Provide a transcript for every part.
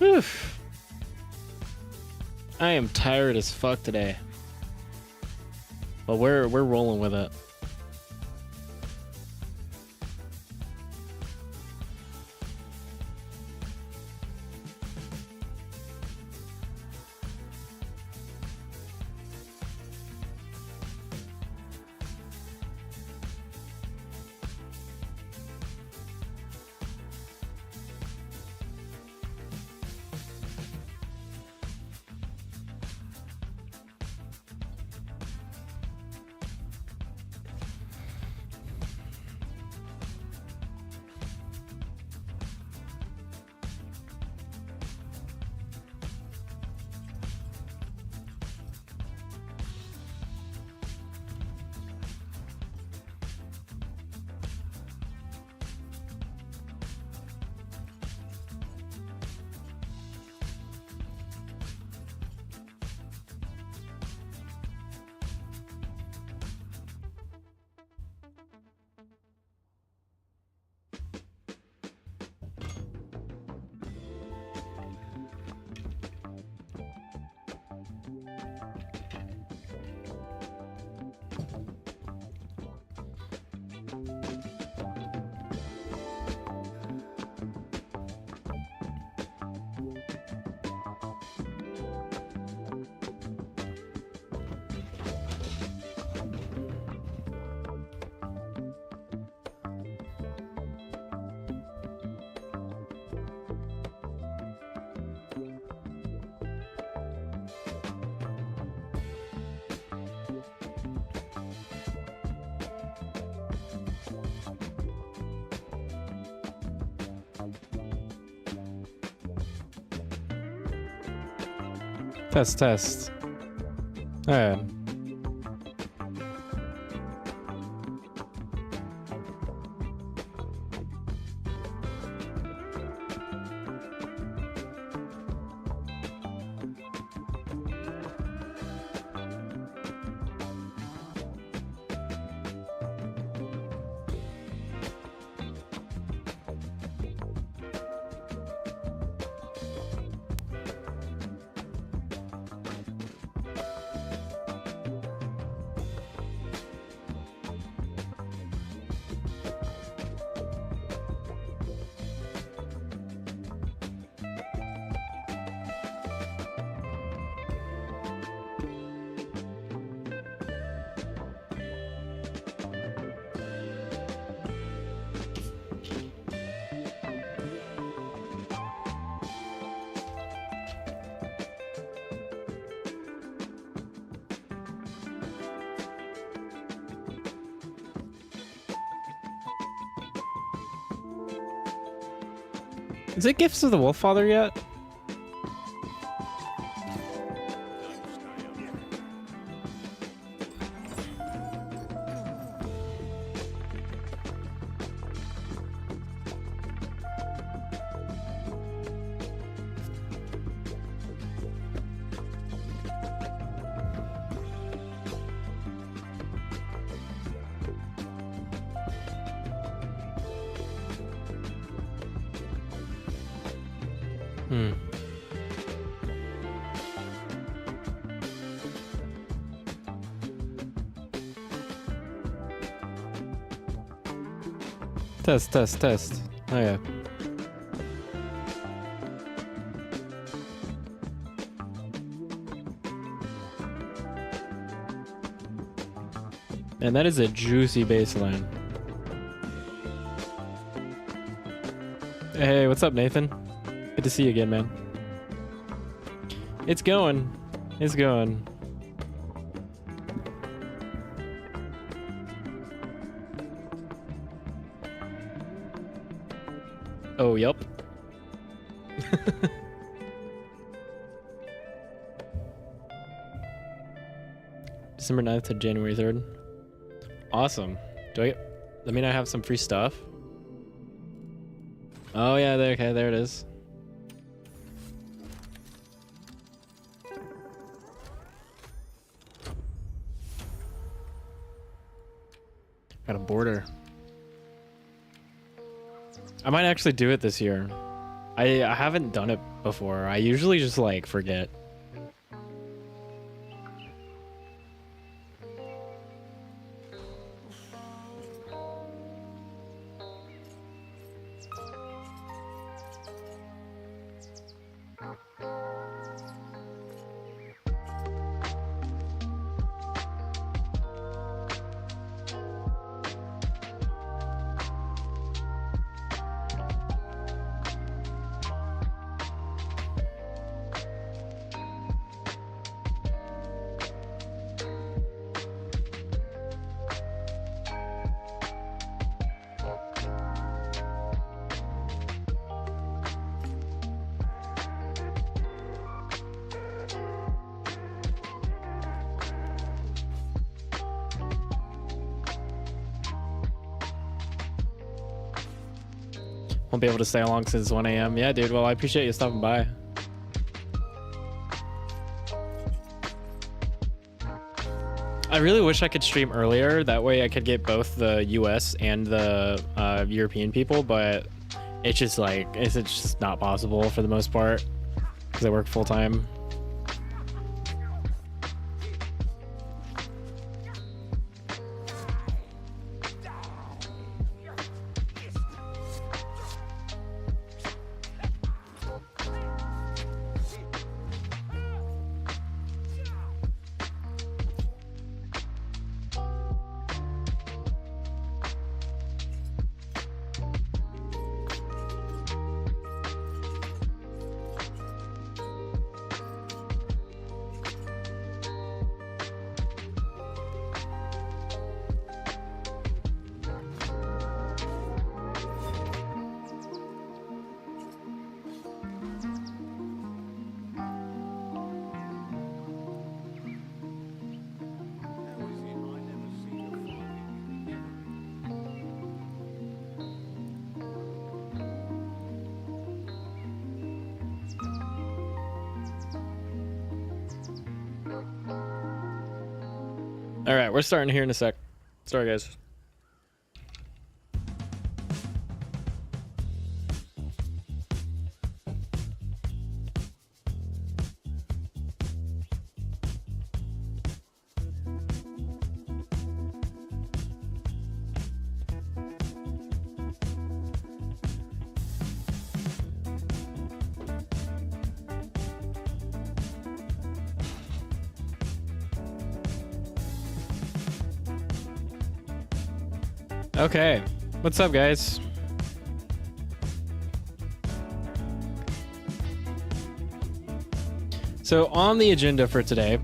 Oof. I am tired as fuck today. But we're rolling with it. Test. Alright. Is it Gifts of the Wolffather yet? Test. Oh yeah. And that is a juicy baseline. Hey, what's up, Nathan? Good to see you again, man. It's going. Oh, yup. December 9th to January 3rd. Awesome. Let me know I have some free stuff. Oh yeah, okay, there it is. Got a border. I might actually do it this year. I haven't done it before. I usually just like forget. Won't be able to stay along since 1 a.m. Yeah, dude. Well, I appreciate you stopping by. I really wish I could stream earlier. That way I could get both the US and the European people, but it's just like, it's just not possible for the most part because I work full time. All right, we're starting here in a sec. Sorry, guys. Okay, what's up, guys? So on the agenda for today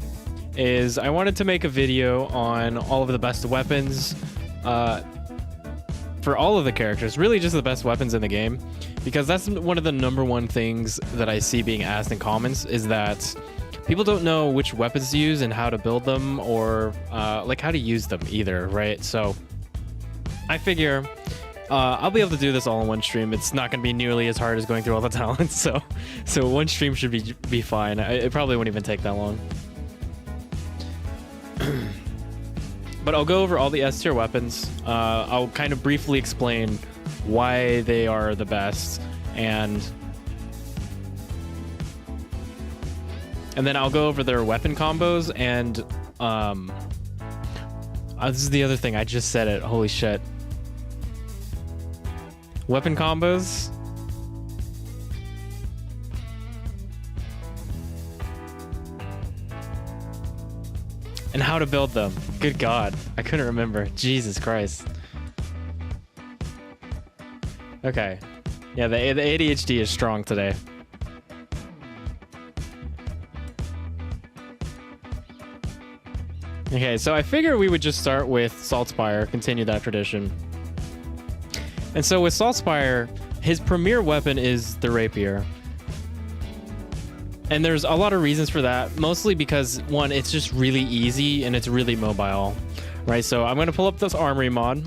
is I wanted to make a video on all of the best weapons for all of the characters, really just the best weapons in the game, because that's one of the #1 things that I see being asked in comments is that people don't know which weapons to use and how to build them, or like how to use them either, right? So I figure I'll be able to do this all in one stream. It's not going to be nearly as hard as going through all the talents, so one stream should be fine. It probably won't even take that long. But I'll go over all the S tier weapons. I'll kind of briefly explain why they are the best, and then I'll go over their weapon combos, and this is the other thing. I just said it. Holy shit. Weapon combos. And how to build them. Good God. I couldn't remember. Jesus Christ. Okay. Yeah, the ADHD is strong today. Okay, so I figure we would just start with Saltzpyre, continue that tradition. And so with Saltzpyre, his premier weapon is the rapier. And there's a lot of reasons for that, mostly because, one, it's just really easy and it's really mobile, right? So I'm going to pull up this armory mod.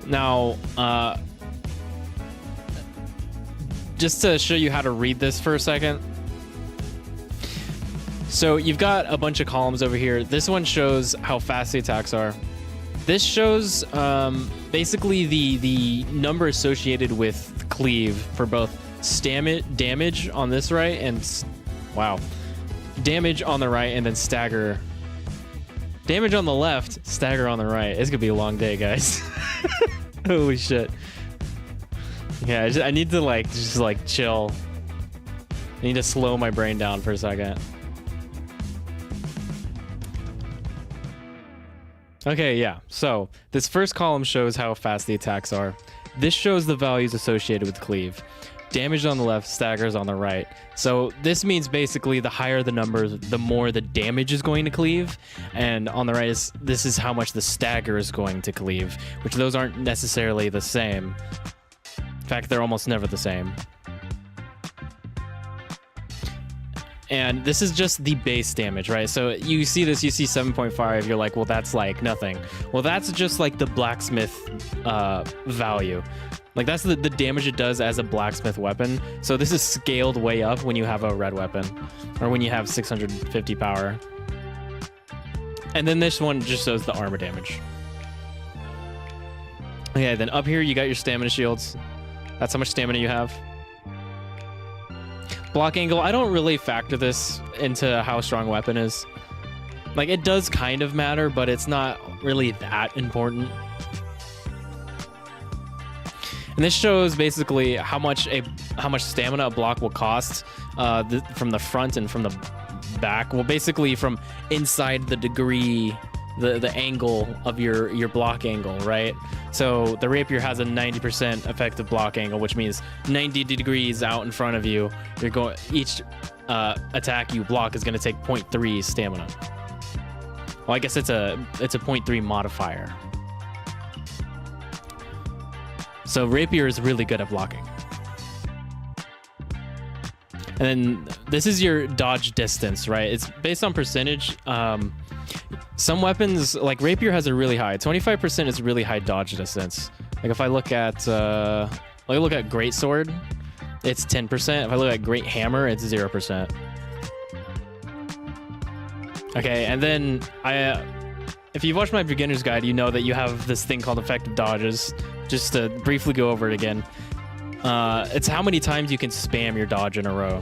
Now, just to show you how to read this for a second. So you've got a bunch of columns over here. This one shows how fast the attacks are. This shows basically the number associated with cleave for both damage on this right and wow, damage on the right and then stagger. Damage on the left, stagger on the right. It's gonna be a long day, guys. Holy shit. Yeah, I need to like just like chill. I need to slow my brain down for a second. Okay, yeah. So this first column shows how fast the attacks are. This shows the values associated with cleave. Damage on the left, staggers on the right. So this means basically the higher the numbers, the more the damage is going to cleave. And on the right, this is how much the stagger is going to cleave, which those aren't necessarily the same. In fact, they're almost never the same. And this is just the base damage, right? So you see this, you see 7.5, you're like, well, that's like nothing. Well, that's just like the blacksmith value. Like that's the damage it does as a blacksmith weapon. So this is scaled way up when you have a red weapon or when you have 650 power. And then this one just shows the armor damage. Okay, then up here you got your stamina shields. That's how much stamina you have. Block angle, I don't really factor this into how strong a weapon is. Like it does kind of matter, but it's not really that important. And this shows basically how much stamina a block will cost from the front and from the back. Well, basically from inside the degree, the angle of your block angle, right? So the rapier has a 90% effective block angle, which means 90 degrees out in front of you. You're going each attack you block is going to take 0.3 stamina. Well, I guess it's a 0.3 modifier. So rapier is really good at blocking. And then this is your dodge distance, right? It's based on percentage. Some weapons, like rapier has a really high, 25% is really high dodge distance. Like if I look at, greatsword, it's 10%. If I look at great hammer, it's 0%. Okay, and then if you've watched my beginner's guide, you know that you have this thing called effective dodges. Just to briefly go over it again. It's how many times you can spam your dodge in a row.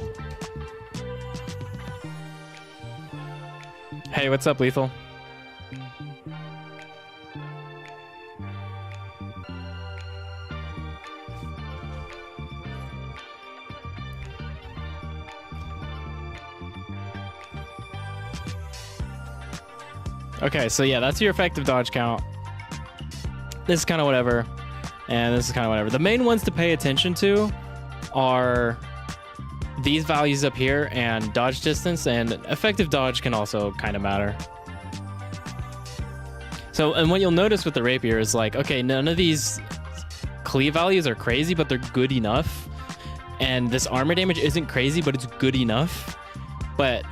Hey, what's up, Lethal? Okay, so yeah, that's your effective dodge count. This is kind of whatever. And this is kind of whatever. The main ones to pay attention to are these values up here and dodge distance, and effective dodge can also kind of matter. So, and what you'll notice with the rapier is like, okay, none of these cleave values are crazy, but they're good enough. And this armor damage isn't crazy, but it's good enough. But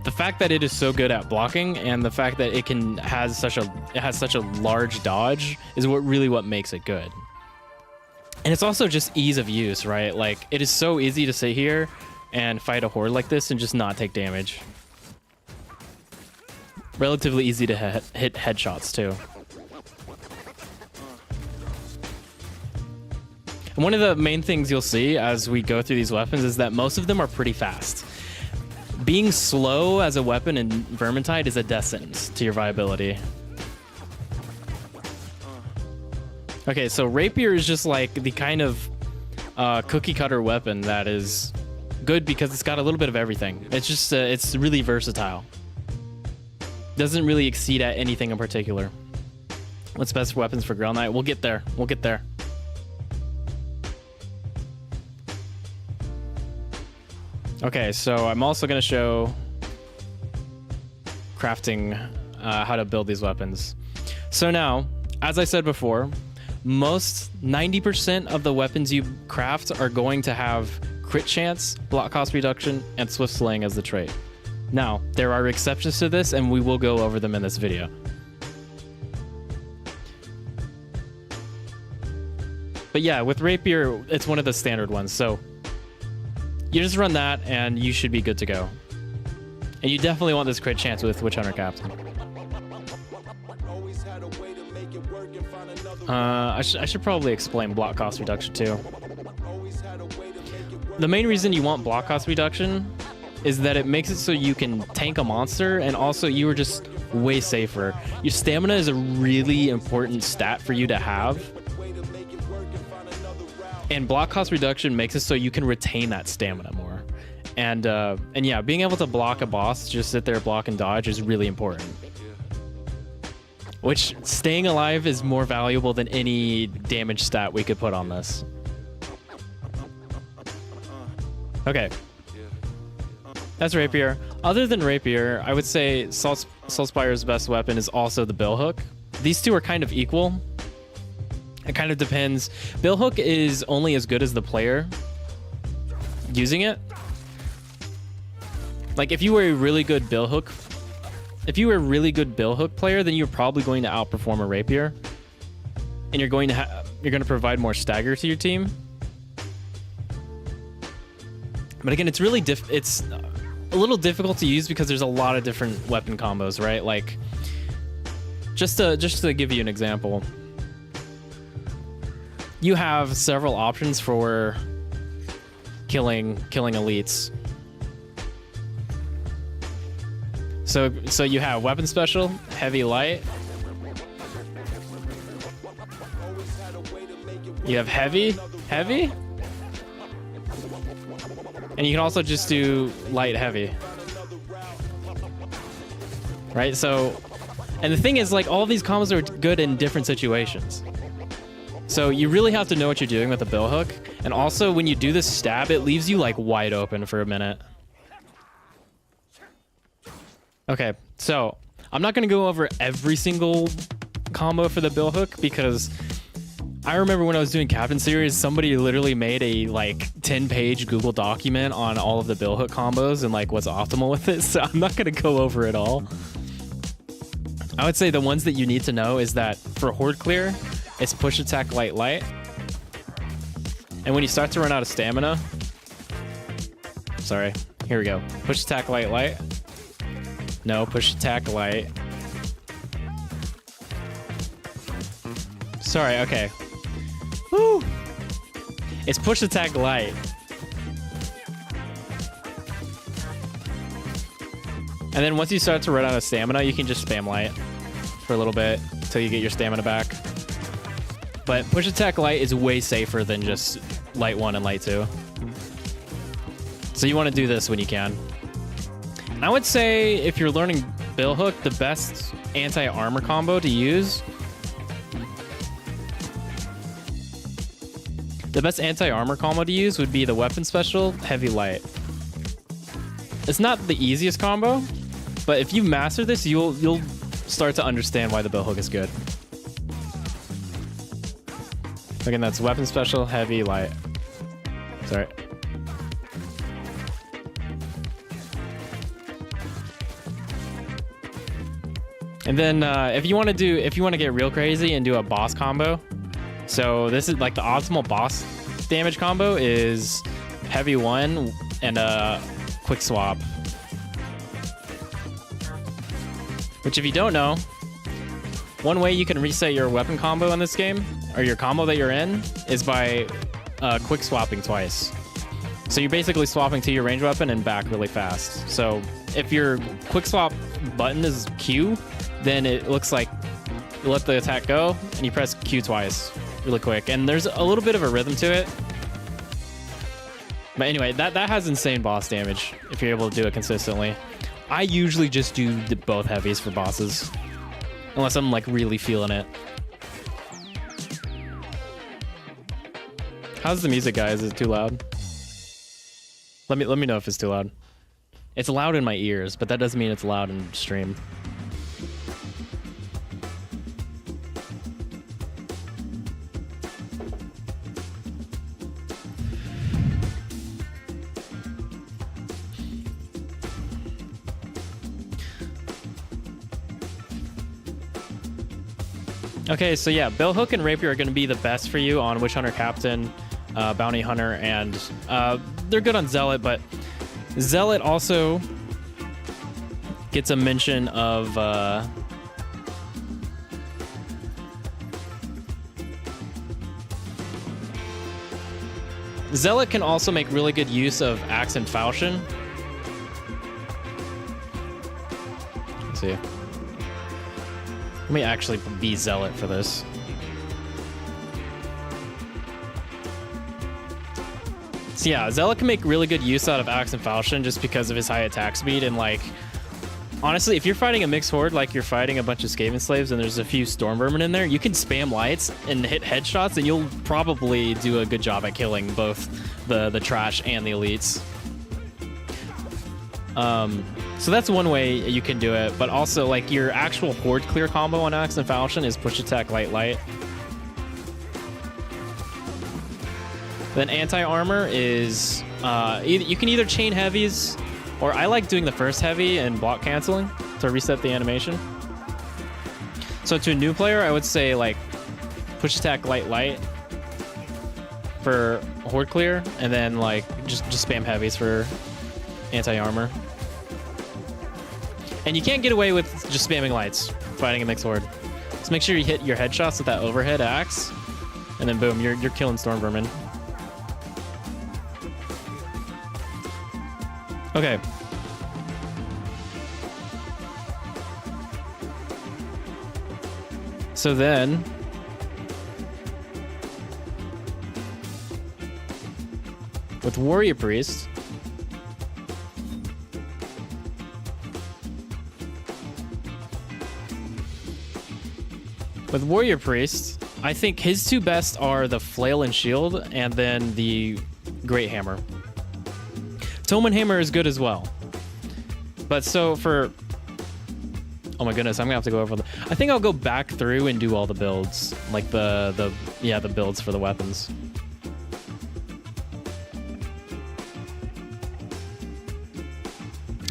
the fact that it is so good at blocking and the fact that it has such a large dodge is what makes it good. And it's also just ease of use, right? Like it is so easy to sit here and fight a horde like this and just not take damage. Relatively easy to hit headshots too. And one of the main things you'll see as we go through these weapons is that most of them are pretty fast. Being slow as a weapon in Vermintide is a death sentence to your viability. Okay, so rapier is just like the kind of cookie cutter weapon that is good because it's got a little bit of everything. It's just it's really versatile. Doesn't really exceed at anything in particular. What's best weapons for Grail Knight? We'll get there. We'll get there. Okay, so I'm also going to show crafting how to build these weapons. So now, as I said before, most 90% of the weapons you craft are going to have crit chance, block cost reduction, and swift slaying as the trait. Now, there are exceptions to this, and we will go over them in this video. But yeah, with rapier, it's one of the standard ones, so you just run that and you should be good to go. And you definitely want this crit chance with Witch Hunter Captain. I should probably explain block cost reduction too. the main reason you want block cost reduction is that it makes it so you can tank a monster, and also you are just way safer. Your stamina is a really important stat for you to have, and block cost reduction makes it so you can retain that stamina more. And yeah, being able to block a boss, just sit there, block and dodge, is really important. Which, staying alive is more valuable than any damage stat we could put on this. Okay. That's Rapier. Other than Rapier, I would say Saltzpyre's best weapon is also the Billhook. These two are kind of equal. It kind of depends. Billhook is only as good as the player using it. Like, if you were a really good Billhook player, then you're probably going to outperform a Rapier, and you're going to provide more stagger to your team. But again, it's really it's a little difficult to use because there's a lot of different weapon combos, right? Like, just to give you an example, you have several options for killing elites. So you have weapon special, heavy, light. You have heavy, and you can also just do light, heavy. Right? So, and the thing is, like, all of these combos are good in different situations. So you really have to know what you're doing with the Billhook. And also, when you do this stab, it leaves you, like, wide open for a minute. Okay, so I'm not going to go over every single combo for the Billhook, because I remember when I was doing Captain Series, somebody literally made a like 10-page Google document on all of the Billhook combos and like what's optimal with it, so I'm not going to go over it all. I would say the ones that you need to know is that for Horde Clear, it's push attack, light, light. And when you start to run out of stamina, sorry, here we go. Push attack, light, light. No, push attack, light. Sorry, okay. Woo! It's push attack, light. And then once you start to run out of stamina, you can just spam light for a little bit until you get your stamina back. But push attack, light is way safer than just light 1 and light 2. So you want to do this when you can. And I would say if you're learning Billhook, the best anti-armor combo to use would be the weapon special, heavy, light. It's not the easiest combo, but if you master this, you'll start to understand why the Billhook is good. Again, that's weapon special, heavy, light. Sorry. And then if you want to get real crazy and do a boss combo, so this is like the optimal boss damage combo is heavy 1 and a quick swap. Which, if you don't know, one way you can reset your weapon combo in this game, or your combo that you're in, is by quick swapping twice. So you're basically swapping to your range weapon and back really fast. So if your quick swap button is Q, then it looks like you let the attack go and you press Q twice really quick. And there's a little bit of a rhythm to it. But anyway, that has insane boss damage if you're able to do it consistently. I usually just do both heavies for bosses, unless I'm like really feeling it. How's the music, guys? Is it too loud? Let me know if it's too loud. It's loud in my ears, but that doesn't mean it's loud in stream. Okay, so yeah, Billhook and Rapier are going to be the best for you on Witch Hunter Captain, Bounty Hunter, and they're good on Zealot, but Zealot also gets a mention of Zealot can also make really good use of Axe and Falchion. Let's see. Let me actually be Zealot for this. So yeah, Zealot can make really good use out of Axe and Falchion just because of his high attack speed. And like, honestly, if you're fighting a mixed horde, like you're fighting a bunch of Skaven slaves and there's a few storm vermin in there, you can spam lights and hit headshots and you'll probably do a good job at killing both the trash and the elites. So that's one way you can do it, but also like your actual horde clear combo on Axe and Falchion is push attack light light. Then anti-armor is you can either chain heavies, or I like doing the first heavy and block canceling to reset the animation. So to a new player, I would say like push attack light light for horde clear, and then like just spam heavies for anti-armor. And you can't get away with just spamming lights fighting a mixed horde. So make sure you hit your headshots with that overhead axe, and then boom, you're killing storm vermin. Okay. So then with Warrior Priest, I think his two best are the Flail and Shield and then the Great Hammer. Tome and Hammer is good as well. But so for... Oh my goodness, I'm gonna have to go over the... I think I'll go back through and do all the builds. Like the builds for the weapons.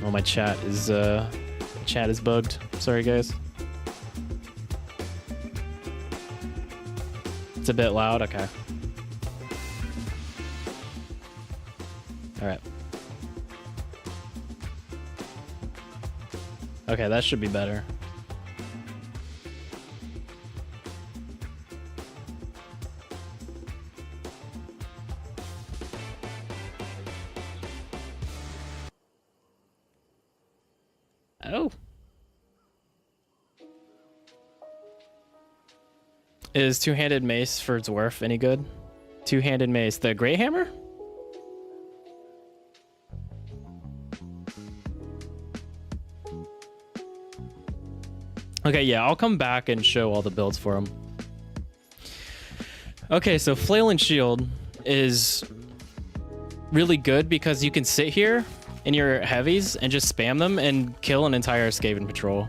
Oh, my chat is bugged. Sorry, guys. It's a bit loud. Okay. All right. Okay, that should be better. Oh. Is two-handed mace for dwarf any good? Two-handed mace. The Great Hammer? Okay, yeah, I'll come back and show all the builds for him. Okay, so Flail and Shield is really good because you can sit here in your heavies and just spam them and kill an entire Skaven patrol.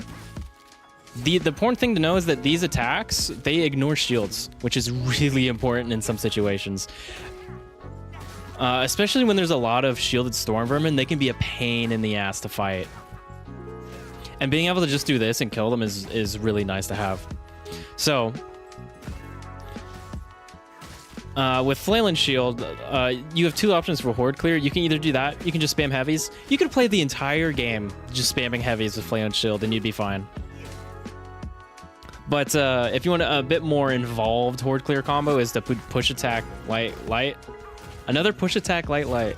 The important thing to know is that these attacks, they ignore shields, which is really important in some situations. Especially when there's a lot of shielded storm vermin, they can be a pain in the ass to fight. And being able to just do this and kill them is really nice to have. So, with Flail and Shield, you have two options for horde clear. You can either do that, you can just spam heavies. You could play the entire game just spamming heavies with Flail and Shield and you'd be fine. But if you want a bit more involved horde clear combo is to push attack light light. Another push attack light light.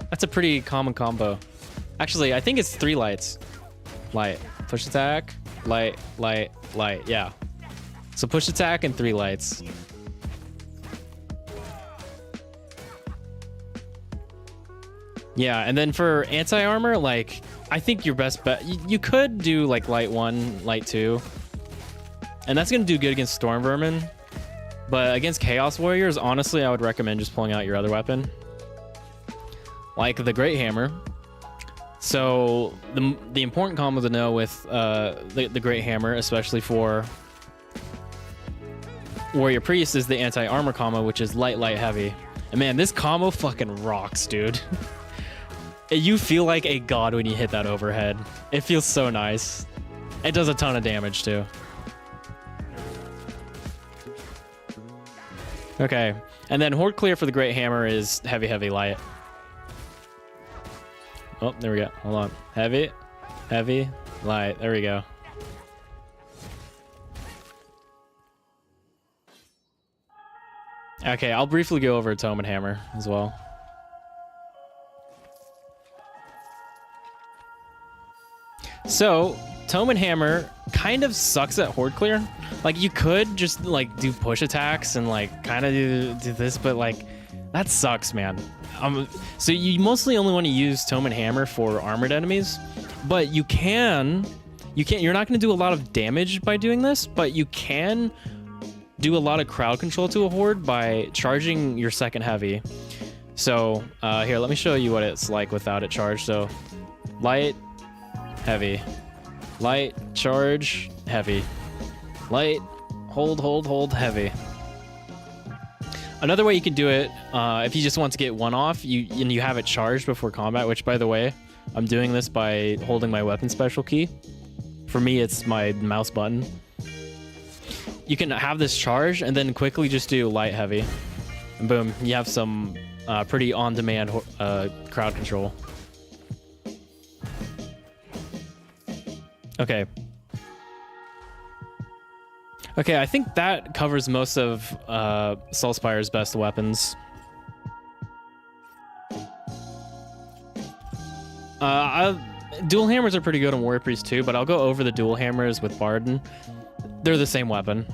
That's a pretty common combo. Actually, I think it's 3 lights. Light, push attack, light, light, light. Yeah. So push attack and 3 lights. Yeah, and then for anti-armor, like, I think your best bet, you could do like light 1, light 2. And that's going to do good against storm vermin. But against chaos warriors, honestly, I would recommend just pulling out your other weapon. Like the Great Hammer. So the important combo to know with the Great Hammer, especially for Warrior Priest, is the anti-armor combo, which is light, light, heavy. And man, this combo fucking rocks, dude. You feel like a god when you hit that overhead. It feels so nice. It does a ton of damage too. Okay, and then horde clear for the Great Hammer is heavy, heavy, light. Oh, there we go. Hold on. Heavy, heavy, light. There we go. Okay, I'll briefly go over Tome and Hammer as well. So, Tome and Hammer kind of sucks at horde clear. Like, you could just, like, do push attacks and, like, kind of do this, but, like, that sucks, man. So you mostly only want to use Tome and Hammer for armored enemies, but you're not going to do a lot of damage by doing this, but you can do a lot of crowd control to a horde by charging your second heavy. So, here, let me show you what it's like without it charged. So, light, heavy, light, charge, heavy, light, hold, heavy. Another way you can do it, if you just want to get one off, and you have it charged before combat, which, by the way, I'm doing this by holding my weapon special key. For me, it's my mouse button. You can have this charge and then quickly just do light, heavy, and boom, you have some pretty on-demand crowd control. Okay. Okay, I think that covers most of Saltzpyre's best weapons. Dual hammers are pretty good on Warrior Priest too, but I'll go over the dual hammers with Bardin. They're the same weapon.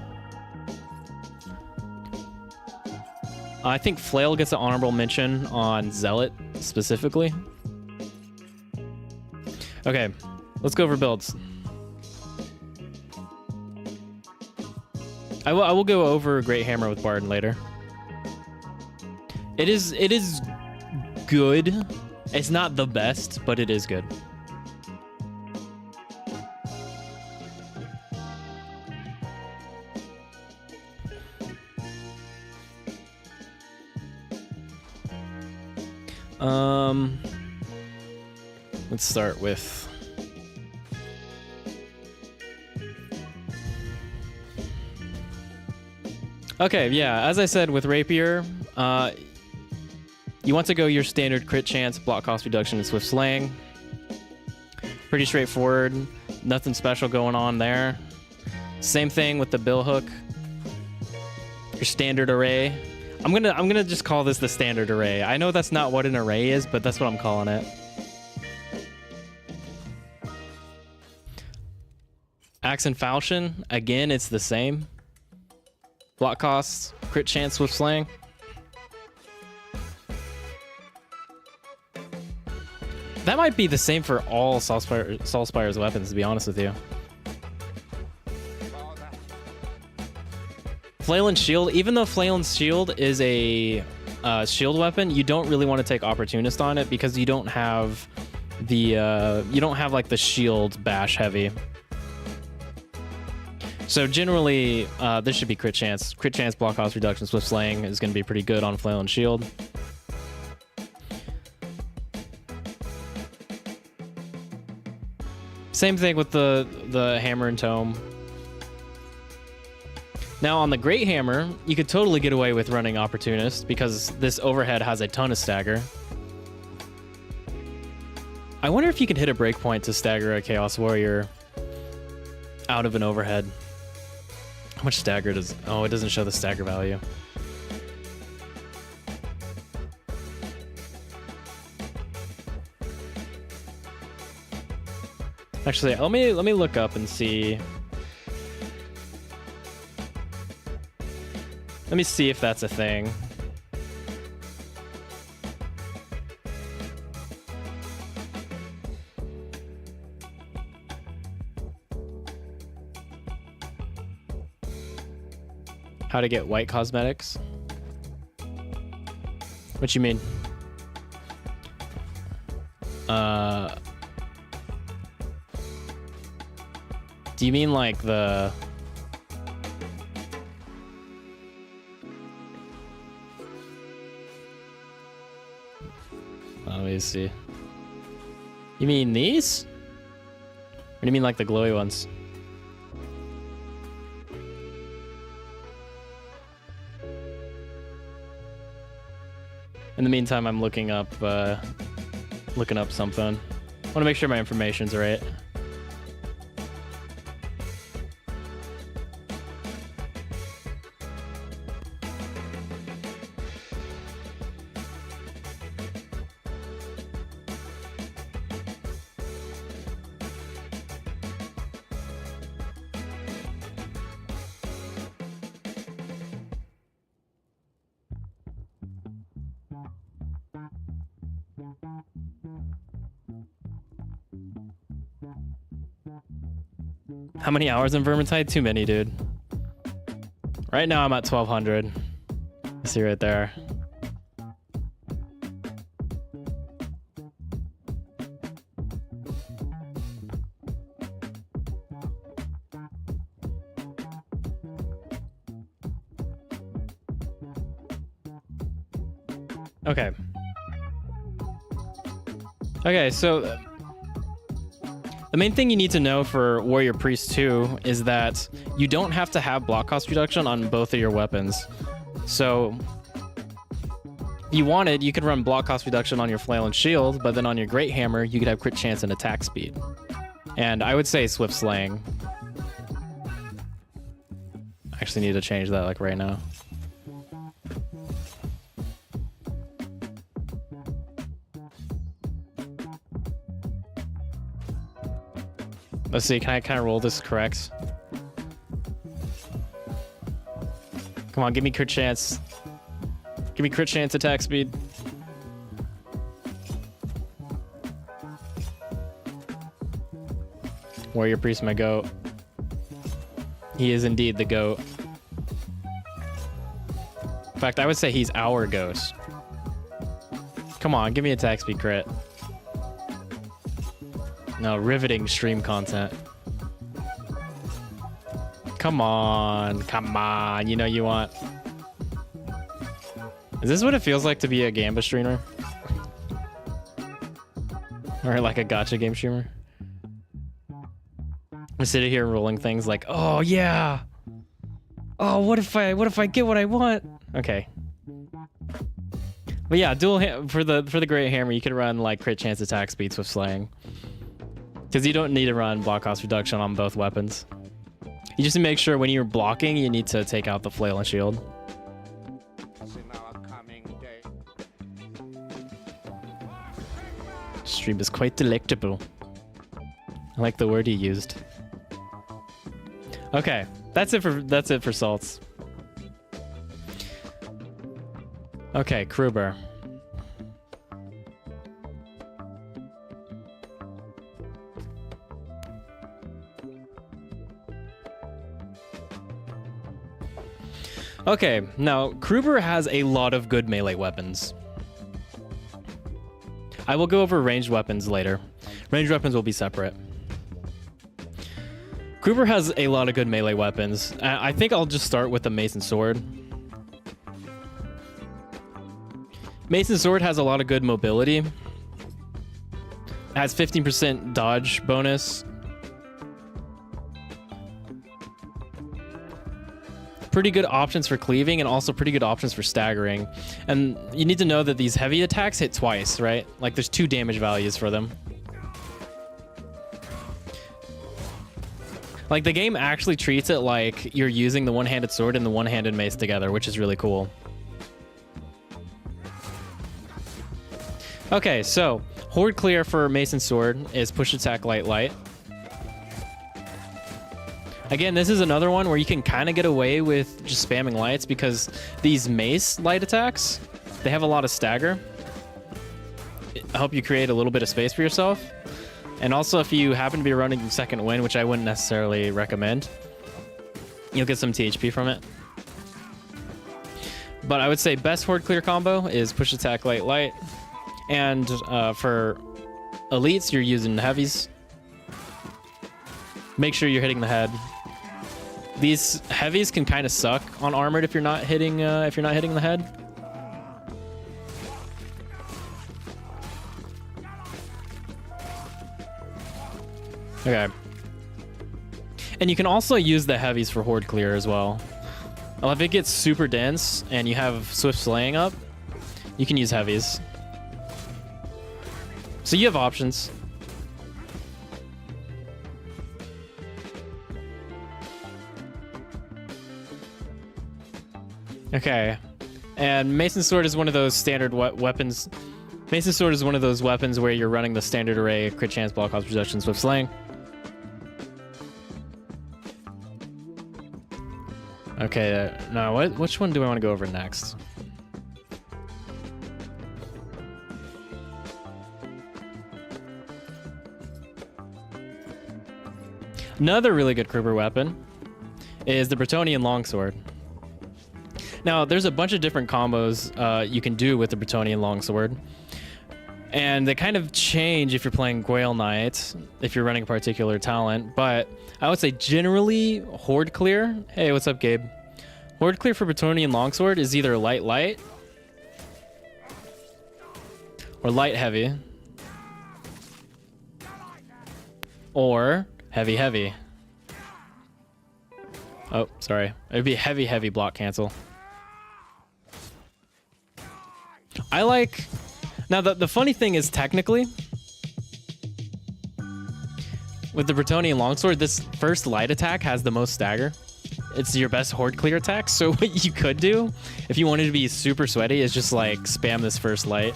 I think Flail gets an honorable mention on Zealot specifically. Okay, let's go over builds. I will go over Great Hammer with Bardin later. It is good. It's not the best, but it is good. Let's start with okay, yeah, as I said with Rapier, you want to go your standard crit chance, block cost reduction, and swift slaying. Pretty straightforward, nothing special going on there. Same thing with the bill hook. Your standard array. I'm gonna just call this the standard array. I know that's not what an array is, but that's what I'm calling it. Axe and Falchion, again, it's the same. Block costs, crit chance, swift slaying. That might be the same for all Saltzpyre's weapons, to be honest with you. Flail and Shield, even though Flail and Shield is a shield weapon, you don't really want to take Opportunist on it because you don't have the like the shield bash heavy. So generally, this should be crit chance. Crit chance, block cost reduction, swift slaying is going to be pretty good on Flail and Shield. Same thing with the Hammer and Tome. Now on the Great Hammer, you could totally get away with running Opportunist because this overhead has a ton of stagger. I wonder if you could hit a breakpoint to stagger a Chaos Warrior out of an overhead. How much stagger does... Oh, it doesn't show the stagger value. Actually, let me look up and see. Let me see if that's a thing. How to get white cosmetics? What you mean? Do you mean like the... Let me see. You mean these? Or do you mean like the glowy ones? In the meantime, I'm looking up something. I want to make sure my information's right. How many hours in Vermintide? Too many, dude. Right now I'm at 1200. See right there. Okay. Okay, so the main thing you need to know for Warrior Priest 2 is that you don't have to have block cost reduction on both of your weapons. So if you wanted, you could run block cost reduction on your flail and shield, but then on your great hammer, you could have crit chance and attack speed. And I would say swift slaying. I actually need to change that like right now. Let's see, can I kind of roll this correct? Come on, give me crit chance. Give me crit chance attack speed. Warrior Priest, my goat. He is indeed the goat. In fact, I would say he's our ghost. Come on, give me attack speed crit. No, riveting stream content. Come on, come on. You know you want. Is this what it feels like to be a Gamba streamer? Or like a gacha game streamer? I'm sitting here rolling things like, oh yeah. Oh, what if I get what I want? Okay. But yeah, for the great hammer, you could run like crit chance attack speed swift slaying. Because you don't need to run block cost reduction on both weapons. You just make sure when you're blocking, you need to take out the flail and shield. Stream is quite delectable. I like the word he used. Okay, that's it for salts. Okay, Kruber. Okay, now Kruber has a lot of good melee weapons. I will go over ranged weapons later. Ranged weapons will be separate. Kruber has a lot of good melee weapons. I think I'll just start with the Mason Sword. Mason Sword has a lot of good mobility. It has 15% dodge bonus. Pretty good options for cleaving and also pretty good options for staggering. And you need to know that these heavy attacks hit twice, right? Like there's 2 damage values for them. Like the game actually treats it like you're using the one-handed sword and the one-handed mace together, which is really cool. Okay, so Horde Clear for Mason Sword is push attack light light. Again, this is another one where you can kind of get away with just spamming lights because these mace light attacks, they have a lot of stagger. It'll help you create a little bit of space for yourself. And also if you happen to be running second wind, which I wouldn't necessarily recommend, you'll get some THP from it. But I would say best Horde Clear combo is push attack light light. And for elites, you're using heavies. Make sure you're hitting the head. These heavies can kind of suck on armored if you're not hitting the head. Okay. And you can also use the heavies for Horde Clear as well. Well, if it gets super dense and you have Swift Slaying up, you can use heavies. So you have options. Okay, and Mason Sword is one of those standard weapons. Mason Sword is one of those weapons where you're running the standard array, crit chance, block cost reduction, swift slaying. Okay, now which one do I want to go over next? Another really good Kruber weapon is the Bretonnian Longsword. Now, there's a bunch of different combos you can do with the Bretonnian Longsword. And they kind of change if you're playing Gwail Knight, if you're running a particular talent. But I would say generally, Horde Clear. Hey, what's up, Gabe? Horde Clear for Bretonnian Longsword is either light or light heavy. Or heavy. Oh, sorry. It'd be heavy block cancel. I like... Now, the funny thing is, technically, with the Bretonnian Longsword, this first light attack has the most stagger. It's your best Horde Clear attack, so what you could do, if you wanted to be super sweaty, is just, like, spam this first light.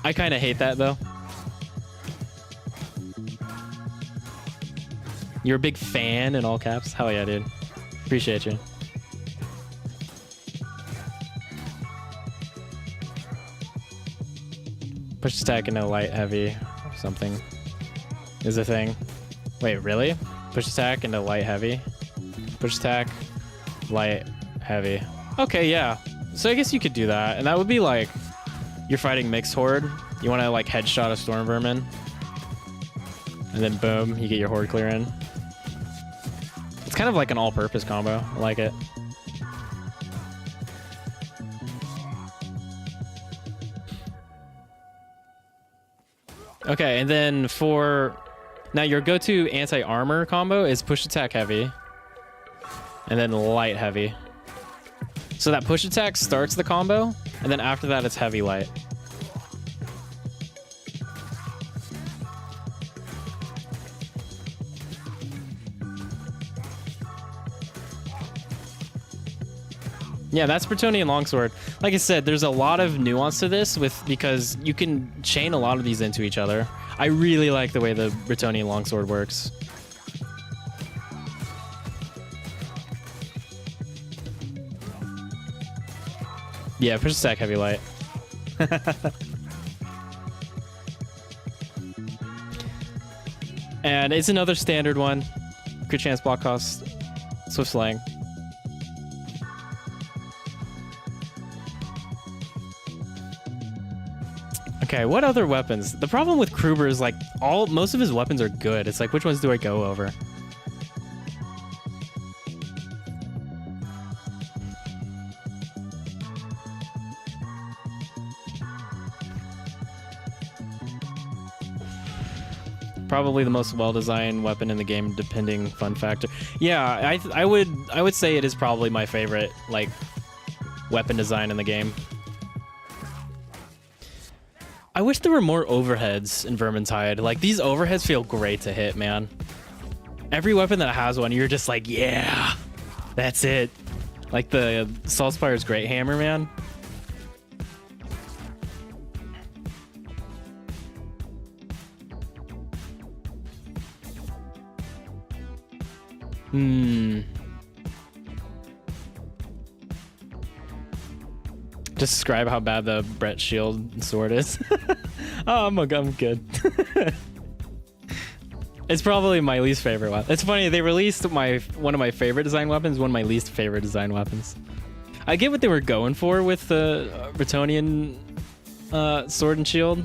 I kind of hate that, though. You're a big fan in all caps? Hell yeah, dude. Appreciate you. Push attack into light heavy or something is a thing. Wait, really? Push attack into light heavy? Push attack, light heavy. Okay, yeah. So I guess you could do that. And that would be like, you're fighting mixed horde. You want to like headshot a storm vermin. And then boom, you get your horde clear in. It's kind of like an all-purpose combo. I like it. Okay, and then for... Now your go-to anti-armor combo is push attack heavy. And then light heavy. So that push attack starts the combo, and then after that it's heavy light. Yeah, that's Bretonnian Longsword. Like I said, there's a lot of nuance to this because you can chain a lot of these into each other. I really like the way the Bretonnian Longsword works. Yeah, push attack heavy light. And it's another standard one. Crit chance, block cost, swift slang. Okay, what other weapons? The problem with Kruber is like most of his weapons are good. It's like, which ones do I go over? Probably the most well-designed weapon in the game, depending fun factor. Yeah, I would say it is probably my favorite like weapon design in the game. I wish there were more overheads in Vermintide. Like, these overheads feel great to hit, man. Every weapon that has one, you're just like, yeah, that's it. Like the Saltzpyre's Great Hammer, man. Just describe how bad the Brett Shield sword is. Oh, I'm good. It's probably my least favorite weapon. It's funny, they released one of my favorite design weapons, one of my least favorite design weapons. I get what they were going for with the Bretonnian sword and shield.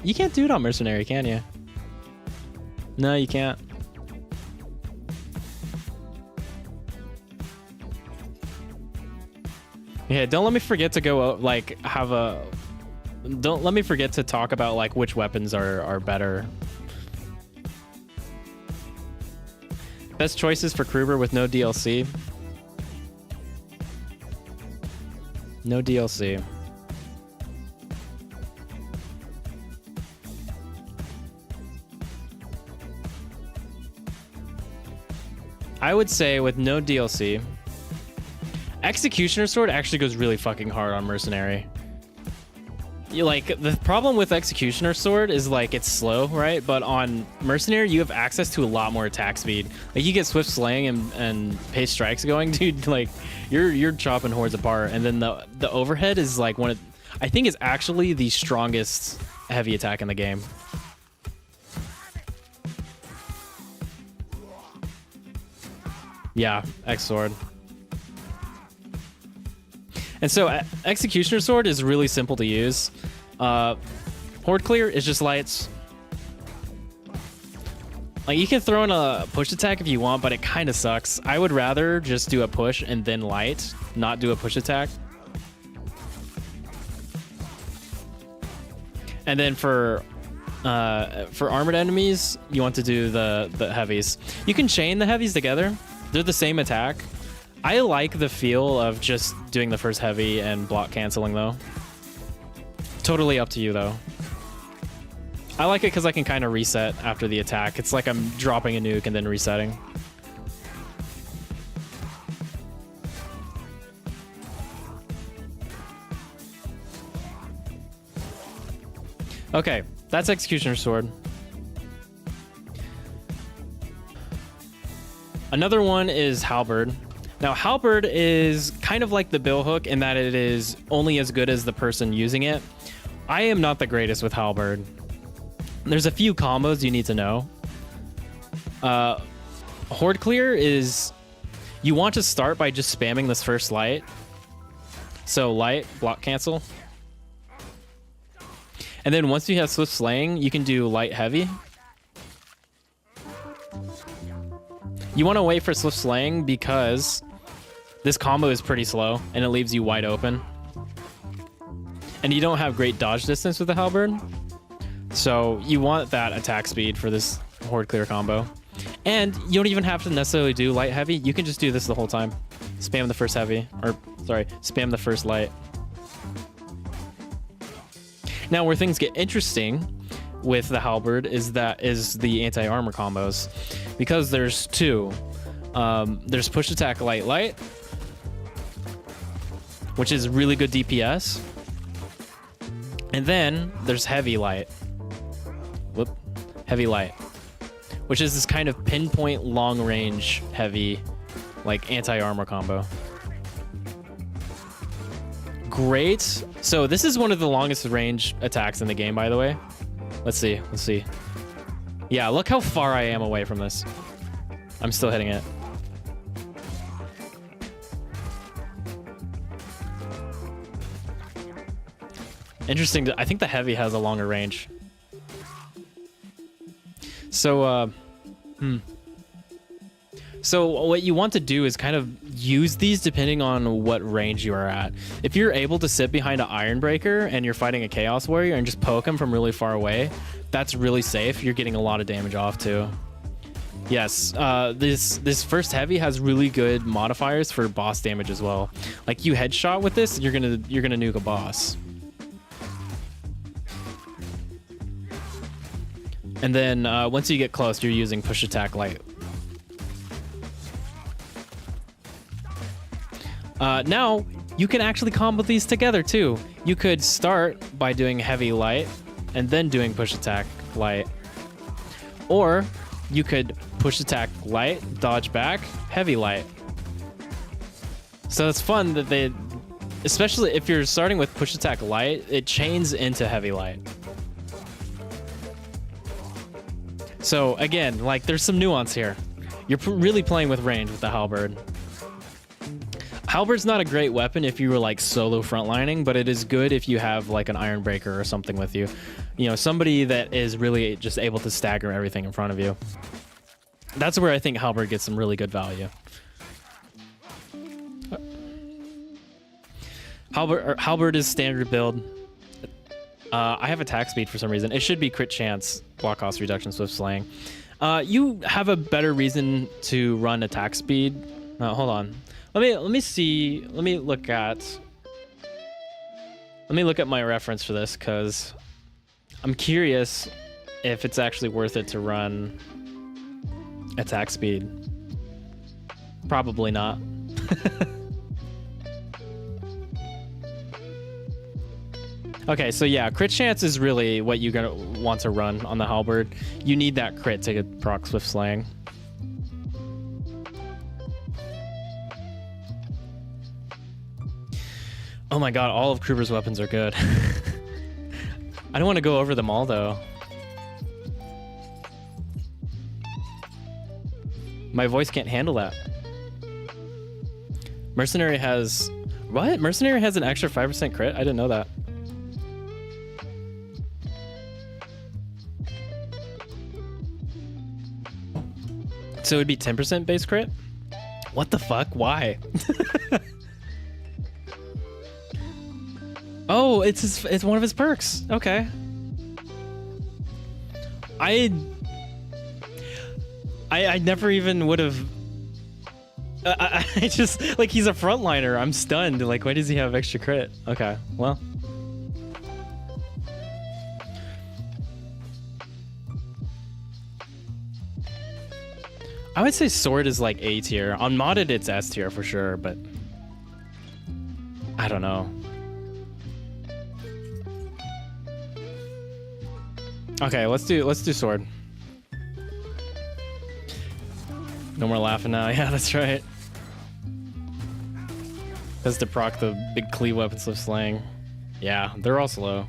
You can't do it on Mercenary, can you? No, you can't. Yeah, don't let me forget to go like don't let me forget to talk about like which weapons are better. Best choices for Kruber with no DLC. No DLC. I would say with no DLC, Executioner Sword actually goes really fucking hard on Mercenary. Like, the problem with Executioner Sword is like it's slow, right? But on Mercenary, you have access to a lot more attack speed. Like, you get Swift Slaying and Pace Strikes going, dude. Like, you're chopping hordes apart. And then the overhead is like I think is actually the strongest heavy attack in the game. Yeah, X sword. And so Executioner Sword is really simple to use. Horde Clear is just lights. Like, you can throw in a push attack if you want, but it kind of sucks. I would rather just do a push and then light, not do a push attack. And then for armored enemies, you want to do the heavies. You can chain the heavies together. They're the same attack. I like the feel of just doing the first heavy and block canceling, though. Totally up to you, though. I like it because I can kind of reset after the attack. It's like I'm dropping a nuke and then resetting. Okay, that's Executioner Sword. Another one is Halberd. Now, Halberd is kind of like the billhook in that it is only as good as the person using it. I am not the greatest with Halberd. There's a few combos you need to know. Horde Clear is... You want to start by just spamming this first light. So light, block cancel. And then once you have Swift Slaying, you can do light heavy. You want to wait for Swift Slaying because this combo is pretty slow and it leaves you wide open. And you don't have great dodge distance with the Halberd. So you want that attack speed for this Horde Clear combo. And you don't even have to necessarily do light heavy. You can just do this the whole time. Spam the first heavy, or sorry, spam the first light. Now where things get interesting with the Halberd is the anti-armor combos. Because there's two. There's push attack light light, which is really good DPS. And then there's heavy light. Heavy light, which is this kind of pinpoint long range heavy, like anti-armor combo. Great. So this is one of the longest range attacks in the game, by the way. Let's see. Yeah, look how far I am away from this. I'm still hitting it. Interesting. I think the heavy has a longer range. So, So what you want to do is kind of use these depending on what range you are at. If you're able to sit behind an Iron Breaker and you're fighting a Chaos Warrior and just poke him from really far away, that's really safe. You're getting a lot of damage off too. Yes, this first heavy has really good modifiers for boss damage as well. Like you headshot with this, you're gonna nuke a boss. And then once you get close, you're using push attack light. Now you can actually combo these together too. You could start by doing heavy light and then doing push attack light, or you could push attack light, dodge back, heavy light. So it's fun that they, especially if you're starting with push attack light, it chains into heavy light. So again, like there's some nuance here. You're really playing with range with the Halberd. Halberd's not a great weapon if you were like solo frontlining, but it is good if you have like an Iron Breaker or something with you. You know, somebody that is really just able to stagger everything in front of you. That's where I think Halberd gets some really good value. Halberd is standard build. I have attack speed for some reason. It should be crit chance, block cost reduction, swift slaying. You have a better reason to run attack speed. Hold on. Let me see. Let me look at my reference for this because I'm curious if it's actually worth it to run attack speed. Probably not. Okay, so yeah, crit chance is really what you're gonna want to run on the Halberd. You need that crit to get proc swift slaying. Oh my god, all of Kruber's weapons are good. I don't want to go over them all though. My voice can't handle that. Mercenary has... What? Mercenary has an extra 5% crit? I didn't know that. So it'd be 10% base crit? What the fuck? Why? Oh, it's one of his perks. Okay. I never even would have... I just, like, he's a frontliner. I'm stunned. Like, why does he have extra crit? Okay, well. I would say sword is like A tier. On modded, it's S tier for sure, but I don't know. Okay, let's do sword. No more laughing now. Yeah, that's right. That's to proc the big cleave weapon slip slaying. Yeah, they're all slow.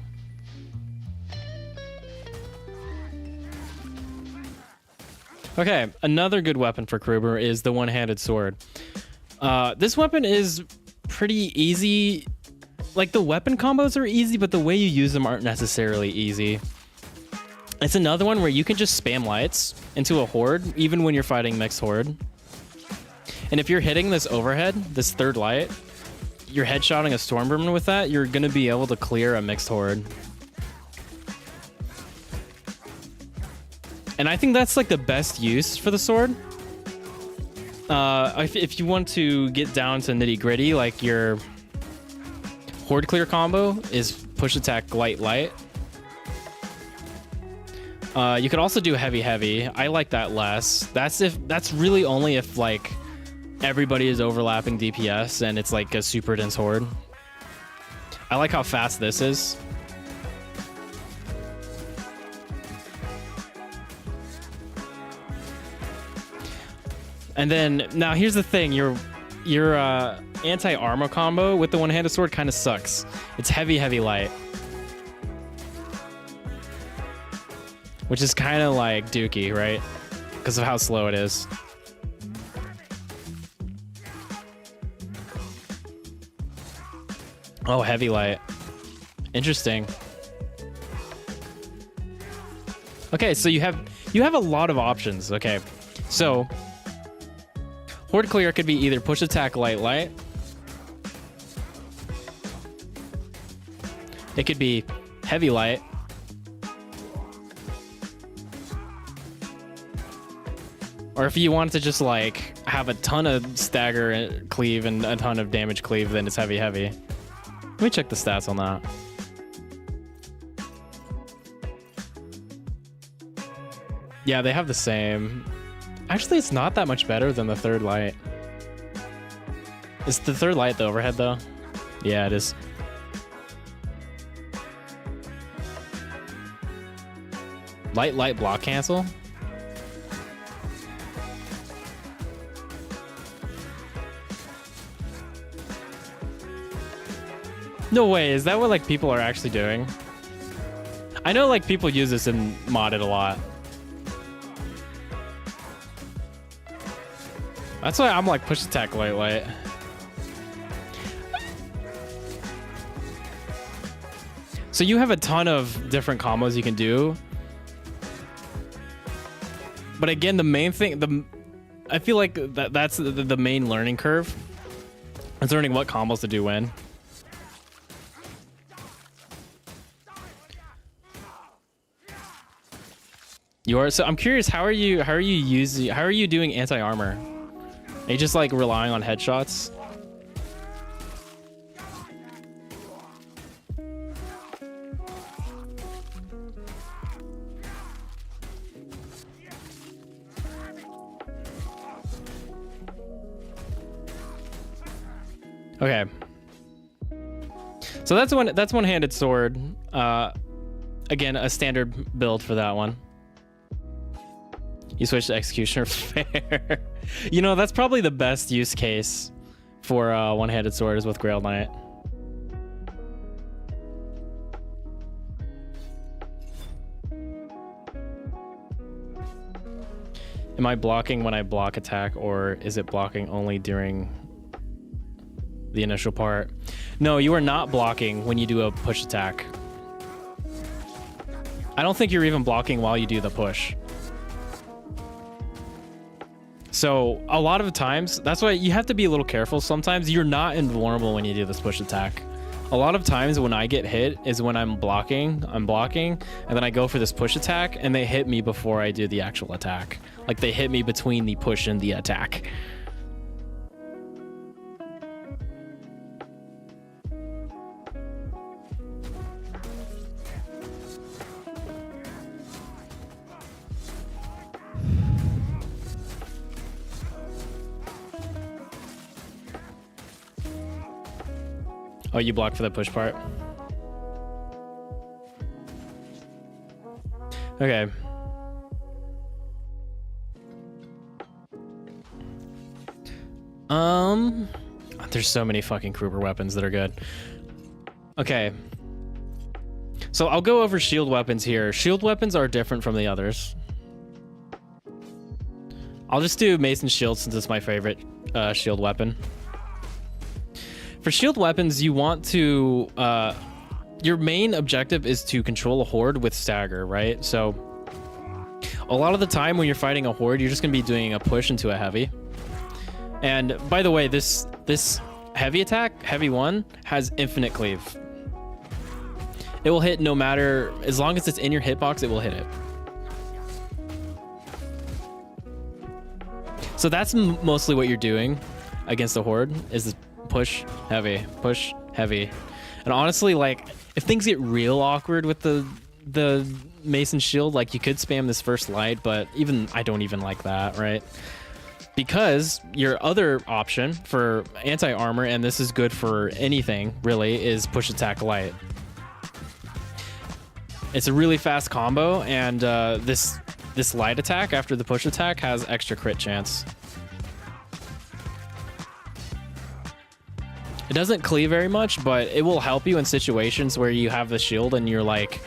Okay, another good weapon for Kruber is the one-handed sword. This weapon is pretty easy. Like, the weapon combos are easy, but the way you use them aren't necessarily easy. It's another one where you can just spam lights into a horde, even when you're fighting mixed horde. And if you're hitting this overhead, this third light, you're headshotting a Stormbringer with that, you're going to be able to clear a mixed horde. And I think that's like the best use for the sword. If you want to get down to nitty gritty, like your horde clear combo is push attack light light. You could also do heavy heavy. I like that less. That's really only if like everybody is overlapping DPS and it's like a super dense horde. I like how fast this is. And then now here's the thing, your anti-armor combo with the one-handed sword kind of sucks. It's heavy heavy light. Which is kind of like Dookie, right? Because of how slow it is. Oh, heavy light. Interesting. Okay, so you have a lot of options. Okay, so horde clear could be either push attack light light. It could be heavy light. Or if you want to just like have a ton of stagger cleave and a ton of damage cleave, then it's heavy heavy. Let me check the stats on that. Yeah, they have the same. Actually, it's not that much better than the third light. Is the third light the overhead though? Yeah, it is. Light block cancel? No way, is that what like people are actually doing? I know like people use this in modded a lot. That's why I'm like push attack light. So you have a ton of different combos you can do. But again, the main thing, I feel like that's the main learning curve. Is learning what combos to do when. You are, so I'm curious, how are you doing anti-armor? Are you just like relying on headshots? Okay. So that's one-handed sword. Again, a standard build for that one. You switch to Executioner, fair. You know, that's probably the best use case for one-handed sword is with Grail Knight. Am I blocking when I block attack, or is it blocking only during... the initial part. No, you are not blocking when you do a push attack. I don't think you're even blocking while you do the push. So a lot of times, that's why you have to be a little careful. Sometimes you're not invulnerable when you do this push attack. A lot of times when I get hit is when I'm blocking, and then I go for this push attack, and they hit me before I do the actual attack. Like, they hit me between the push and the attack. Oh, you blocked for the push part? Okay. There's so many fucking Kruber weapons that are good. Okay. So I'll go over shield weapons here. Shield weapons are different from the others. I'll just do Mason Shield since it's my favorite shield weapon. For shield weapons, you want to... your main objective is to control a horde with stagger, right? So a lot of the time when you're fighting a horde, you're just going to be doing a push into a heavy. And by the way, this heavy attack, heavy one, has infinite cleave. It will hit no matter... As long as it's in your hitbox, it will hit it. So that's mostly what you're doing against the horde, is this push, heavy, push, heavy. And honestly, like, if things get real awkward with the Mason Shield, like, you could spam this first light, but even I don't even like that, right? Because your other option for anti-armor, and this is good for anything, really, is push attack light. It's a really fast combo, and this light attack after the push attack has extra crit chance. It doesn't cleave very much, but it will help you in situations where you have the shield and you're like,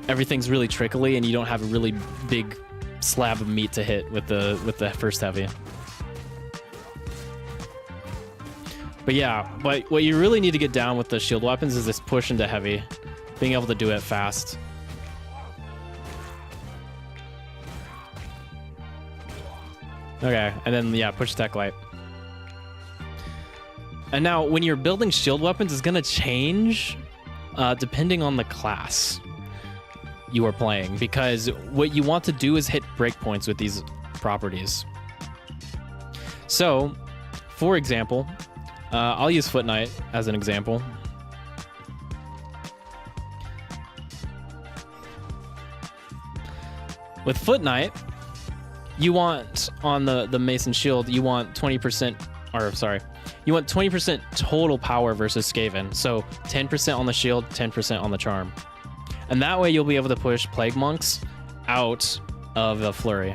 everything's really trickly and you don't have a really big slab of meat to hit with the first heavy. But yeah, but what you really need to get down with the shield weapons is this push into heavy, being able to do it fast. Okay, and then yeah, push attack light. And now when you're building shield weapons, it's gonna change depending on the class you are playing, because what you want to do is hit breakpoints with these properties. So, for example, I'll use Foot Knight as an example. With Foot Knight, you want, on the Mason Shield, you want 20%, or sorry, you want 20% total power versus Skaven. So 10% on the shield, 10% on the charm. And that way you'll be able to push Plague Monks out of the flurry.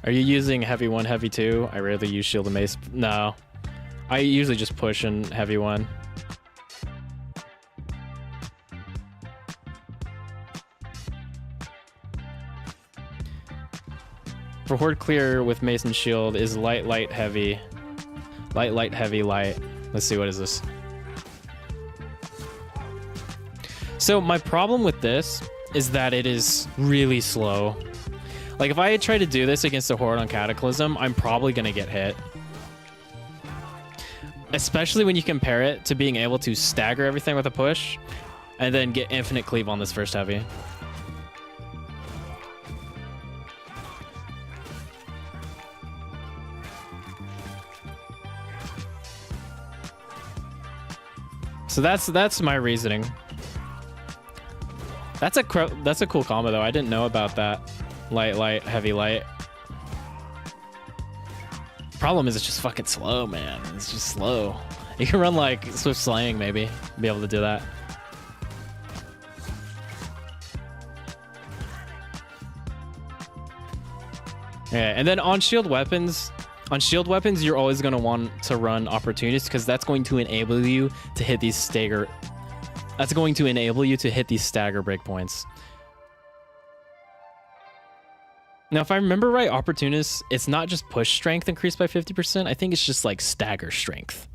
Are you using heavy 1, heavy 2? I rarely use shield and mace. No. I usually just push in heavy 1. For horde clear with Mason Shield is light, light, heavy. Light, light, heavy, light. Let's see, what is this? So my problem with this is that it is really slow. Like, if I try to do this against a horde on Cataclysm, I'm probably going to get hit. Especially when you compare it to being able to stagger everything with a push and then get infinite cleave on this first heavy. So that's my reasoning. That's a cool combo though. I didn't know about that. Light, light, heavy, light. Problem is it's just fucking slow, man. It's just slow. You can run like Swift Slaying maybe, be able to do that. Yeah, and then on shield weapons, you're always going to want to run opportunities because that's going to enable you to hit these stagger. That's going to enable you to hit these stagger breakpoints. Now, if I remember right, Opportunist, it's not just push strength increased by 50%. I think it's just like stagger strength.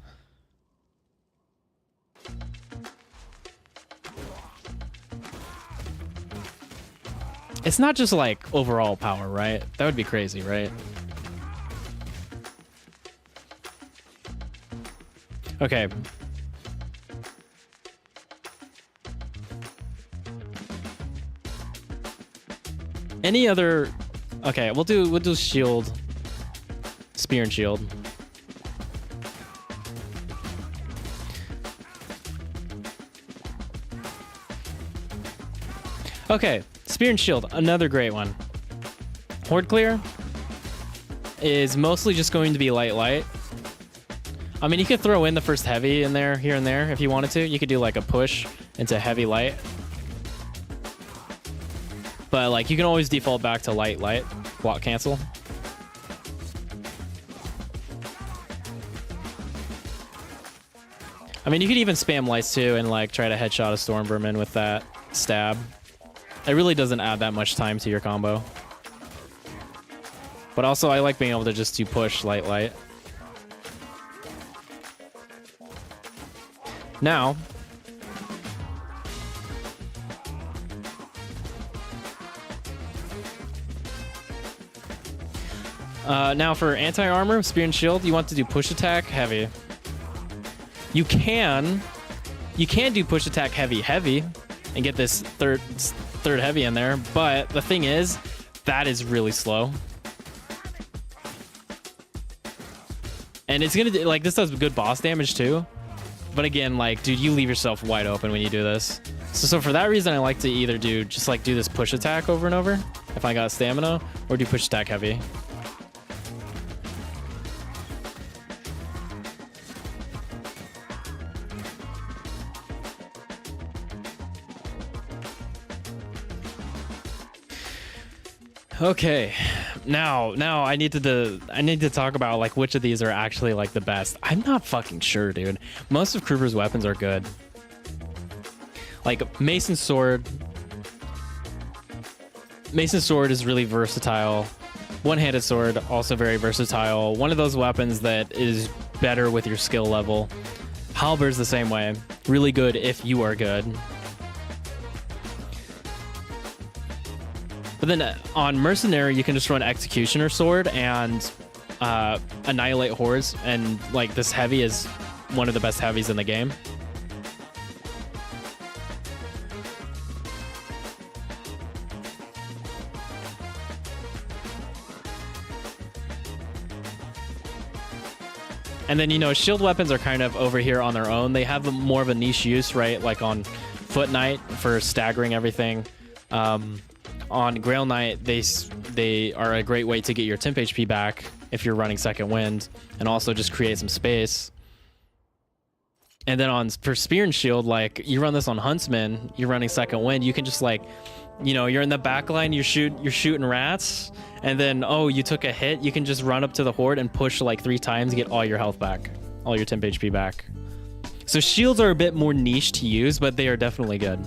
It's not just like overall power, right? That would be crazy, right? Okay. Any other... Okay, we'll do shield. Spear and shield. Okay, spear and shield, another great one. Horde clear is mostly just going to be light. I mean, you could throw in the first heavy in there, here and there, if you wanted to. You could do like a push into heavy light. But like, you can always default back to light, block cancel. I mean, you could even spam lights too and like try to headshot a storm vermin with that stab. It really doesn't add that much time to your combo. But also, I like being able to just do push light. Now, now for anti-armor, spear and shield, you want to do push attack heavy. You can do push attack heavy and get this third heavy in there, but the thing is, that is really slow. And it's gonna do, like, this does good boss damage too. But again, like, dude, you leave yourself wide open when you do this. So for that reason, I like to either do this push attack over and over if I got stamina, or do push attack heavy. Okay, now I need to talk about like which of these are actually like the best. I'm not fucking sure, dude. Most of Kruber's weapons are good. Like Mason Sword. Mason Sword is really versatile. One-handed sword, also very versatile. One of those weapons that is better with your skill level. Halberd's the same way. Really good if you are good. But then on Mercenary, you can just run Executioner Sword and annihilate hordes, and like this heavy is one of the best heavies in the game. And then, you know, shield weapons are kind of over here on their own. They have more of a niche use, right? Like on Foot Knight for staggering everything. On Grail Knight, they are a great way to get your temp HP back if you're running Second Wind, and also just create some space. And then for Spear and Shield, like you run this on Huntsman, you're running Second Wind, you can just like, you know, you're in the back line, you're shooting rats, and then, oh, you took a hit, you can just run up to the horde and push like 3 times, get all your health back, all your temp HP back. So shields are a bit more niche to use, but they are definitely good.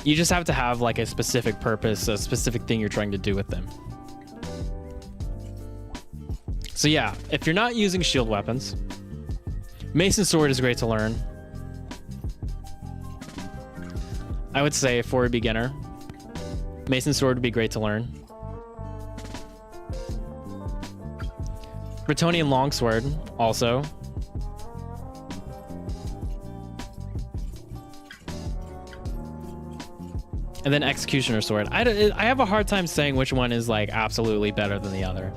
You just have to have like a specific purpose, a specific thing you're trying to do with them. So yeah, if you're not using shield weapons, Mason Sword is great to learn. I would say for a beginner, Mason Sword would be great to learn. Bretonnian Longsword also. And then Executioner Sword. I have a hard time saying which one is like absolutely better than the other.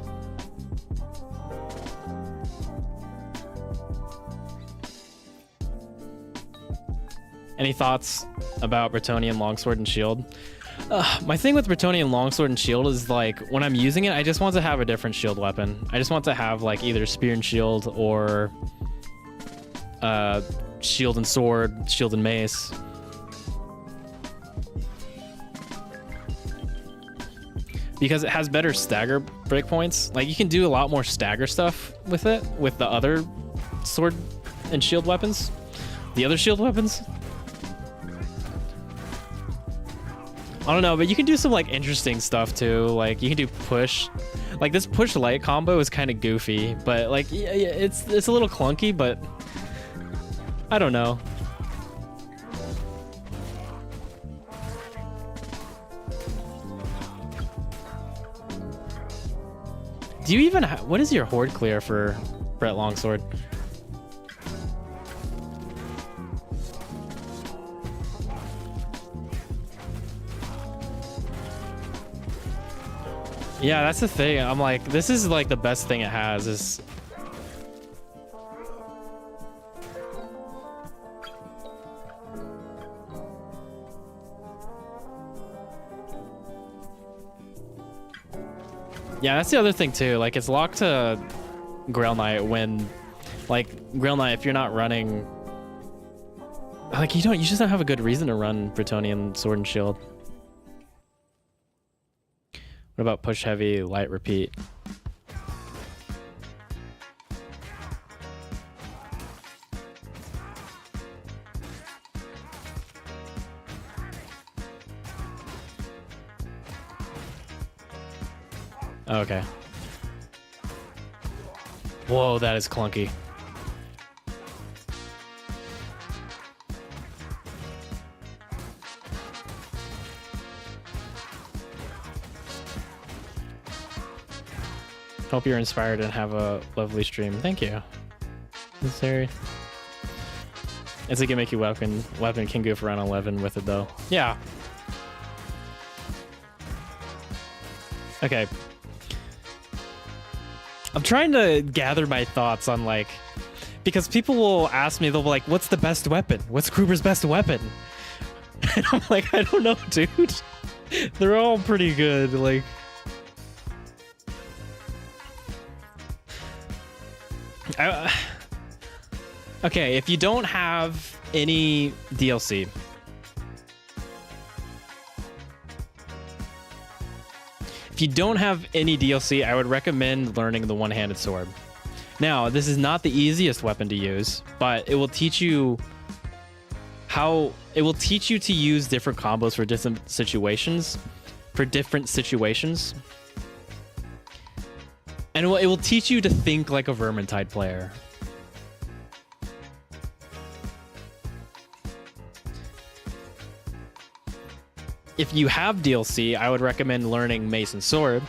Any thoughts about Bretonnian Longsword and Shield? My thing with Bretonnian Longsword and Shield is like when I'm using it, I just want to have a different shield weapon. I just want to have like either Spear and Shield or Shield and Sword, Shield and Mace. Because it has better stagger breakpoints. Like you can do a lot more stagger stuff with it, with the other sword and shield weapons. The other shield weapons. I don't know, but you can do some like interesting stuff too. Like you can do push. Like this push light combo is kind of goofy, but like yeah, it's a little clunky, but I don't know. Do you even what is your horde clear for Brett Longsword? Yeah, that's the thing. I'm like, this is like the best thing it has is... Yeah, that's the other thing too. Like, it's locked to Grail Knight when... Like, Grail Knight, if you're not running... Like, you just don't have a good reason to run Bretonnian Sword and Shield. What about push heavy, light repeat? Okay. Whoa, that is clunky. Hope you're inspired and have a lovely stream. Thank you. Is there... It's a gimmicky weapon. Weapon can goof around 11 with it though. Yeah. Okay. I'm trying to gather my thoughts on like... Because people will ask me, they'll be like, what's the best weapon? What's Kruber's best weapon? And I'm like, I don't know, dude. They're all pretty good, like... Okay, if you don't have any DLC, I would recommend learning the one-handed sword. Now, this is not the easiest weapon to use, but it will teach you to use different combos for different situations, And it will teach you to think like a Vermintide player. If you have DLC, I would recommend learning Mace and Sword.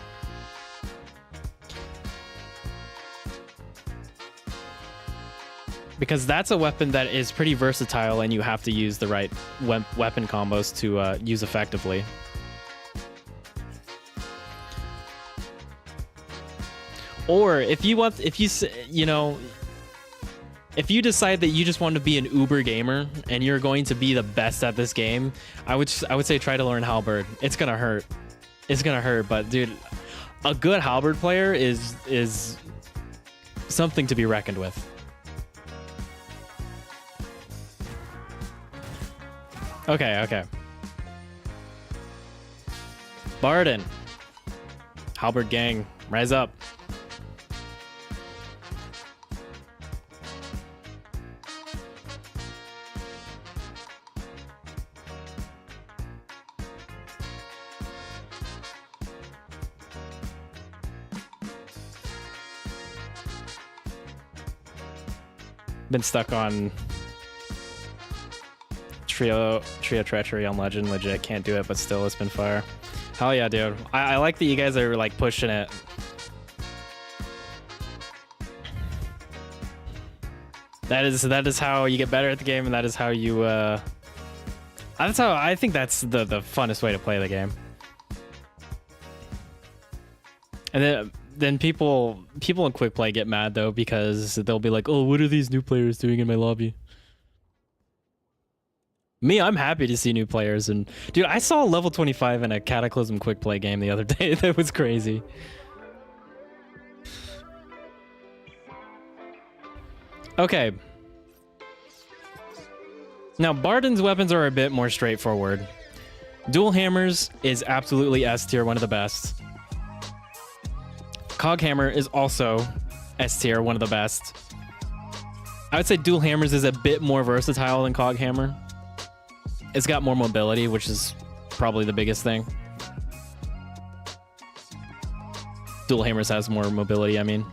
Because that's a weapon that is pretty versatile and you have to use the right weapon combos to use effectively. Or if you decide that you just want to be an uber gamer and you're going to be the best at this game, I would say try to learn Halberd. It's gonna hurt. But dude, a good Halberd player is something to be reckoned with. Okay. Bardin. Halberd gang, rise up. Been stuck on trio treachery on legend. Legit can't do it, but still it's been fire. Hell yeah, dude. I like that you guys are like pushing it. That is how you get better at the game, and that is how you that's how I think that's the funnest way to play the game. And then people in quick play get mad though, because they'll be like, oh, what are these new players doing in my lobby? Me, I'm happy to see new players. And dude, I saw level 25 in a Cataclysm quick play game the other day. That was crazy. Okay. Now, Bardin's weapons are a bit more straightforward. Dual hammers is absolutely S tier, one of the best. Cog hammer is also S tier, one of the best. I would say dual hammers is a bit more versatile than Cog hammer. It's got more mobility, which is probably the biggest thing. Dual hammers has more mobility, I mean.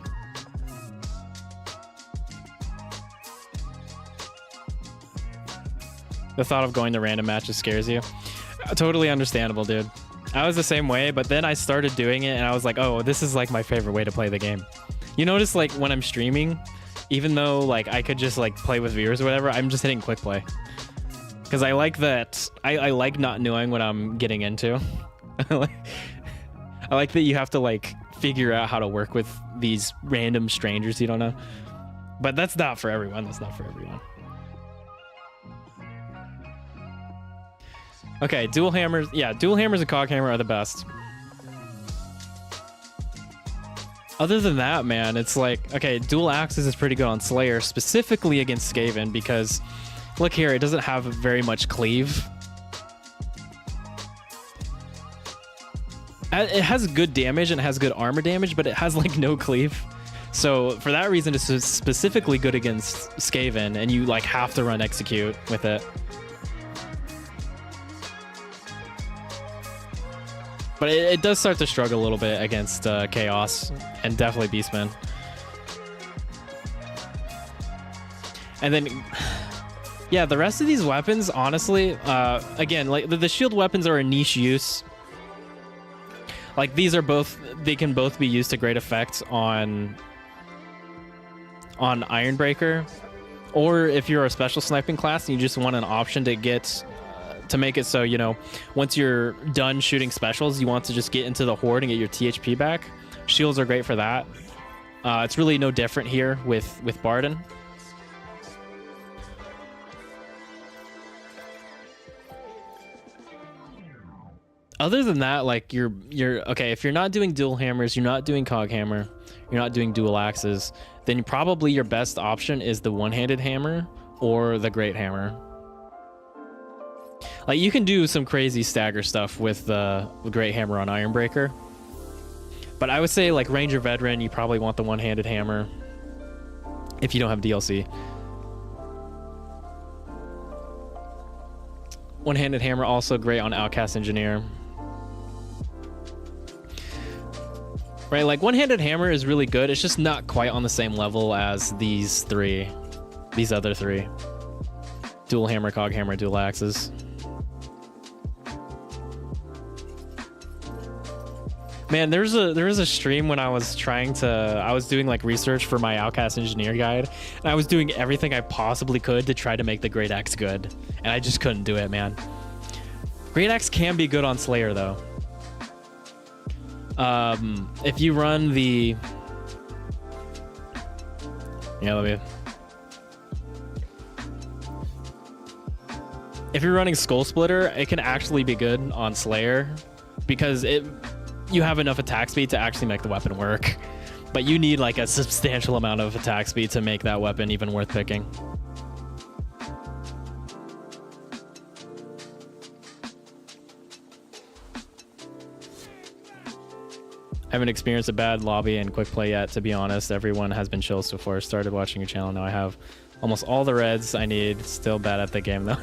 The thought of going to random matches scares you. Totally understandable, dude. I was the same way, but then I started doing it and I was like, oh, this is like my favorite way to play the game. You notice like when I'm streaming, even though like I could just like play with viewers or whatever, I'm just hitting quick play. Because I like that, I like not knowing what I'm getting into. I like that you have to like figure out how to work with these random strangers you don't know. But that's not for everyone, that's not for everyone. Okay, dual hammers. Yeah, dual hammers and cog hammer are the best. Other than that, man, it's like, okay, dual axes is pretty good on Slayer, specifically against Skaven, because look here, it doesn't have very much cleave. It has good damage and it has good armor damage, but it has like no cleave. So for that reason, it's specifically good against Skaven, and you like have to run execute with it. But it does start to struggle a little bit against Chaos and definitely Beastmen. And then, yeah, the rest of these weapons, honestly, again, like the shield weapons are a niche use. Like these are both, they can both be used to great effect on Ironbreaker. Or if you're a special sniping class and you just want an option to get... to make it so, you know, once you're done shooting specials, you want to just get into the horde and get your THP back. Shields are great for that. It's really no different here with Bardin. Other than that, like you're okay, if you're not doing dual hammers, you're not doing cog hammer, you're not doing dual axes, then probably your best option is the one-handed hammer or the great hammer. Like you can do some crazy stagger stuff with the great hammer on Ironbreaker, but I would say like Ranger Veteran, you probably want the one-handed hammer if you don't have DLC. One-handed hammer also great on Outcast Engineer. Right, like one-handed hammer is really good. It's just not quite on the same level as these other three. Dual hammer, cog hammer, dual axes. Man, there was a stream when I was doing like research for my Outcast Engineer guide, and I was doing everything I possibly could to try to make the Great Axe good, and I just couldn't do it, man. Great Axe can be good on Slayer though. If you run the... Yeah, let me... If you're running Skull Splitter, it can actually be good on Slayer because you have enough attack speed to actually make the weapon work. But you need like a substantial amount of attack speed to make that weapon even worth picking. I haven't experienced a bad lobby and quick play yet, to be honest. Everyone has been chill so far. I started watching your channel. Now I have almost all the reds I need. Still bad at the game though.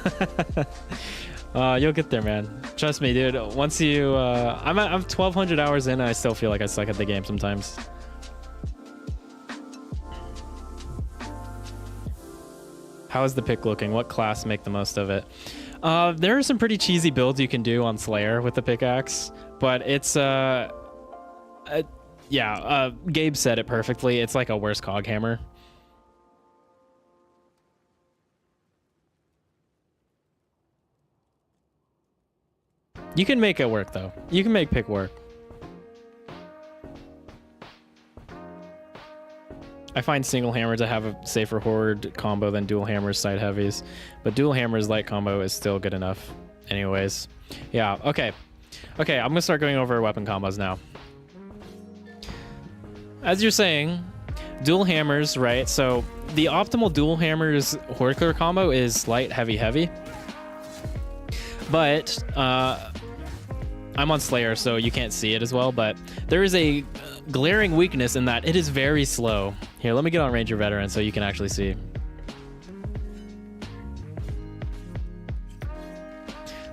You'll get there, man. Trust me, dude. Once you... I'm 1,200 hours in and I still feel like I suck at the game sometimes. How is the pick looking? What class make the most of it? There are some pretty cheesy builds you can do on Slayer with the pickaxe, but it's... yeah, Gabe said it perfectly. It's like a worse cog hammer. You can make it work though. You can make pick work. I find single hammer to have a safer horde combo than dual hammers side heavies, but dual hammers light combo is still good enough anyways. Yeah, okay. Okay, I'm gonna start going over weapon combos now. As you're saying, dual hammers, right? So the optimal dual hammers horde clear combo is light, heavy, heavy. But I'm on Slayer, so you can't see it as well, but there is a glaring weakness in that it is very slow. Here, let me get on Ranger Veteran so you can actually see.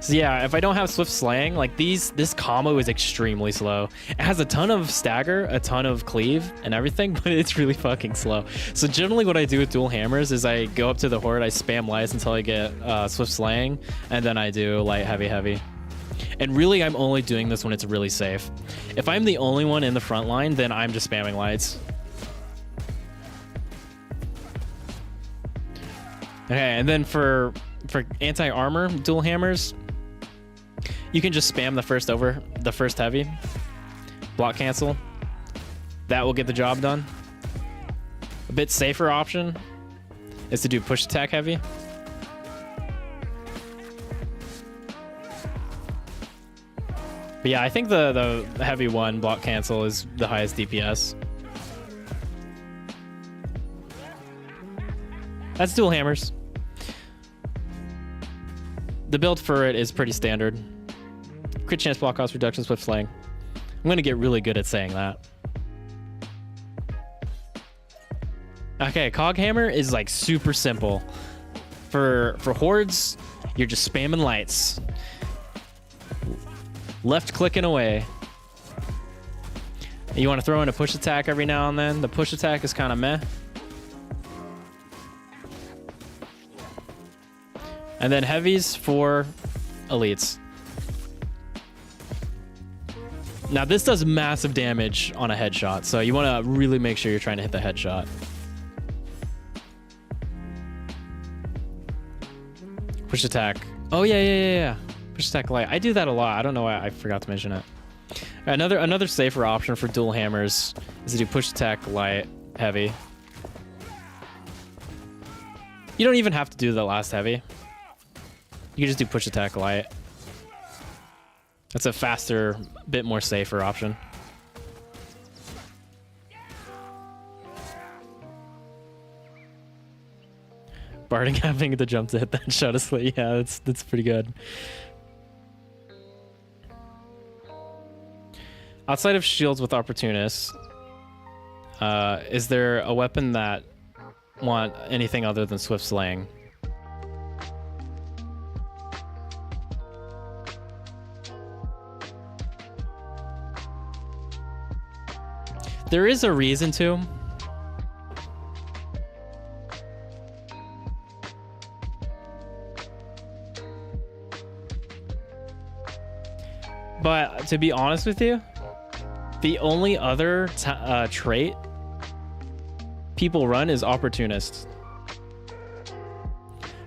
So yeah, if I don't have Swift Slaying, like this combo is extremely slow. It has a ton of stagger, a ton of cleave and everything, but it's really fucking slow. So generally what I do with dual hammers is I go up to the horde, I spam lights until I get Swift Slaying, and then I do light, heavy, heavy. And really, I'm only doing this when it's really safe. If I'm the only one in the front line, then I'm just spamming lights. Okay, and then for anti-armor dual hammers, you can just spam the first heavy, block cancel. That will get the job done. A bit safer option is to do push attack heavy. But yeah, I think the heavy one, block cancel, is the highest DPS. That's dual hammers. The build for it is pretty standard. Crit chance, block cost reduction, swift slaying. I'm gonna get really good at saying that. Okay, cog hammer is like super simple. For hordes, you're just spamming lights. Left clicking away. You want to throw in a push attack every now and then. The push attack is kind of meh. And then heavies for elites. Now this does massive damage on a headshot, so you want to really make sure you're trying to hit the headshot. Push attack. Oh yeah. Push attack light. I do that a lot. I don't know why I forgot to mention it. Another safer option for dual hammers is to do push attack light heavy. You don't even have to do the last heavy. You can just do push attack light. That's a faster, bit more safer option. Bardin having to jump to hit that shot asleep. Yeah, that's pretty good. Outside of shields with opportunists, is there a weapon that want anything other than swift slaying? There is a reason to. But to be honest with you, the only other trait people run is opportunist.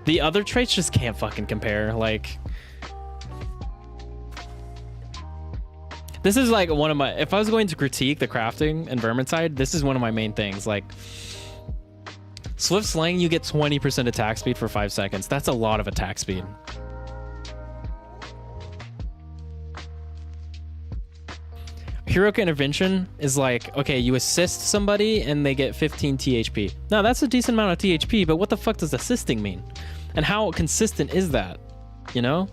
The other traits just can't fucking compare. Like, this is like one of my, if I was going to critique the crafting and Vermintide, this is one of my main things. Like, swift slaying, you get 20% attack speed for 5 seconds. That's a lot of attack speed. Heroic intervention is like, okay, you assist somebody and they get 15 THP. Now that's a decent amount of THP, but what the fuck does assisting mean? And how consistent is that? You know?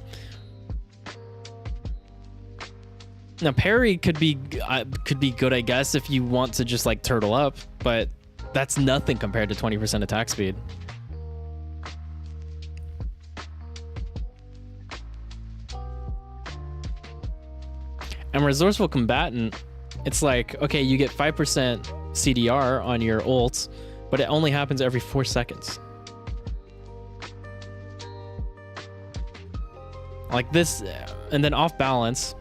Now parry could be good, I guess, if you want to just like turtle up, but that's nothing compared to 20% attack speed. And resourceful combatant, it's like, okay, you get 5% CDR on your ult, but it only happens every 4 seconds. Like this, and then off balance.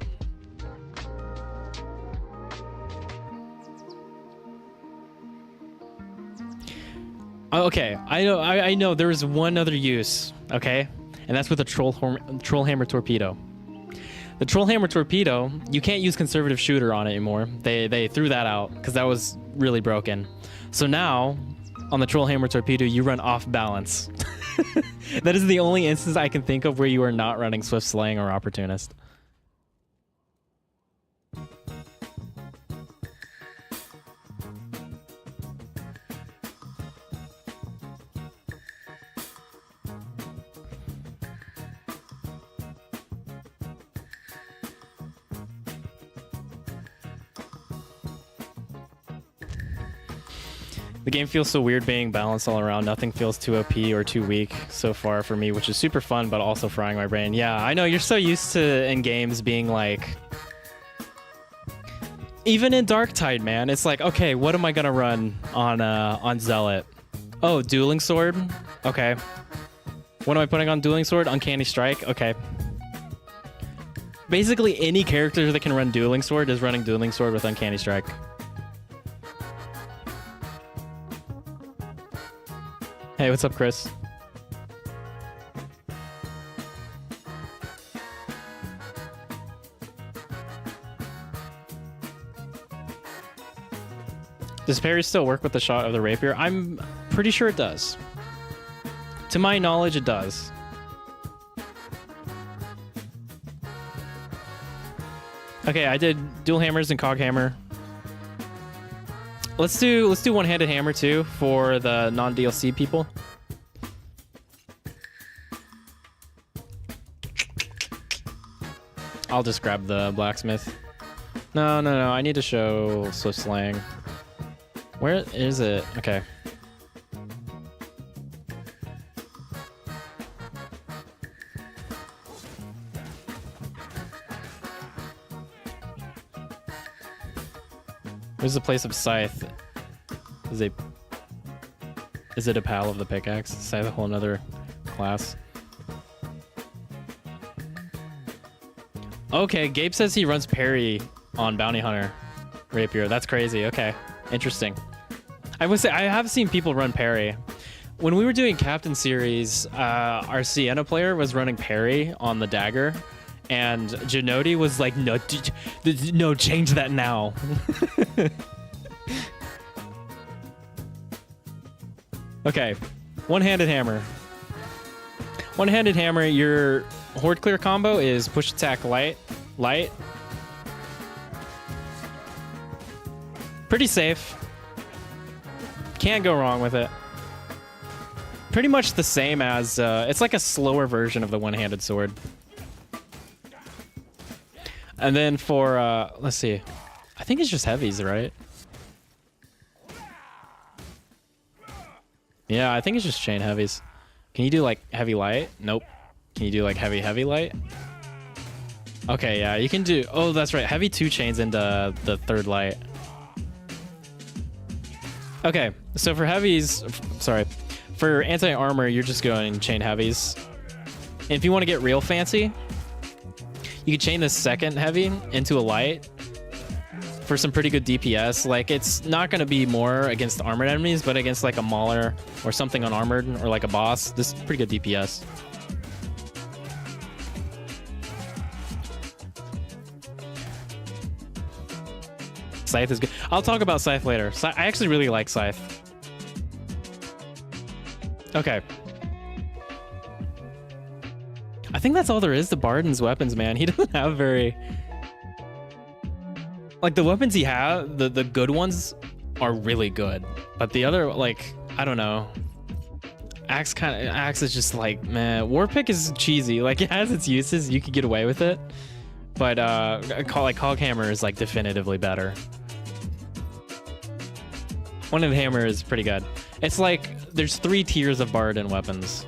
Okay, I know there is one other use, okay? And that's with a troll hammer torpedo. The troll hammer torpedo, you can't use conservative shooter on it anymore. They threw that out because that was really broken. So now, on the troll hammer torpedo, you run off balance. That is the only instance I can think of where you are not running swift slaying or opportunist. The game feels so weird being balanced all around. Nothing feels too OP or too weak so far for me, which is super fun, but also frying my brain. Yeah, I know, you're so used to in games being like... Even in Darktide, man, it's like, okay, what am I gonna run on Zealot? Oh, Dueling Sword? Okay. What am I putting on Dueling Sword? Uncanny Strike? Okay. Basically, any character that can run Dueling Sword is running Dueling Sword with Uncanny Strike. Hey, what's up, Chris? Does parry still work with the shot of the rapier? I'm pretty sure it does. To my knowledge, it does. Okay, I did dual hammers and cog hammer. Let's do one-handed hammer too for the non-DLC people. I'll just grab the blacksmith. No, I need to show Swift Slang. Where is it? Okay. Where's the place of Scythe? Is it a pal of the pickaxe? Scythe a whole nother class. Okay, Gabe says he runs parry on Bounty Hunter Rapier. That's crazy. Okay, interesting. I would say I have seen people run parry. When we were doing Captain Series, our Sienna player was running parry on the dagger, and Janoti was like, no, change that now. Okay, one-handed hammer. One-handed hammer, your horde clear combo is push attack light. Pretty safe. Can't go wrong with it. Pretty much the same as, it's like a slower version of the one-handed sword. And then for, let's see. I think it's just heavies, right? Yeah, I think it's just chain heavies. Can you do like heavy light? Nope. Can you do like heavy light? Okay, yeah, you can do... Oh, that's right. Heavy 2 chains into the third light. Okay, so for heavies... Sorry. For anti-armor, you're just going chain heavies. And if you want to get real fancy, you can chain the second heavy into a light for some pretty good DPS. Like, it's not going to be more against armored enemies, but against like a mauler or something unarmored or like a boss, this is pretty good DPS. Scythe is good. I'll talk about Scythe later. I actually really like Scythe. Okay. I think that's all there is to Bardin's weapons, man. He doesn't have very... Like, the weapons he has, the good ones are really good. But the other, like, I don't know. Axe is just like, man. Warpick is cheesy. Like, it has its uses. You could get away with it. But, like, Hoghammer is, like, definitively better. One-handed hammer is pretty good. It's like, there's 3 tiers of Bardin weapons.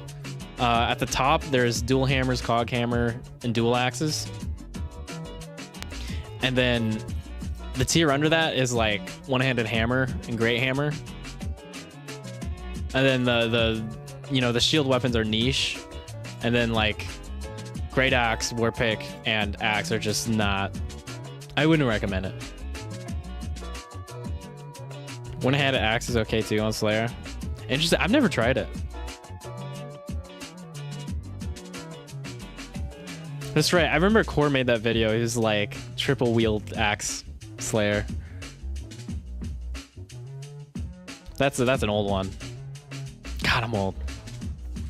At the top, there's dual hammers, cog hammer, and dual axes. And then the tier under that is like one-handed hammer and great hammer. And then the shield weapons are niche. And then like great axe, warpick, and axe are just not... I wouldn't recommend it. One-handed axe is okay too on Slayer. Interesting. I've never tried it. That's right. I remember Core made that video. He was like triple wield axe Slayer. That's an old one. God, I'm old.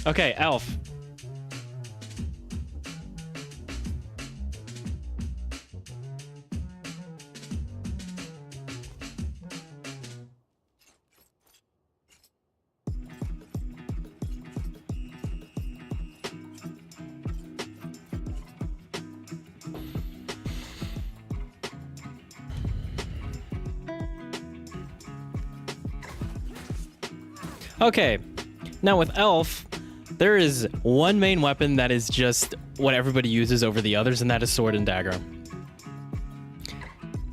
Okay, Elf. Okay, now with Elf, there is one main weapon that is just what everybody uses over the others, and that is Sword and Dagger.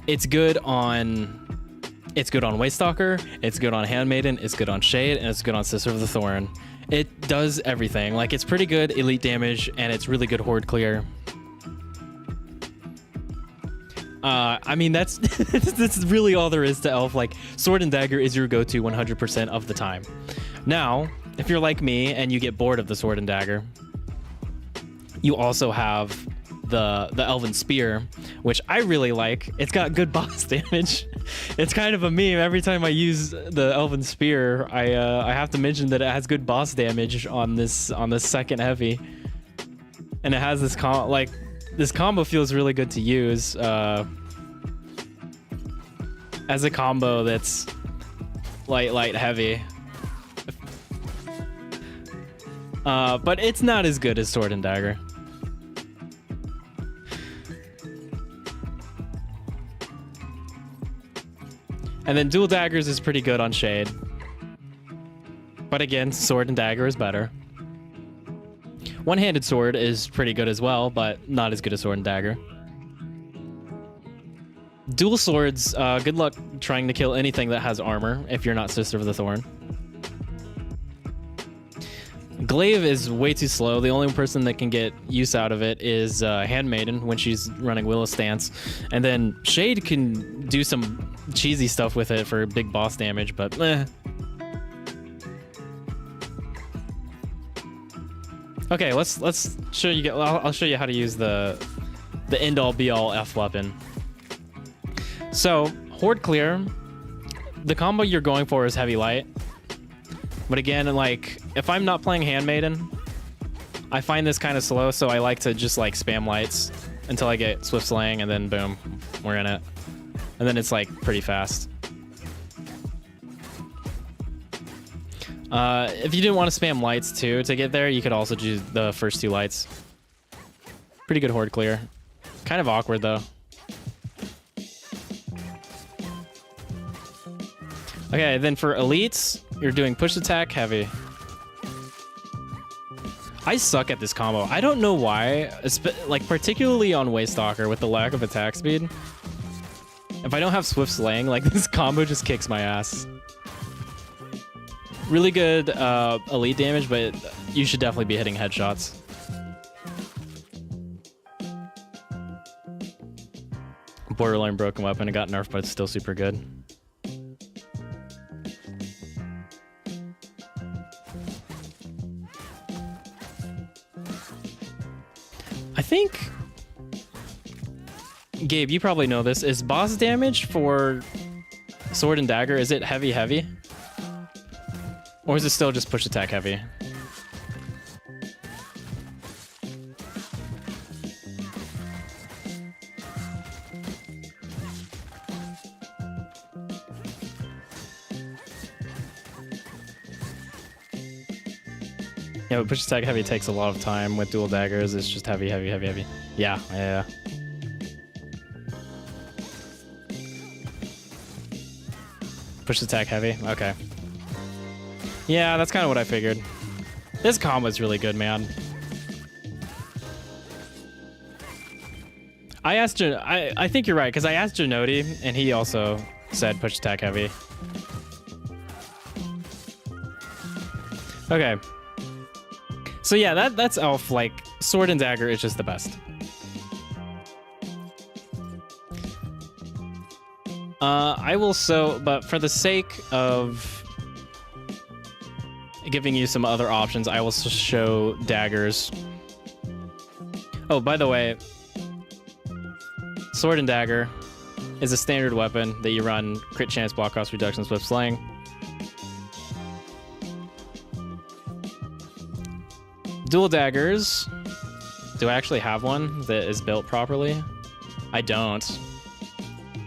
It's good on Waystalker, it's good on Handmaiden, it's good on Shade, and it's good on Sister of the Thorn. It does everything. Like, it's pretty good elite damage, and it's really good horde clear. I mean, that's really all there is to Elf. Like, Sword and Dagger is your go-to 100% of the time. Now, if you're like me and you get bored of the Sword and Dagger, you also have the Elven Spear, which I really like. It's got good boss damage. It's kind of a meme. Every time I use the Elven Spear, I have to mention that it has good boss damage on this second heavy, and it has this this combo feels really good to use as a combo that's light heavy. But it's not as good as Sword and Dagger. And then Dual Daggers is pretty good on Shade. But again, Sword and Dagger is better. One-handed Sword is pretty good as well, but not as good as Sword and Dagger. Dual Swords, good luck trying to kill anything that has armor if you're not Sister of the Thorn. Glaive is way too slow. The only person that can get use out of it is Handmaiden when she's running Willow Stance. And then Shade can do some cheesy stuff with it for big boss damage, but meh. Okay, let's show you. I'll show you how to use the end-all be-all F weapon. So, horde clear. The combo you're going for is heavy light. But again, like, if I'm not playing Handmaiden, I find this kind of slow, so I like to just like spam lights until I get Swift Slaying, and then boom, we're in it. And then it's like pretty fast. If you didn't want to spam lights too to get there, you could also do the first 2 lights. Pretty good horde clear. Kind of awkward though. Okay, then for elites, you're doing push attack heavy. I suck at this combo. I don't know why, like particularly on Waystalker with the lack of attack speed. If I don't have Swift Slaying, like this combo just kicks my ass. Really good elite damage, but you should definitely be hitting headshots. Borderline broken weapon. It got nerfed, but it's still super good. I think, Gabe, you probably know this. Is boss damage for Sword and Dagger, is it heavy? Or is it still just push attack heavy? Yeah, but push attack heavy takes a lot of time. With dual daggers, it's just heavy. Yeah. Push attack heavy, okay. Yeah, that's kind of what I figured. This combo is really good, man. I think you're right, because I asked Janoti, and he also said push attack heavy. Okay. So yeah, that's Elf. Like, Sword and Dagger is just the best. But for the sake of giving you some other options, I will show daggers. Oh, by the way, Sword and Dagger is a standard weapon that you run crit chance, block cost reduction, swift slaying. Dual daggers. Do I actually have one that is built properly? I don't.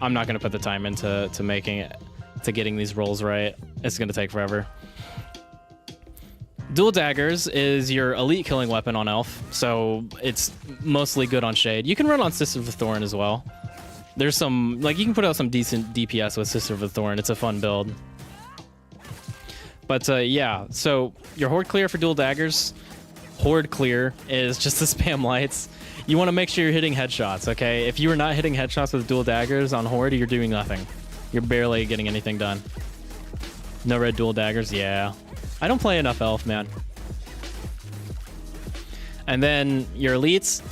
I'm not going to put the time into making it, to getting these rolls right. It's going to take forever. Dual daggers is your elite killing weapon on Elf, so it's mostly good on Shade. You can run on Sister of the Thorn as well. There's some, like, you can put out some decent DPS with Sister of the Thorn. It's a fun build. But yeah, so your horde clear for dual daggers. Horde clear is just to spam lights. You want to make sure you're hitting headshots, okay? If you are not hitting headshots with dual daggers on horde, you're doing nothing. You're barely getting anything done. No red dual daggers, yeah. I don't play enough elf, man. And then your elites,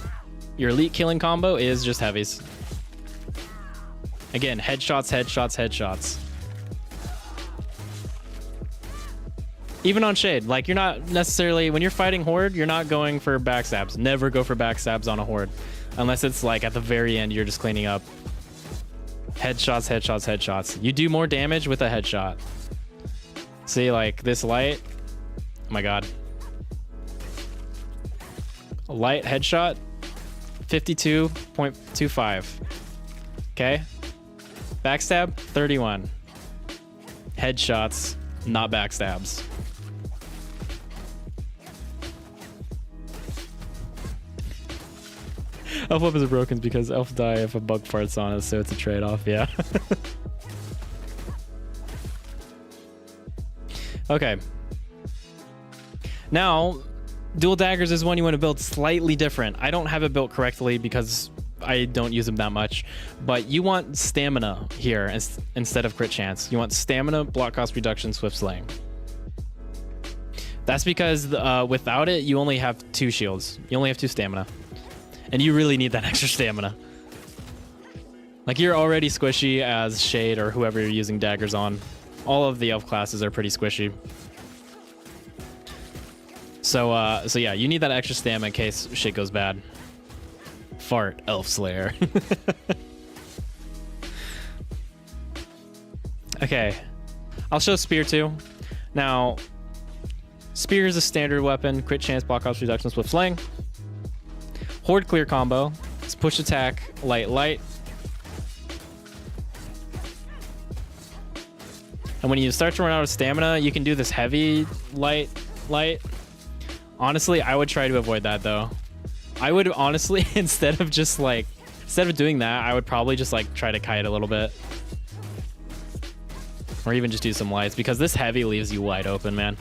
your elite killing combo is just heavies. Again, headshots, headshots, headshots. Even on Shade, like you're not necessarily, when you're fighting Horde, you're not going for backstabs. Never go for backstabs on a Horde. Unless it's like at the very end, you're just cleaning up. Headshots, headshots, headshots. You do more damage with a headshot. See, like this light. Oh my god. A light headshot, 52.25. Okay. Backstab, 31. Headshots, not backstabs. Elf weapons are broken because elf die if a bug farts on us, so it's a trade-off, yeah. Okay. Now, dual daggers is one you want to build slightly different. I don't have it built correctly because I don't use them that much, but you want stamina here instead of crit chance. You want stamina, block cost reduction, swift slaying. That's because without it, you only have 2 shields. You only have 2 stamina. And you really need that extra stamina. Like, you're already squishy as Shade or whoever you're using daggers on. All of the elf classes are pretty squishy. So yeah, you need that extra stamina in case shit goes bad. Fart, elf slayer. Okay, I'll show spear too. Now, spear is a standard weapon, crit chance, block cost reduction, swift slaying. Horde clear combo. It's push attack, light, light. And when you start to run out of stamina, you can do this heavy, light, light. Honestly, I would try to avoid that though. I would honestly, instead of doing that, I would probably just like try to kite a little bit. Or even just do some lights, because this heavy leaves you wide open, man.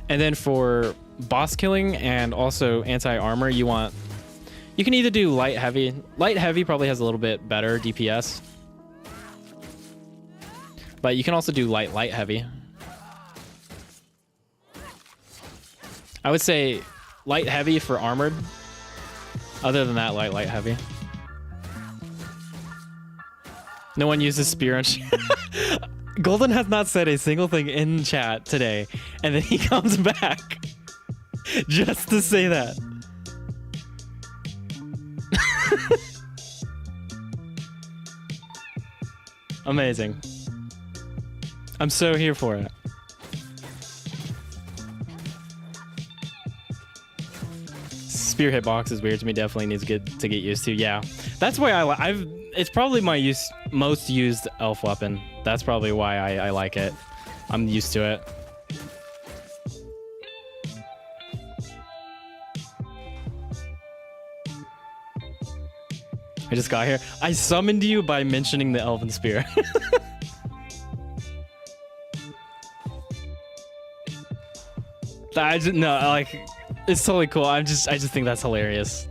And then for boss killing and also anti-armor, you can either do light heavy. Light heavy probably has a little bit better DPS. But you can also do light heavy. I would say light heavy for armored. Other than that, light heavy. No one uses spear on Golden has not said a single thing in chat today, and then he comes back just to say that. Amazing. I'm so here for it. Spear hitbox is weird to me. Definitely needs to get used to. Yeah, that's why it's probably my most used elf weapon. That's probably why I like it. I'm used to it. I just got here. I summoned you by mentioning the elven spear. No, like, it's totally cool. I just think that's hilarious.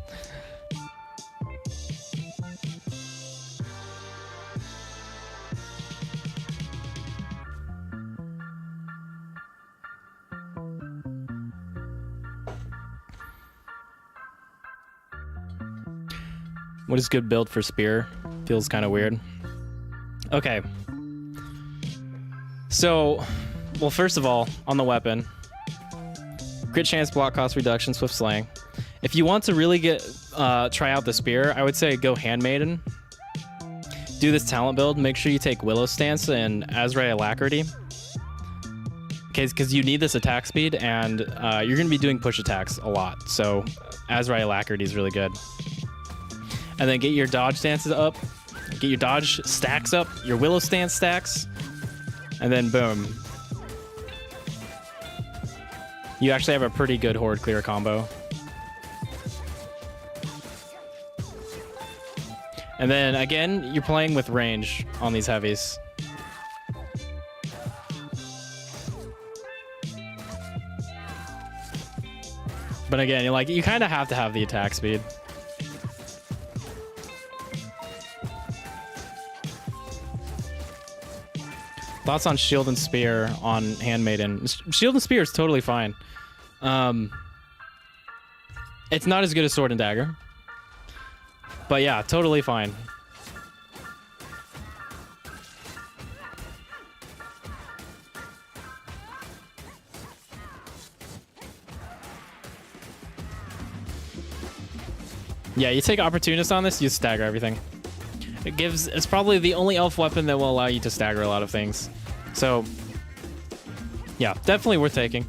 What is good build for spear? Feels kind of weird. Okay. So, well, first of all, on the weapon, crit chance, block cost reduction, swift slaying. If you want to really try out the spear, I would say go handmaiden. Do this talent build. Make sure you take Willow Stance and Azrai Alacrity. Okay, because you need this attack speed, and you're going to be doing push attacks a lot. So Azrai Alacrity is really good. And then get your dodge stances up. Get your dodge stacks up. Your Willow Stance stacks. And then boom. You actually have a pretty good horde clear combo. And then again, you're playing with range on these heavies. But again, like, you kind of have to have the attack speed. Thoughts on Shield and Spear on Handmaiden? Shield and Spear is totally fine. It's not as good as Sword and Dagger. But yeah, totally fine. Yeah, you take Opportunist on this, you stagger everything. It's probably the only elf weapon that will allow you to stagger a lot of things. So, yeah, definitely worth taking.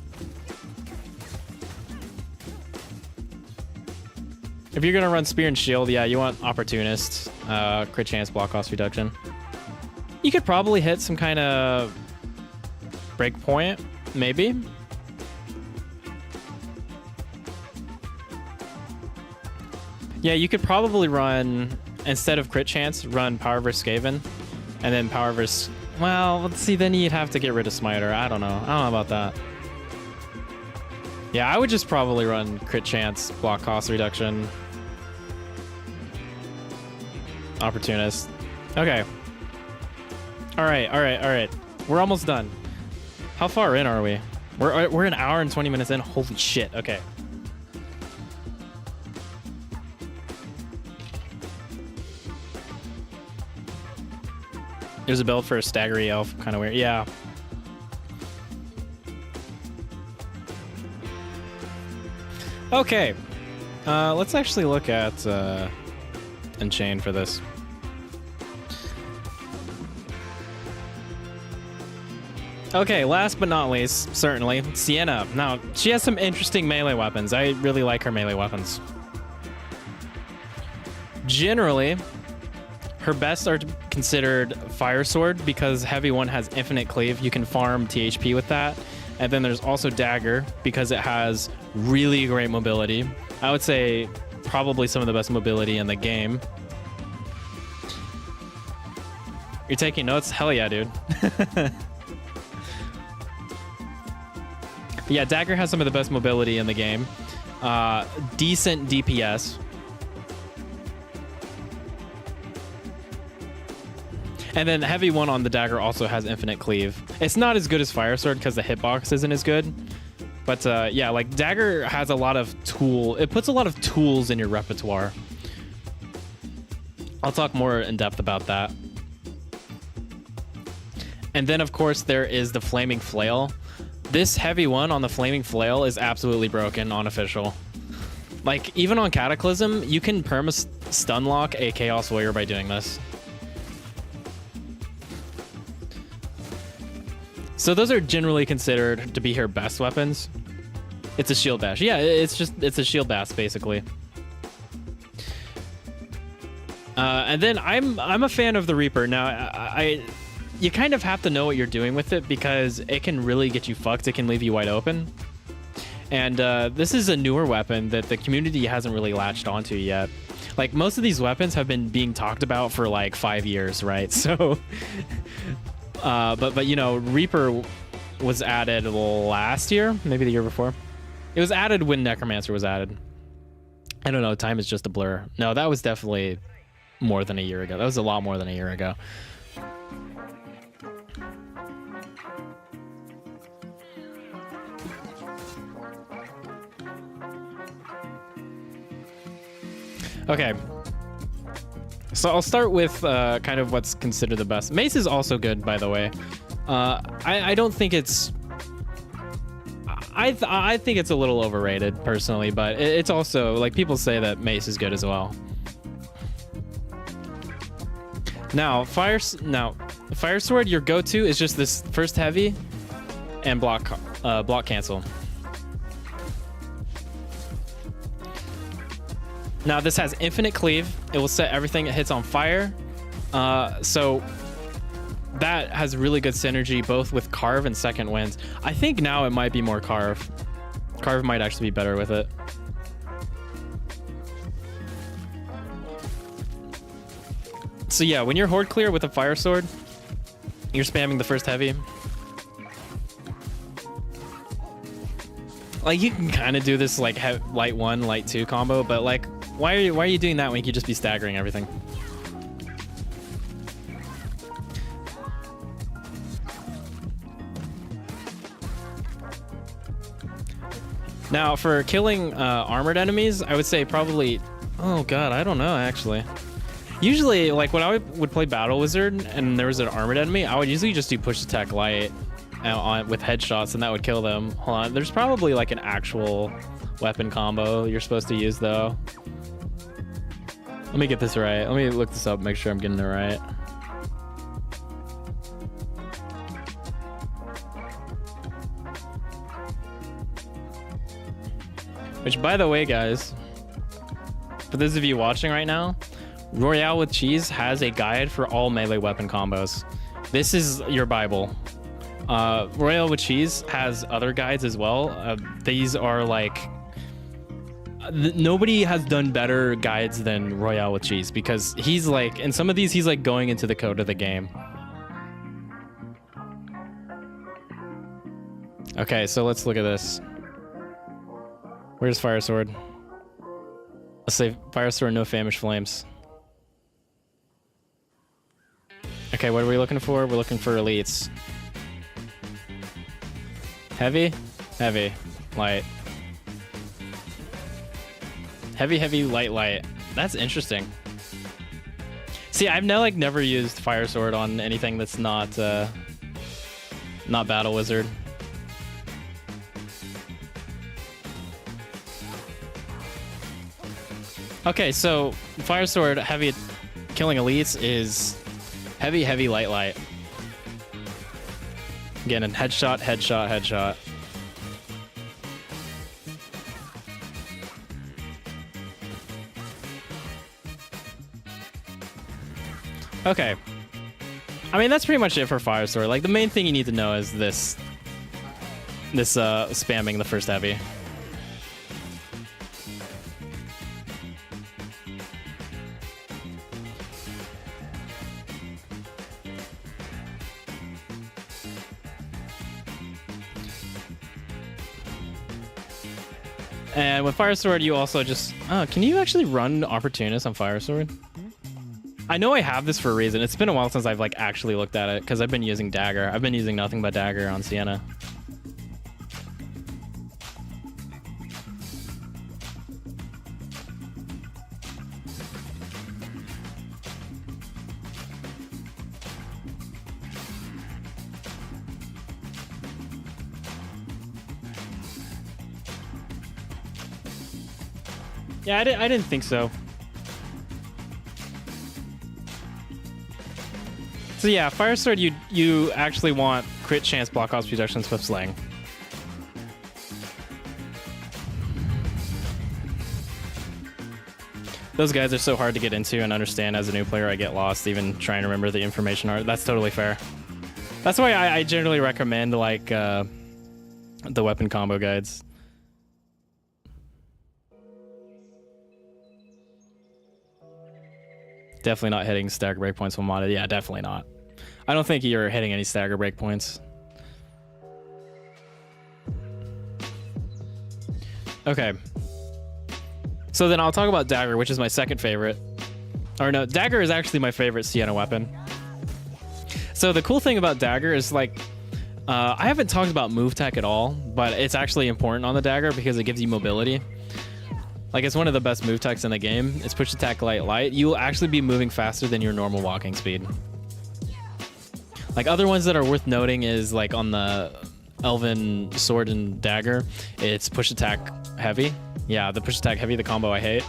If you're gonna run Spear and Shield, yeah, you want Opportunist, crit chance, block cost reduction. You could probably hit some kind of breakpoint, maybe. Yeah, you could probably run, instead of crit chance, run Power vs. Skaven, and then Power vs. Well, let's see, then you'd have to get rid of Smiter. I don't know about that. Yeah, I would just probably run crit chance, block cost reduction, Opportunist. Okay. All right. We're almost done. How far in are we? We're an hour and 20 minutes in. Holy shit. Okay. There's a build for a staggery elf, kind of weird. Yeah. Okay. Let's actually look at Enchain for this. Okay, last but not least, certainly, Sienna. Now, she has some interesting melee weapons. I really like her melee weapons. Generally, her best are considered Fire Sword because Heavy One has infinite cleave. You can farm THP with that. And then there's also Dagger because it has really great mobility. I would say probably some of the best mobility in the game. You're taking notes? Hell yeah, dude. Yeah, Dagger has some of the best mobility in the game. Decent DPS. And then Heavy One on the Dagger also has infinite cleave. It's not as good as Fire Sword because the hitbox isn't as good. But yeah, like Dagger has a lot of it puts a lot of tools in your repertoire. I'll talk more in depth about that. And then of course there is the Flaming Flail. This Heavy One on the Flaming Flail is absolutely broken on official. Like even on Cataclysm, you can stun lock a Chaos Warrior by doing this. So those are generally considered to be her best weapons. It's a shield bash. Yeah, it's a shield bash basically. And then I'm a fan of the Reaper. Now you kind of have to know what you're doing with it because it can really get you fucked. It can leave you wide open. And this is a newer weapon that the community hasn't really latched onto yet. Like most of these weapons have been being talked about for like 5 years, right? So, but you know, Reaper was added last year, maybe the year before. It was added when Necromancer was added. I don't know. Time is just a blur. No, that was definitely more than a year ago. That was a lot more than a year ago. Okay, so I'll start with kind of what's considered the best. Mace is also good, by the way. I don't think it's... I think it's a little overrated, personally, but it's also, like, people say that Mace is good as well. Now, Fire Sword, your go-to is just this first heavy and block cancel. Now this has infinite cleave. It will set everything it hits on fire. So that has really good synergy both with Carve and Second Wind. I think now it might be more Carve. Carve might actually be better with it. So yeah, when you're horde clear with a Fire Sword, you're spamming the first heavy. Like, you can kind of do this like light 1, light 2 combo, but like, why are you doing that when you could just be staggering everything? Now, for killing armored enemies, I would say probably... Oh god, I don't know, actually. Usually, like, when I would play Battle Wizard and there was an armored enemy, I would usually just do push attack light with headshots, and that would kill them. Hold on, there's probably like an actual weapon combo you're supposed to use, though. Let me get this right. Let me look this up, make sure I'm getting it right. Which, by the way, guys, for those of you watching right now, Royale with Cheese has a guide for all melee weapon combos. This is your Bible. Royale with Cheese has other guides as well. These are like... nobody has done better guides than Royale with Cheese, because he's like... in some of these, he's like going into the code of the game. Okay, so let's look at this. Where's Fire Sword? Let's say Fire Sword, no Famished Flames. Okay, what are we looking for? We're looking for elites. Heavy, heavy, light. Heavy, heavy, light, light. That's interesting. See, I've never used Fire Sword on anything that's not Battle Wizard. Okay, so Fire Sword heavy killing elites is heavy, heavy, light, light. Again, a headshot, headshot, headshot. Okay. I mean, that's pretty much it for Fire Sword. Like, the main thing you need to know is this spamming the first heavy. And with Fire Sword, you also just... Oh, can you actually run Opportunist on Fire Sword? I know I have this for a reason. It's been a while since I've like actually looked at it, because I've been using Dagger. I've been using nothing but Dagger on Sienna. Yeah, I didn't think so. So yeah, Fire Sword, you actually want crit chance, block off, protection, swift slaying. Those guys are so hard to get into and understand. As a new player, I get lost even trying to remember the information art. That's totally fair. That's why I generally recommend like the weapon combo guides. Definitely not hitting stagger breakpoints when modded. Yeah, definitely not. I don't think you're hitting any stagger breakpoints. Okay. So then I'll talk about Dagger, which is my second favorite. Or no, Dagger is actually my favorite Sienna weapon. So the cool thing about Dagger is like, I haven't talked about move tech at all, but it's actually important on the Dagger because it gives you mobility. Like, it's one of the best move techs in the game. It's push attack light light. You will actually be moving faster than your normal walking speed. Like, other ones that are worth noting is like on the Elven sword and dagger, it's push attack heavy. Yeah, the push attack heavy, the combo I hate.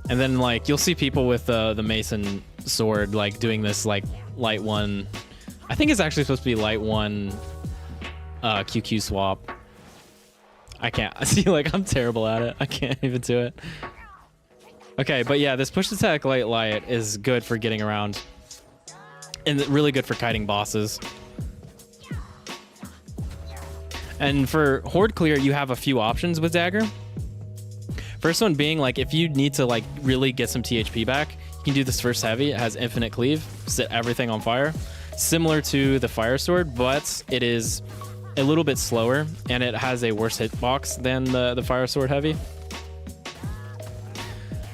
And then like you'll see people with the mason sword like doing this like light one. I think it's actually supposed to be light one QQ swap. I can't see, like, I'm terrible at it. I can't even do it. Okay, but yeah, this push attack light light is good for getting around and really good for kiting bosses. And for horde clear, you have a few options with Dagger. First one being like, if you need to like really get some THP back, you can do this first heavy. It has infinite cleave, set everything on fire. Similar to the Fire Sword, but it is a little bit slower, and it has a worse hitbox than the Fire Sword Heavy.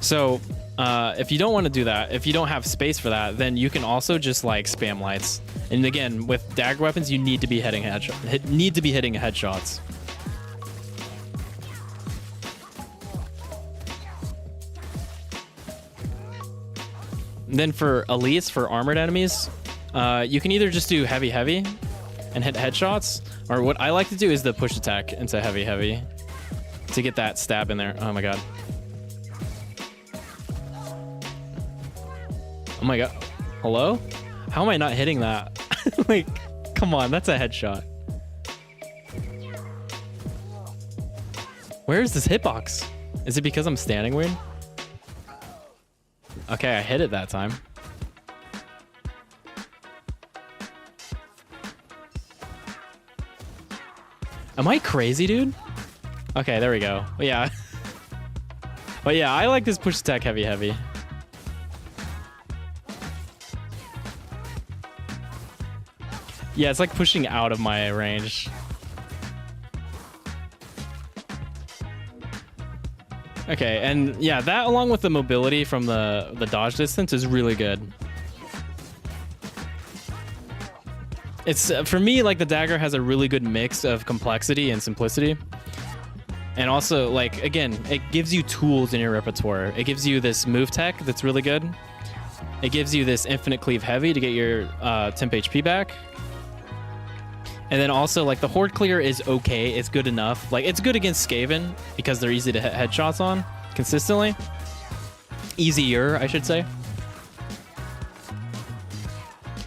So if you don't want to do that, if you don't have space for that, then you can also just like spam lights. And again, with dagger weapons, you need to be hitting headshots. And then for elites, for armored enemies, you can either just do heavy and hit headshots, or what I like to do is the push attack into heavy to get that stab in there. Oh my god. Oh my god. Hello? How am I not hitting that? Like, come on, that's a headshot. Where is this hitbox? Is it because I'm standing weird? Okay, I hit it that time. Am I crazy, dude? Okay, there we go. But yeah. But yeah, I like this push attack heavy. Yeah, it's like pushing out of my range. Okay, and yeah, that along with the mobility from the dodge distance is really good. It's for me, like, the dagger has a really good mix of complexity and simplicity. And also, like, again, it gives you tools in your repertoire. It gives you this move tech that's really good. It gives you this infinite cleave heavy to get your temp HP back. And then also, like, the horde clear is okay. It's good enough. Like, it's good against Skaven because they're easy to hit headshots on consistently. Easier, I should say.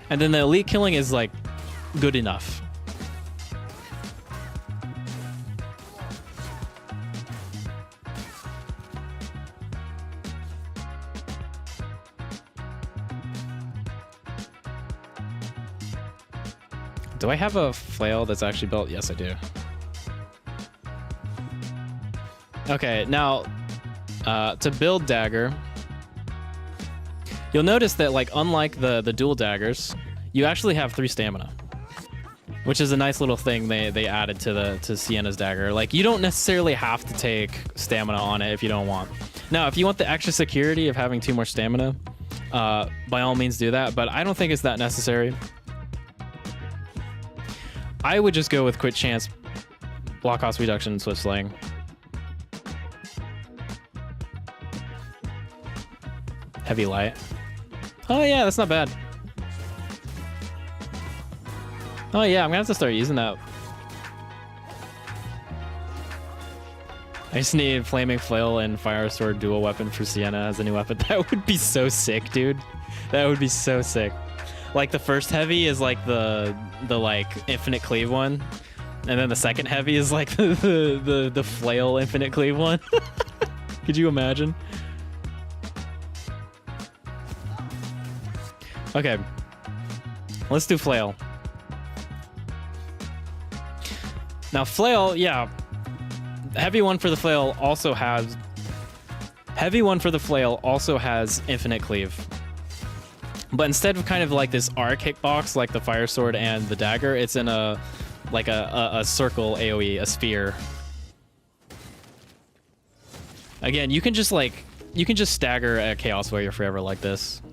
And then the elite killing is, like, good enough. Do I have a flail that's actually built? Yes, I do. Okay, now to build dagger, you'll notice that, like, unlike the dual daggers, you actually have 3 stamina, which is a nice little thing they added to Sienna's dagger. Like, you don't necessarily have to take stamina on it if you don't want. Now, if you want the extra security of having 2 more stamina, by all means do that, but I don't think it's that necessary. I would just go with crit chance, block cost reduction, and swift slaying. Heavy light. Oh yeah, that's not bad. Oh yeah, I'm gonna have to start using that. I just need Flaming Flail and Fire Sword dual weapon for Sienna as a new weapon. That would be so sick, dude. That would be so sick. Like, the first heavy is like the like infinite cleave one, and then the second heavy is like the flail infinite cleave one. Could you imagine? Okay, let's do flail. Now flail, yeah, heavy one for the flail also has infinite cleave. But instead of kind of like this arc hitbox like the Fire Sword and the dagger, it's in a circle AoE, a sphere. Again, you can just stagger a Chaos Warrior forever like this.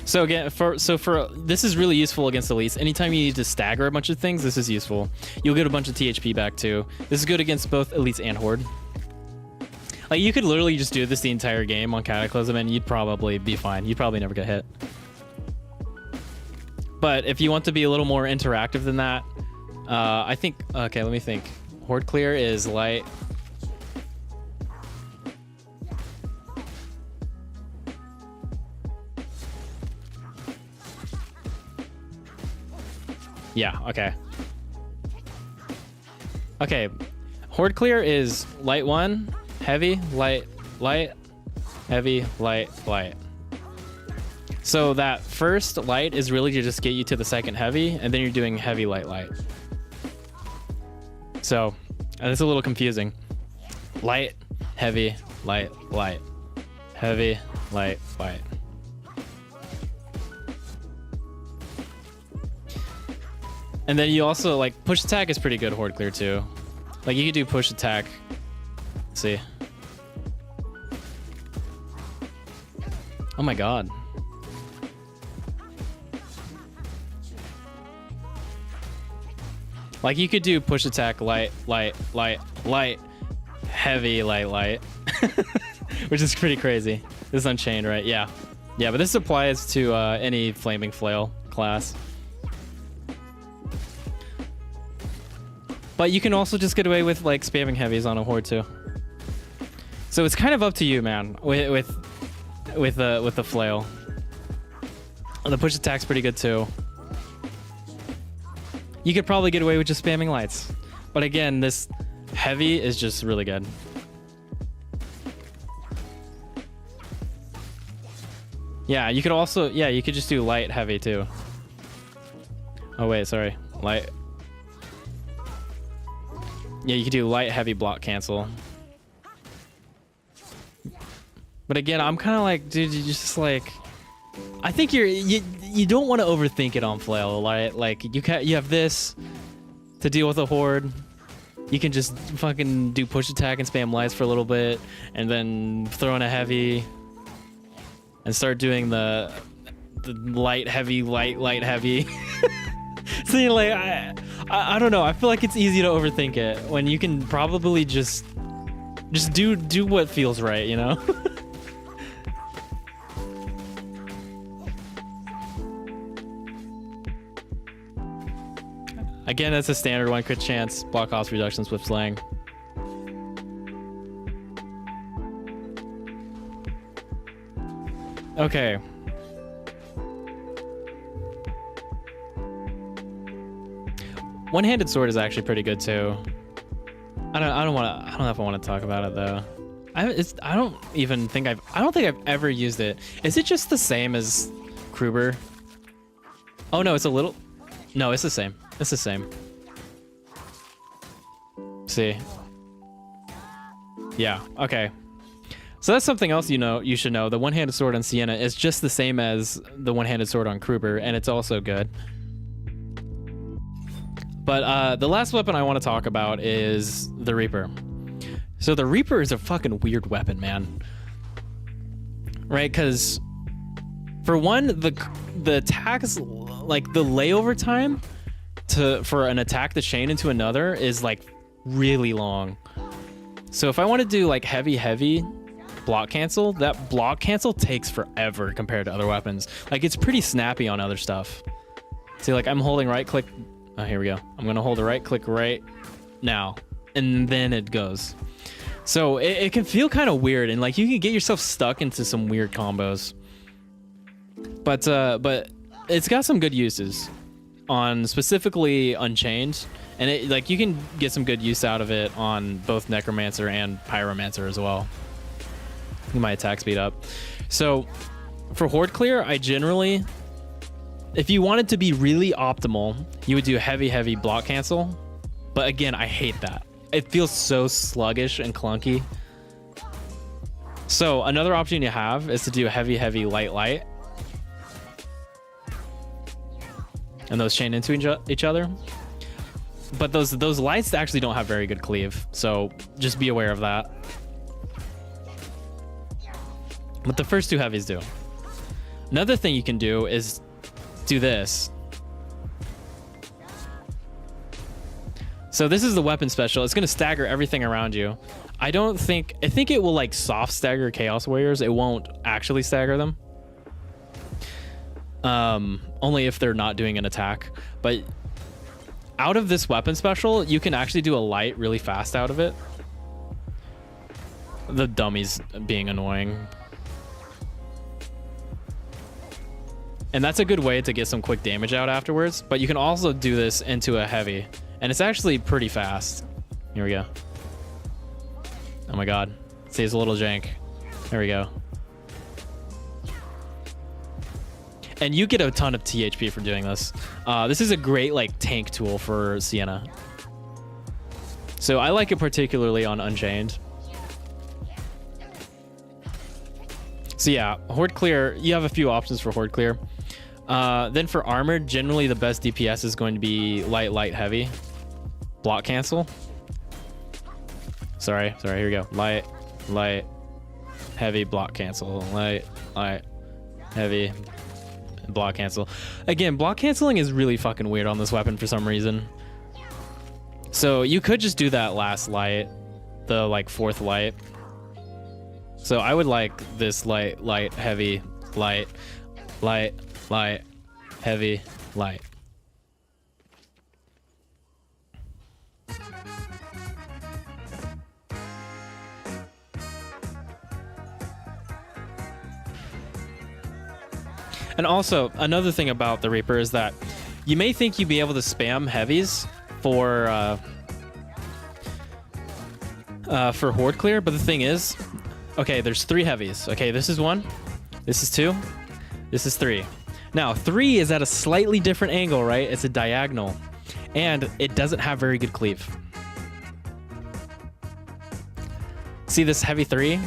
So again, this is really useful against elites. Anytime you need to stagger a bunch of things, this is useful. You'll get a bunch of THP back too. This is good against both elites and horde. Like, you could literally just do this the entire game on Cataclysm and you'd probably be fine. You'd probably never get hit. But if you want to be a little more interactive than that, I think, okay, let me think. Horde clear is light. Yeah, okay. Okay, horde clear is light 1, heavy, light, light, heavy, light, light. So that first light is really to just get you to the second heavy, and then you're doing heavy, light, light. So it's a little confusing. Light, heavy, light, light, heavy, light, light. And then you also like push attack is pretty good horde clear too. Like you could do push attack. Let's see. Oh my god. Like you could do push attack light, light, light, light, heavy, light, light. Which is pretty crazy. This is Unchained, right? Yeah. Yeah, but this applies to any Flaming Flail class. But you can also just get away with like spamming heavies on a horde too. So it's kind of up to you, man. With the flail. And the push attack's pretty good too. You could probably get away with just spamming lights. But again, this heavy is just really good. Yeah, you could also, yeah, you could just do light, heavy too. Oh wait, sorry. Light. Yeah, you could do light, heavy, block, cancel. But again, I'm kind of like, dude, you just like, I think you don't want to overthink it on flail, right? Like you have this to deal with a horde. You can just fucking do push attack and spam lights for a little bit, and then throw in a heavy, and start doing the light, heavy, light, heavy. So you're like, I don't know. I feel like it's easy to overthink it when you can probably just do what feels right, you know? Again, that's a standard 1 crit chance, block cost reduction, swift slaying. Okay. One-handed sword is actually pretty good too. I don't know if I want to talk about it though. I don't think I've ever used it. Is it just the same as Kruber? Oh no, it's a little. No, it's the same. It's the same. See. Yeah. Okay. So that's something else you should know. The one-handed sword on Sienna is just the same as the one-handed sword on Kruber, and it's also good. But the last weapon I want to talk about is the Reaper. So the Reaper is a fucking weird weapon, man. Right? Because for one, the attacks, like the layover time for an attack to chain into another is like really long. So if I want to do like heavy block cancel, that block cancel takes forever compared to other weapons. Like it's pretty snappy on other stuff. See, like I'm holding right click. Oh, here we go. I'm gonna hold a right click right now, and then it goes. So it can feel kind of weird, and like you can get yourself stuck into some weird combos. But it's got some good uses on specifically Unchained, and it like you can get some good use out of it on both Necromancer and Pyromancer as well. Get my attack speed up. So for Horde Clear, I generally, if you wanted to be really optimal, you would do heavy block cancel. But again, I hate that. It feels so sluggish and clunky. So another option you have is to do heavy, light. And those chain into each other. But those lights actually don't have very good cleave. So just be aware of that. But the first two heavies do. Another thing you can do is do this. So this is the weapon special. It's going to stagger everything around you. I think it will like soft stagger Chaos Warriors. It won't actually stagger them. Only if they're not doing an attack. But out of this weapon special, you can actually do a light really fast out of it. The dummies being annoying. And that's a good way to get some quick damage out afterwards. But you can also do this into a heavy. And it's actually pretty fast. Here we go. Oh my god. See, it's a little jank. There we go. And you get a ton of THP for doing this. This is a great like tank tool for Sienna. So I like it particularly on Unchained. So yeah, Horde Clear, you have a few options for Horde Clear. Then for armor, generally the best DPS is going to be light, light, heavy. Block cancel. Sorry, here we go. Light, light, heavy, block cancel. Light, light, heavy, block cancel. Again, block canceling is really fucking weird on this weapon for some reason. So you could just do that last light, the like 4th light. So I would like this light, light, heavy, light, light, light, heavy, light. And also, another thing about the Reaper is that you may think you'd be able to spam heavies for Horde Clear, but the thing is, okay, there's 3 heavies. Okay, this is 1, this is 2, this is 3. Now, 3 is at a slightly different angle, right? It's a diagonal, and it doesn't have very good cleave. See this heavy 3?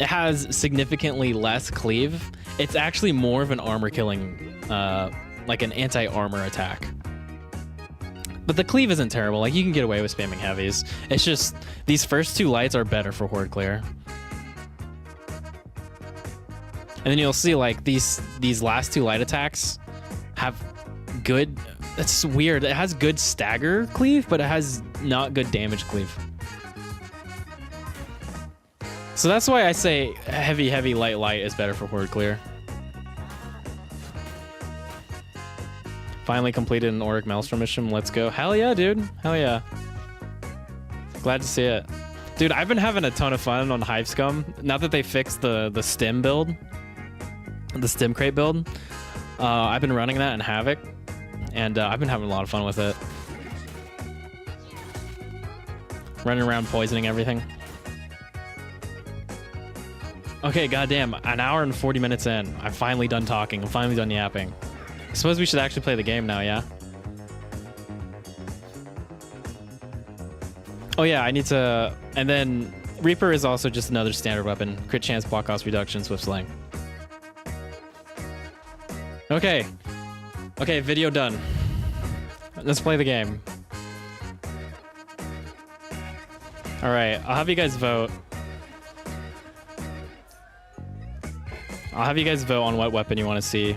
It has significantly less cleave. It's actually more of an armor killing, like an anti-armor attack. But the cleave isn't terrible. Like, you can get away with spamming heavies. It's just these first 2 lights are better for Horde Clear. And then you'll see like these last 2 light attacks have good. That's weird. It has good stagger cleave, but it has not good damage cleave. So that's why I say heavy, heavy, light, light is better for Horde Clear. Finally completed an Auric Maelstrom mission. Let's go. Hell yeah, dude. Hell yeah. Glad to see it. Dude, I've been having a ton of fun on Hive Scum. Now that they fixed the stim build, the stim crate build, I've been running that in Havoc, and I've been having a lot of fun with it. Running around poisoning everything. Okay, goddamn, an hour and 40 minutes in. I'm finally done talking. I'm finally done yapping. I suppose we should actually play the game now, yeah? Oh yeah, I need to... And then Reaper is also just another standard weapon. Crit chance, block cost reduction, swift sling. Okay. Okay, video done. Let's play the game. Alright, I'll have you guys vote. I'll have you guys vote on what weapon you want to see.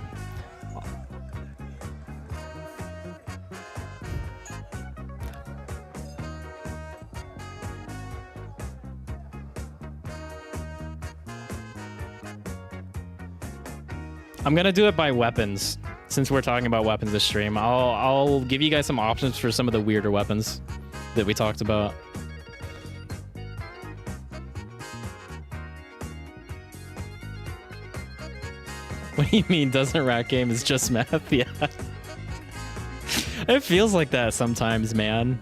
I'm gonna do it by weapons, since we're talking about weapons this stream. I'll give you guys some options for some of the weirder weapons that we talked about. What do you mean, doesn't rat game is just math? Yeah. It feels like that sometimes, man.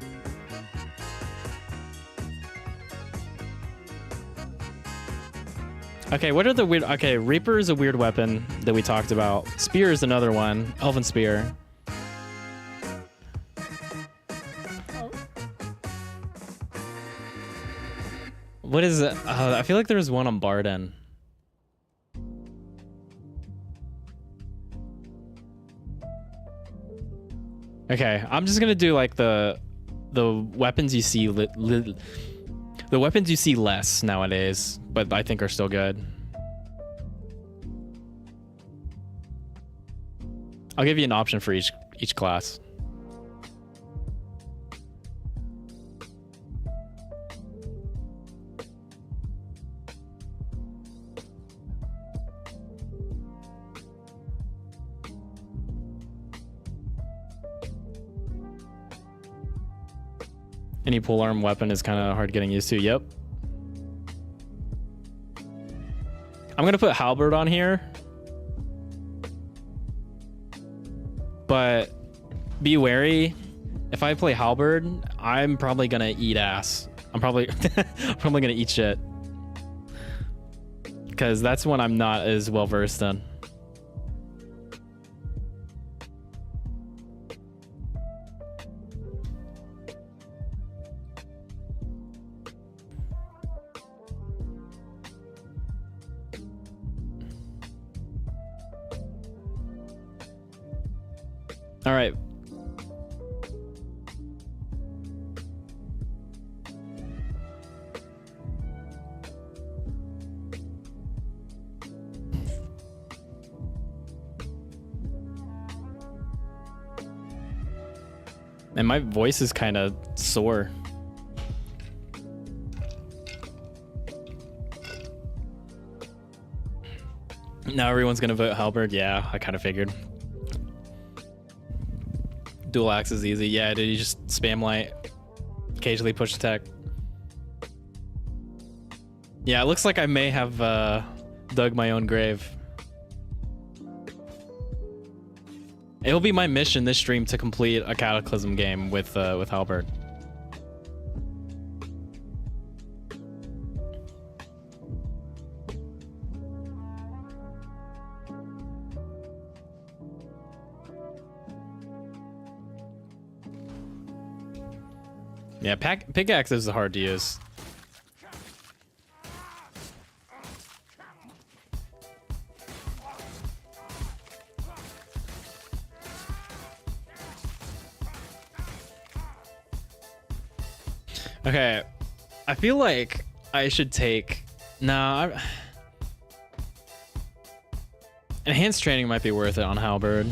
Okay, what are the weird... Okay, Reaper is a weird weapon that we talked about. Spear is another one. Elven Spear. What is it? I feel like there was one on Bardin. Okay, I'm just gonna do like the weapons you see the weapons you see less nowadays, but I think are still good. I'll give you an option for each class. Any polearm weapon is kind of hard getting used to. Yep. I'm gonna put halberd on here, but be wary. If I play halberd, I'm probably gonna eat ass. I'm probably gonna eat shit, because that's one I'm not as well versed in. All right. And my voice is kind of sore. Now everyone's gonna vote Halberd. Yeah, I kind of figured. Dual axe is easy. Yeah, did you just spam light? Occasionally push attack. Yeah, it looks like I may have dug my own grave. It'll be my mission this stream to complete a Cataclysm game with Halberd. Yeah, pickaxes are hard to use. Okay, I feel like I should take... Nah, enhanced training might be worth it on Halberd.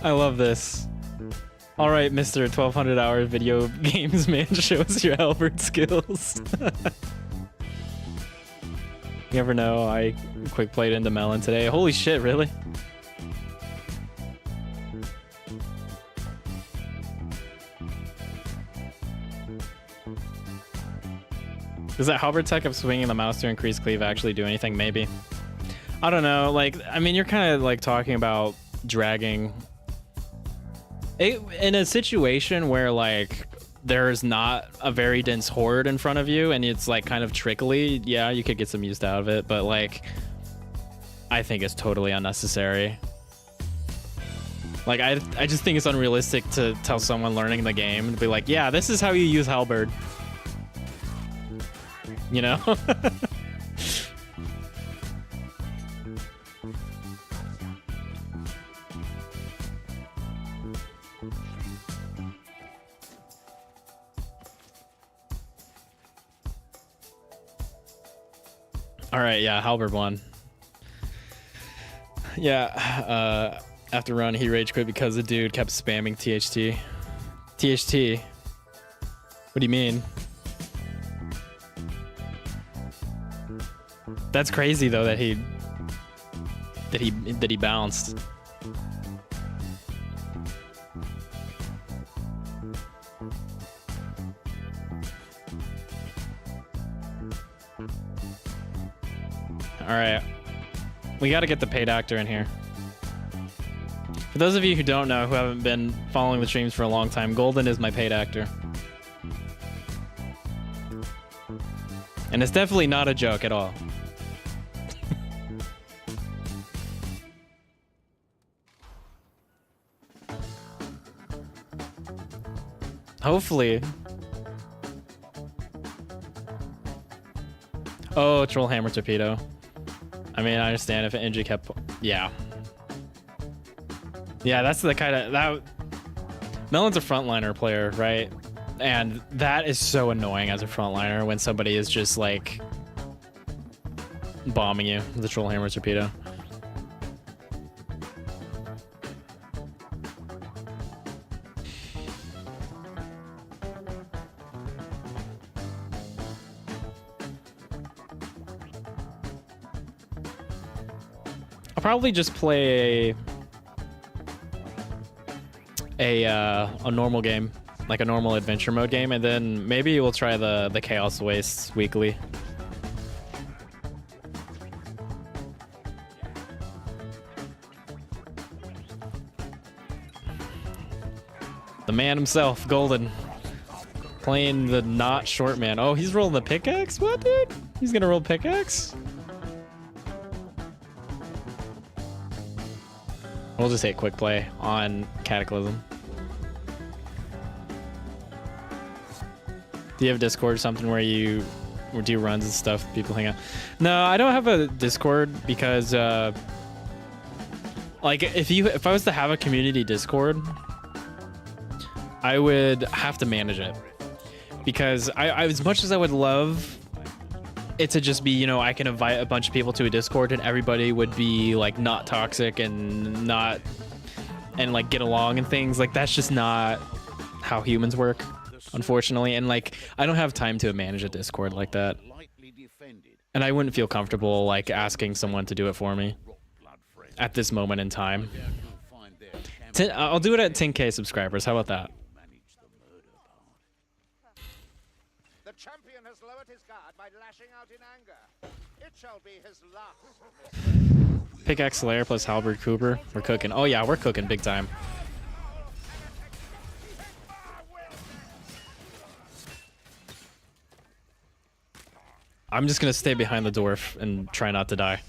I love this. All right, Mr. 1200 hour video games man, show us your Halberd skills. You never know, I quick played into Melon today. Holy shit, really? Does that Halberd tech of swinging the mouse to increase cleave actually do anything? Maybe. I don't know, like, I mean, you're kind of like talking about dragging... in a situation where like there's not a very dense horde in front of you and it's like kind of trickly, yeah, you could get some use out of it, but like I think it's totally unnecessary. Like I just think it's unrealistic to tell someone learning the game to be like, yeah, this is how you use Halberd, you know. All right, yeah, Halberd won. Yeah, after run, he rage quit because the dude kept spamming THT. THT? What do you mean? That's crazy though that he bounced. All right, we got to get the paid actor in here. For those of you who don't know, who haven't been following the streams for a long time, Golden is my paid actor. And it's definitely not a joke at all. Hopefully. Oh, troll hammer torpedo. I mean, I understand if an injury kept... Yeah. Yeah, that's the kind of... that. Melon's a frontliner player, right? And that is so annoying as a frontliner when somebody is just, like, bombing you with the troll hammer torpedo. I'll probably just play a normal game, like a normal adventure mode game, and then maybe we'll try the Chaos Wastes weekly. The man himself, Golden, playing the not short man. Oh, he's rolling the pickaxe? What, dude? He's gonna roll pickaxe? We'll just hit quick play on Cataclysm. Do you have Discord or something where you do runs and stuff? People hang out. No, I don't have a Discord because like if I was to have a community Discord, I would have to manage it because I as much as I would love it to just be, you know, I can invite a bunch of people to a Discord and everybody would be like not toxic and not and like get along and things, like that's just not how humans work, unfortunately. And like I don't have time to manage a Discord like that, and I wouldn't feel comfortable like asking someone to do it for me at this moment in time. I'll do it at 10K subscribers. How about that? The champion has lowered his guard by lashing out in anger. It shall be his last. Pickaxe Slayer plus Halberd Kruber. We're cooking. Oh yeah, we're cooking big time. I'm just gonna stay behind the dwarf and try not to die.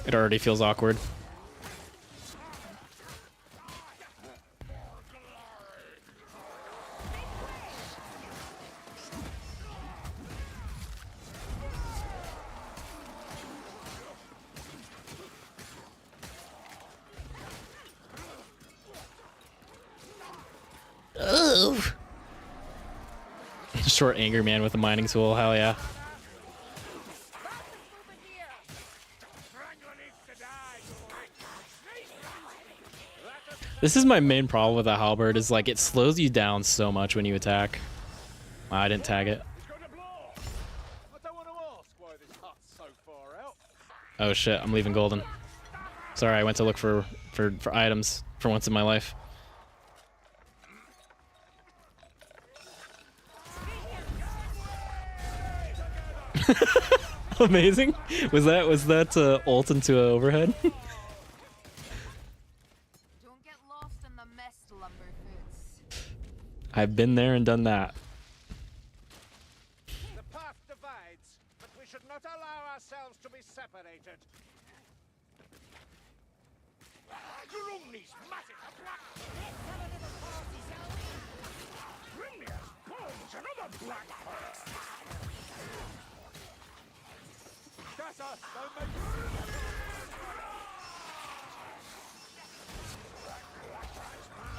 It already feels awkward. Oh. Short anger man with a mining tool, hell yeah. This is my main problem with the halberd, is like it slows you down so much when you attack. I didn't tag it. Oh shit, I'm leaving golden. Sorry, I went to look for items for once in my life. Amazing. Was that ult into an overhead? Don't get lost in the mist, Lumberfoots. I've been there and done that. The path divides, but we should not allow ourselves to be separated.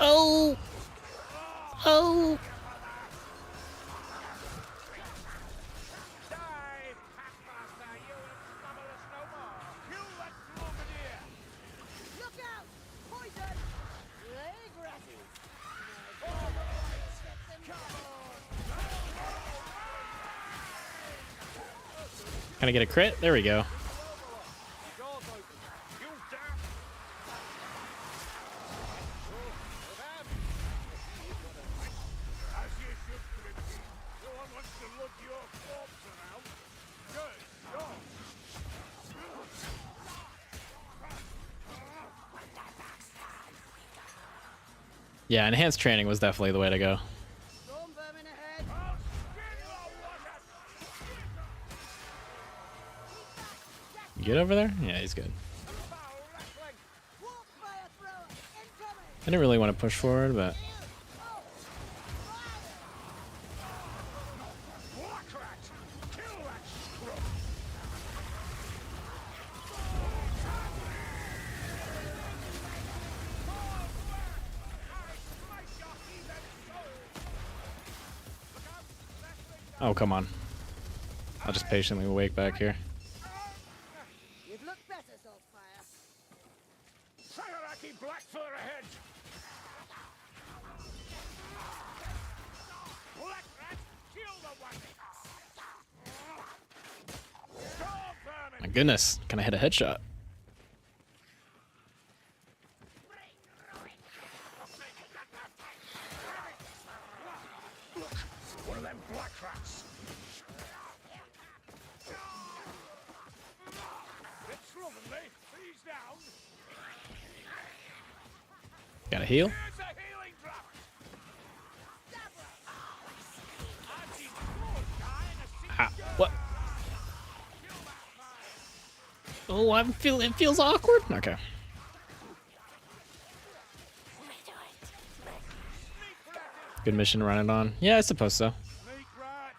Oh! Oh! Can I get a crit? There we go. Yeah, enhanced training was definitely the way to go. Get over there? Yeah, he's good. I didn't really want to push forward, but... Oh, come on. I'll just patiently wait back here. You'd look better, Saltzpyre. Sagaraki Blackfur ahead. Black rat, kill the one. My goodness, can I hit a headshot? One of them black rats. It's slovenly. Freeze down. Got a heal? Here's a healing draft. Ah, what? Oh, it feels awkward. Okay. Good mission to run it on. Yeah, I suppose so. Sneak rat.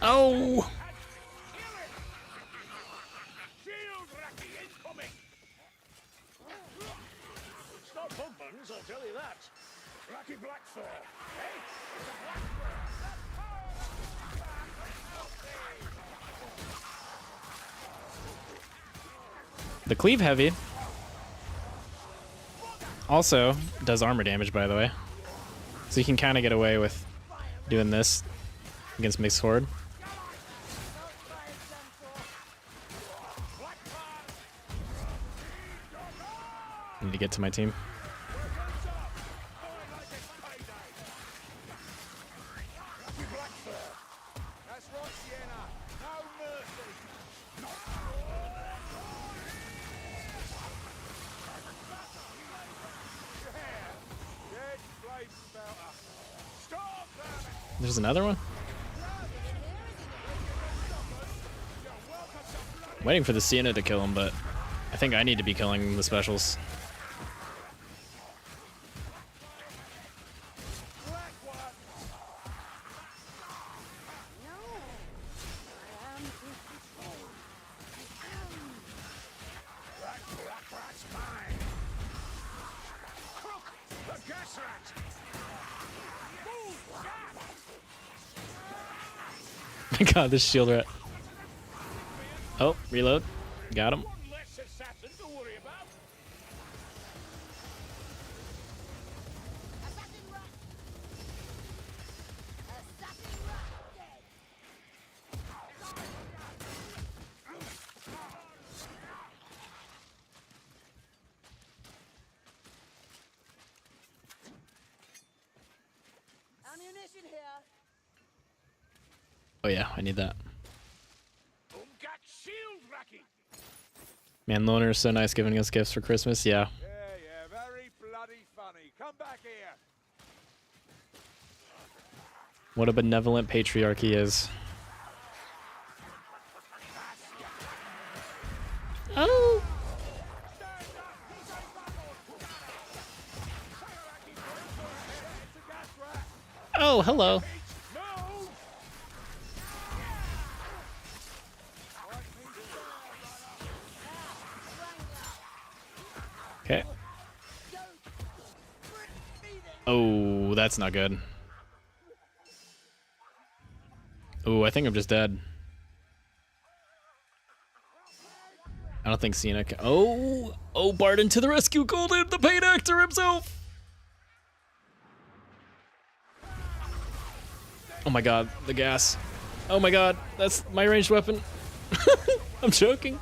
Oh! Shield Racky incoming. Stop bumpers, I'll tell you that. Racky Blackfur. Hey, it's a Blackfur. The cleave heavy also does armor damage, by the way. So you can kind of get away with doing this against mixed horde. I need to get to my team. That's right, Sienna. No mercy. Dead flame spouter. Stop that! There's another one. Waiting for the Sienna to kill him, but I think I need to be killing the specials. Black one. Black rat's mine. Crook, the gas rat. Move, gas. My god, this shield rat. Oh, reload. Got him. One less assassin to worry about. Assassin rat. Assassin rat dead. Ammunition here. Oh yeah, I need that. Got shield Racky. Man, Loner is so nice giving us gifts for Christmas. Yeah. Yeah, very bloody funny. Come back here. What a benevolent patriarch he is. Oh! Oh, hello. No. Okay. Oh, that's not good. Oh, I think I'm just dead. I don't think Sienna can. Oh, Bardin to the rescue, Golden, the paid actor himself. Oh my god, the gas. Oh my god, that's my ranged weapon. I'm joking.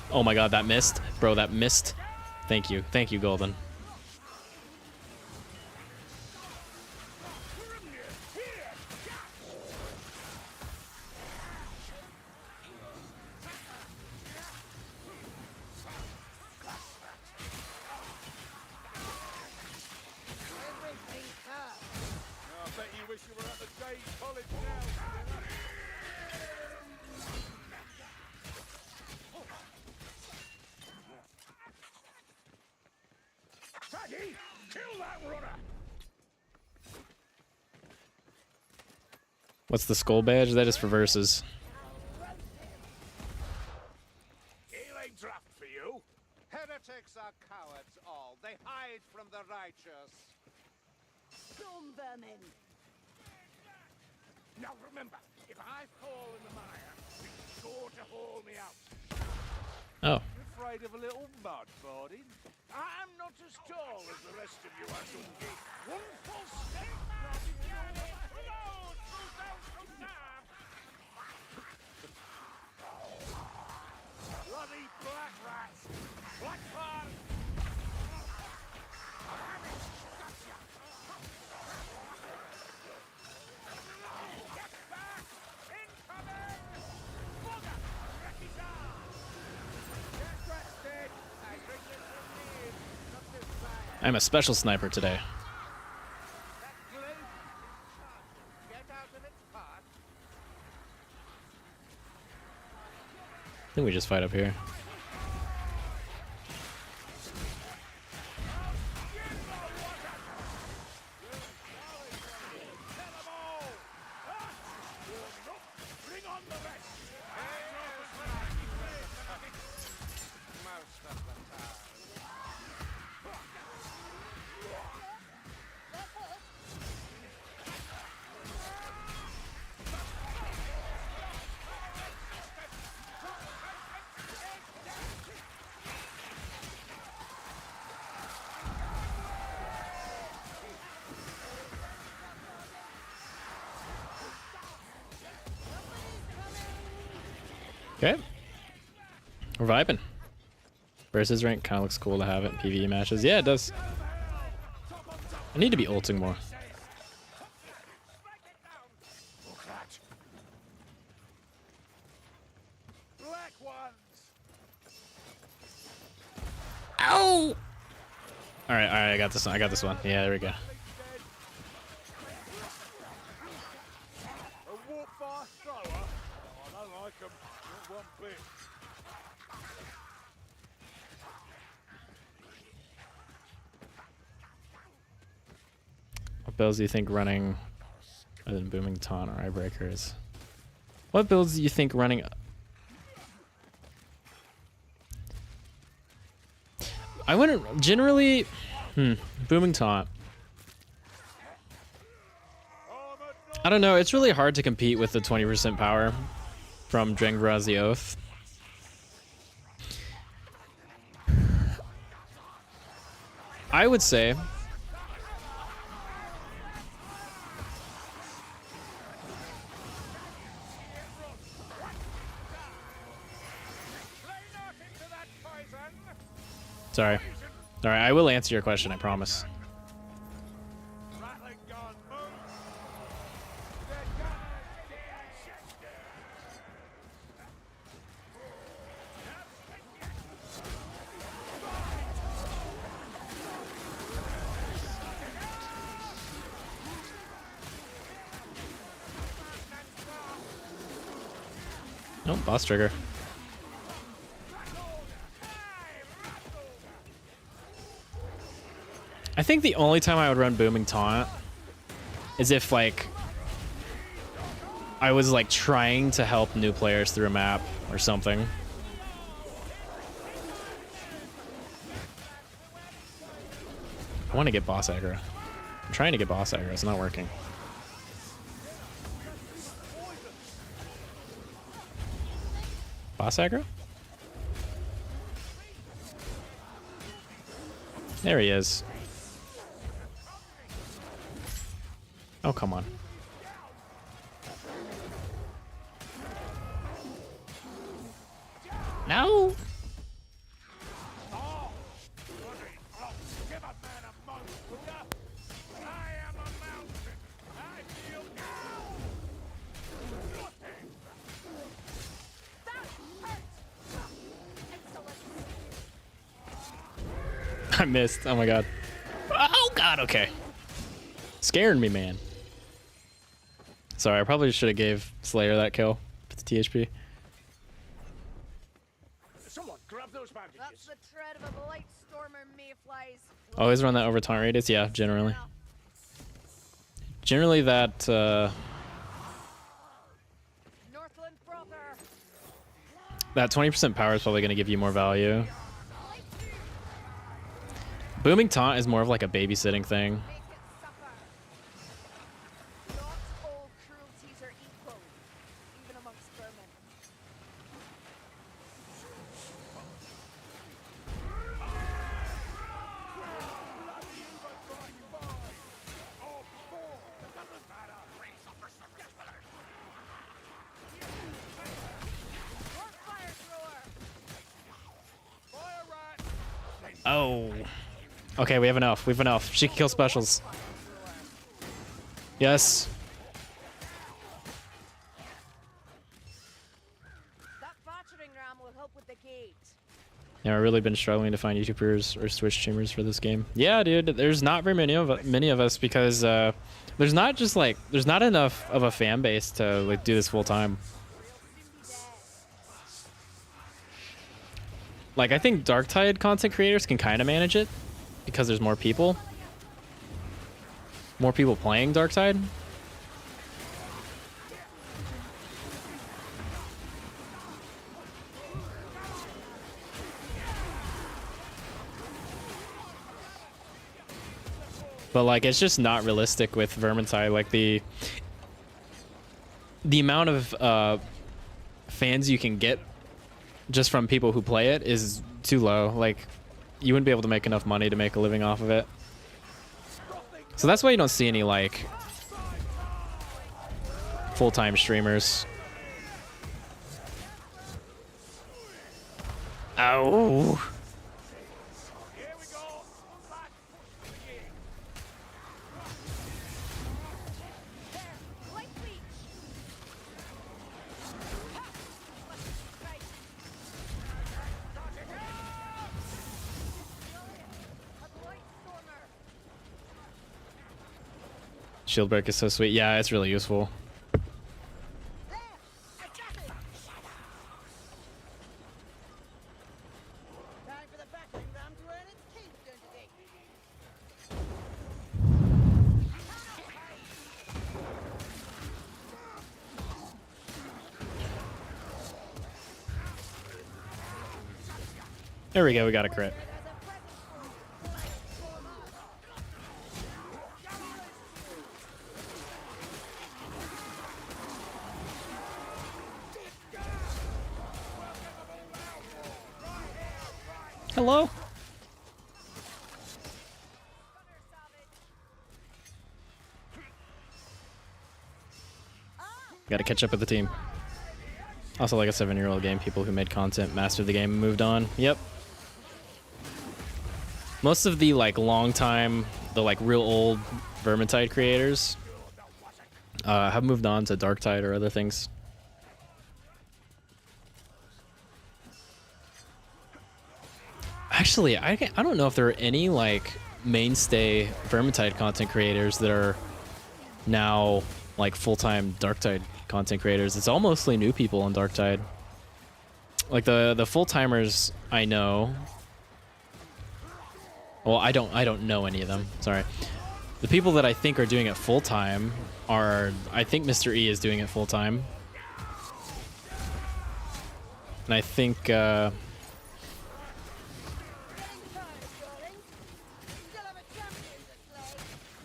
Oh my god, that missed. Bro, that missed. Thank you, Golden. I bet you wish you were at the Day's College now. Taggy, kill that runner. What's the skull badge? That is for verses. Healing draft for you. Heretics are cowards all. They hide from the righteous. Storm vermin. Now remember, if I fall in the mire, be sure to haul me out. Oh. Afraid of a little mud, Bardin? I'm not as tall as the rest of you are, Dungy. One false step. Bloody black rat! Black fire! Get back! Incoming! Bugger! Racky's arm! Get rested! I bring you some news. Not this fire. I'm a special sniper today. That glaive get out of its path. I think we just fight up here. Okay. We're vibing. Versus rank kind of looks cool to have it in PvE matches. Yeah, it does. I need to be ulting more. Black ones. Ow! Alright, I got this one. I got this one. Yeah, there we go. A walk fast thrower. Oh, I don't like 'em. Not one bit. What builds do you think running other than Booming Taunt or Eyebreakers? What builds do you think running... I wouldn't... Generally... Booming Taunt. I don't know. It's really hard to compete with the 20% power from Drengra's the Oath. I would say... Sorry. Alright, I will answer your question, I promise. Rattling gun, move. Nope, boss trigger. I think the only time I would run Booming Taunt is if, like, I was, like, trying to help new players through a map or something. I want to get boss aggro. I'm trying to get boss aggro. It's not working. Boss aggro? There he is. Oh, come on. No! I missed. Oh my god. Oh god, okay. Scaring me, man. Sorry, I probably should have gave Slayer that kill with the THP. Someone grab those bandages. That's the tread of a blight stormer, mayflies. Always run that over taunt radius? Yeah, generally. Generally that, Northland brother. that 20% power is probably going to give you more value. Booming Taunt is more of like a babysitting thing. Make it suffer. Not all cruelties are equal, even amongst vermin. Work fire thrower. Oh. Okay, we have enough. We have enough. She can kill specials. Yes. That battering ram will help with the gate. Yeah, I've really been struggling to find YouTubers or Twitch streamers for this game. Yeah, dude, there's not very many of us because there's not enough of a fan base to like do this full time. Like I think Darktide content creators can kind of manage it because there's more people playing Darktide. But like it's just not realistic with Vermintide. Like the amount of fans you can get just from people who play it is too low. Like you wouldn't be able to make enough money to make a living off of it. So that's why you don't see any like full-time streamers. Ow. Here we go. Last push of the game. There, light leech. Ha! Right. A light stormer. Shield break is so sweet. Yeah, it's really useful. There, I got it. Time for the battering ram to earn its keep, don't you think? There we go. We got a crit. There's a present for you. Hello. Got to catch up with the team. Also, like a 7-year-old game, people who made content mastered the game and moved on. Yep. Most of the like long time, the like real old Vermintide creators have moved on to Darktide or other things. Actually, I don't know if there are any like mainstay Vermintide content creators that are now like full-time Darktide content creators. It's all mostly new people on Darktide. Like the full-timers I know. Well, I don't know any of them. Sorry. The people that I think are doing it full-time are, I think Mr. E is doing it full-time. And I think Still have a champion to slay.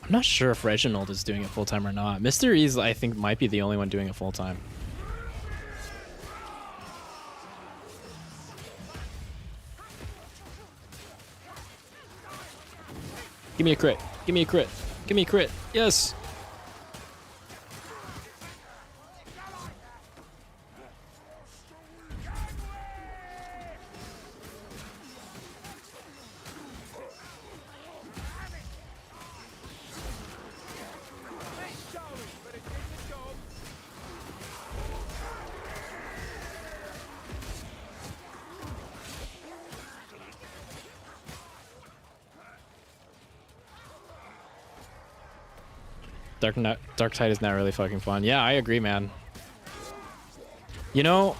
I'm not sure if Reginald is doing it full-time or not. Mr. E's, I think, might be the only one doing it full-time. Give me a crit. Give me a crit. Give me a crit. Yes. Darktide is not really fucking fun. Yeah, I agree, man. You know,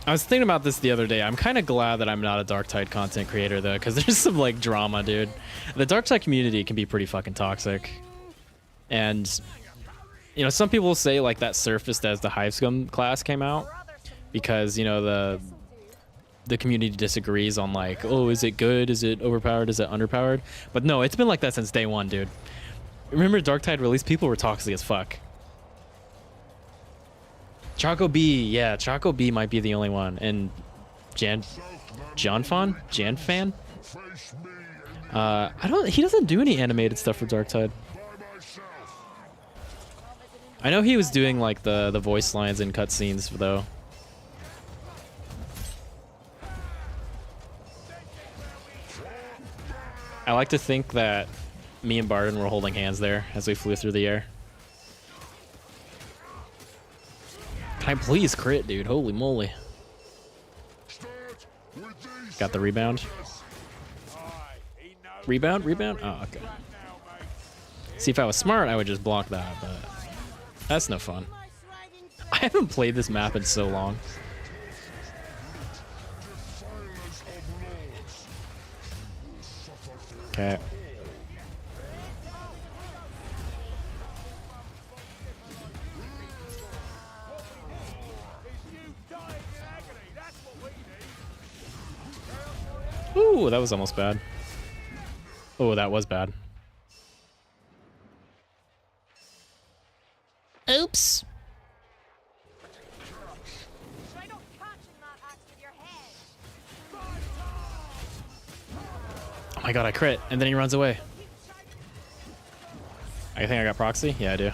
I was thinking about this the other day. I'm kind of glad that I'm not a Darktide content creator, though, because there's some, like, drama, dude. The Darktide community can be pretty fucking toxic. And, you know, some people say, like, that surfaced as the Hivescum class came out. Because, you know, the community disagrees on, like, oh, is it good? Is it overpowered? Is it underpowered? But no, it's been like that since day one, dude. Remember Darktide release? People were toxic as fuck. Choco B, yeah, Choco B might be the only one. And Janfan? He doesn't do any animated stuff for Darktide. I know he was doing like the voice lines and cutscenes though. I like to think that me and Bardin were holding hands there as we flew through the air. Can I please crit, dude? Holy moly. Got the rebound. Rebound? Oh, okay. See, if I was smart, I would just block that, but that's no fun. I haven't played this map in so long. Okay. Ooh, that was almost bad. Oh, that was bad. Oops. Try not catching that axe with your head. Oh my god, I crit, and then he runs away. I think I got proxy? Yeah, I do.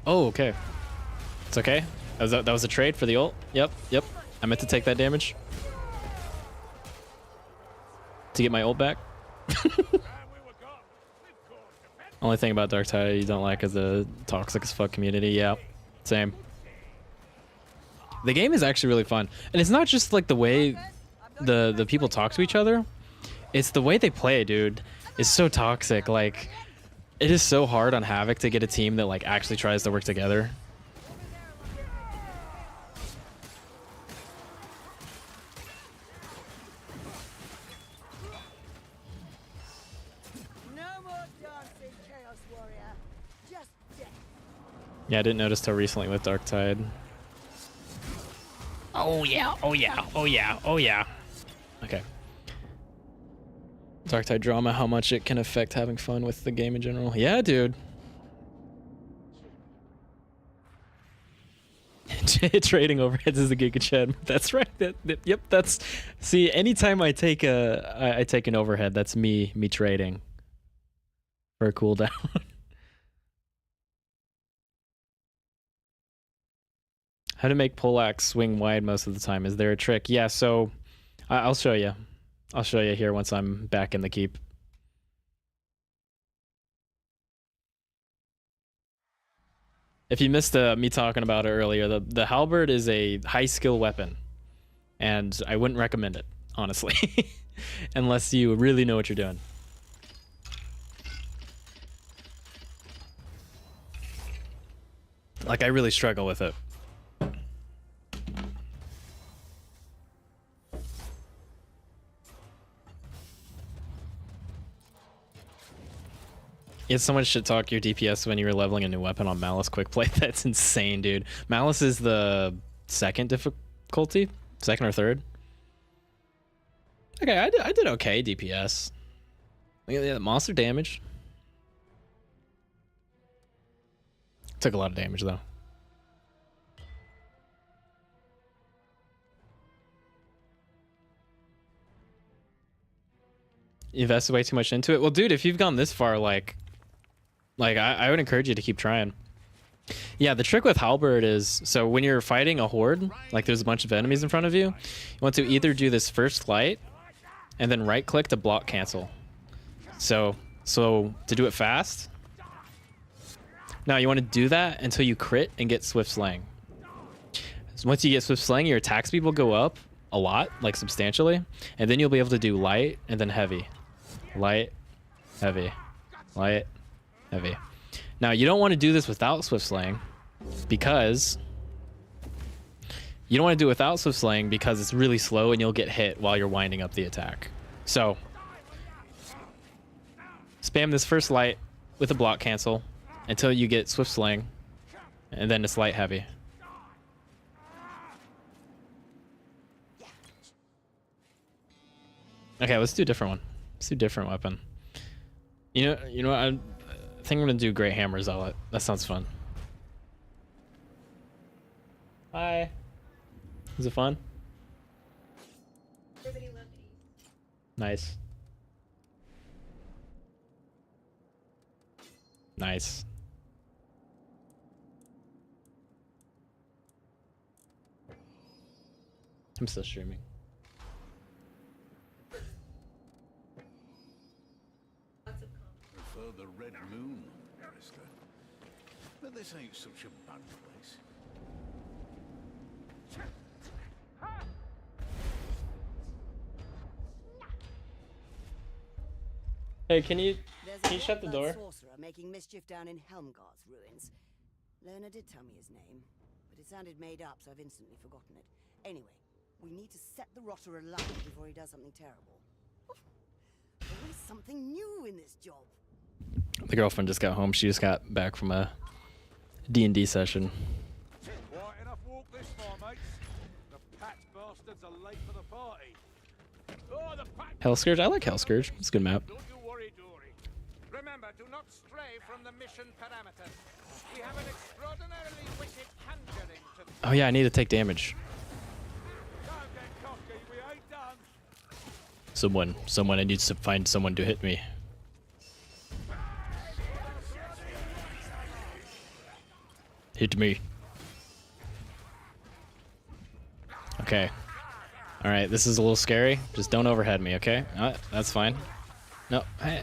Oh, okay. It's okay. That was a trade for the ult. Yep, yep. I meant to take that damage to get my ult back. Only thing about Darktide you don't like is the toxic as fuck community. Yeah, same. The game is actually really fun, and it's not just like the way the people talk to each other. It's the way they play, dude. It's so toxic. Like, it is so hard on Havoc to get a team that like actually tries to work together. No more dancing, Chaos Warrior. Just death. Yeah, I didn't notice till recently with Darktide. Oh yeah, oh yeah, oh yeah, oh yeah. Okay. Darktide drama, how much it can affect having fun with the game in general. Yeah, dude. Trading overheads is a Giga Chad. That's right. Yep, that's... See, anytime I take I take an overhead, that's me trading for a cooldown. How to make Poleaxe swing wide most of the time. Is there a trick? Yeah, so I'll show you. I'll show you here once I'm back in the keep. If you missed me talking about it earlier, the halberd is a high skill weapon, and I wouldn't recommend it, honestly, unless you really know what you're doing. Like, I really struggle with it. You had so much shit talk your DPS when you were leveling a new weapon on Malice quick play. That's insane, dude. Malice is the second difficulty? Second or third? Okay, I did okay DPS. Yeah, monster damage. Took a lot of damage though. You invested way too much into it. Well, dude, if you've gone this far, like I would encourage you to keep trying. Yeah, the trick with halberd is, so when you're fighting a horde, like there's a bunch of enemies in front of you, you want to either do this first light and then right click to block cancel. So to do it fast. Now you want to do that until you crit and get swift slaying. So once you get swift slaying, your attack speed will go up a lot, like substantially, and then you'll be able to do light and then heavy. Light, heavy, light, heavy. Now you don't want to do this without swift slaying because you don't want to do it without swift slaying because it's really slow and you'll get hit while you're winding up the attack. So spam this first light with a block cancel until you get swift slaying, and then it's light heavy. Okay, let's do a different one. Let's do a different weapon. You know what? I think I'm gonna do Great Hammer Zealot. That sounds fun. Hi. Is it fun? Nice. Nice. I'm still streaming. Prefer the Red Moon, Barrister. But this ain't such a bad place. Hey, can you There's a shut the blood door? sorcerer making mischief down in Helmgar's ruins. Lerner did tell me his name, but it sounded made up, so I've instantly forgotten it. Anyway, we need to set the rotter alight before he does something terrible. Always something new in this job. The girlfriend just got home. She just got back from a D&D session. Quite enough walk this far, mates. The Pat bastards are late for the party. Oh, the Pat... Hellscourge? I like Hellscourge. It's a good map. Don't you worry, Dory. Remember, do not stray from the mission parameters. We have an extraordinarily wicked conjuring to... Oh yeah, I need to take damage. Don't get cocky, we ain't done. Someone, I need to find someone to hit me. Hit me. Okay. Alright, this is a little scary. Just don't overhead me, okay? That's fine. No. Hey.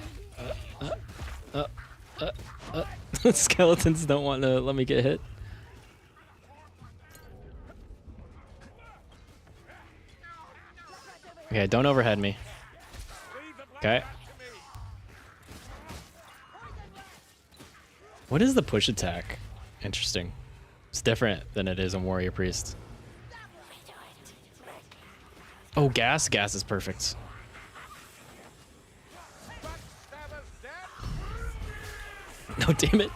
Skeletons don't want to let me get hit. Okay, don't overhead me. Okay. What is the push attack? Interesting. It's different than it is in Warrior Priest. Oh, gas? Gas is perfect. No, damn it.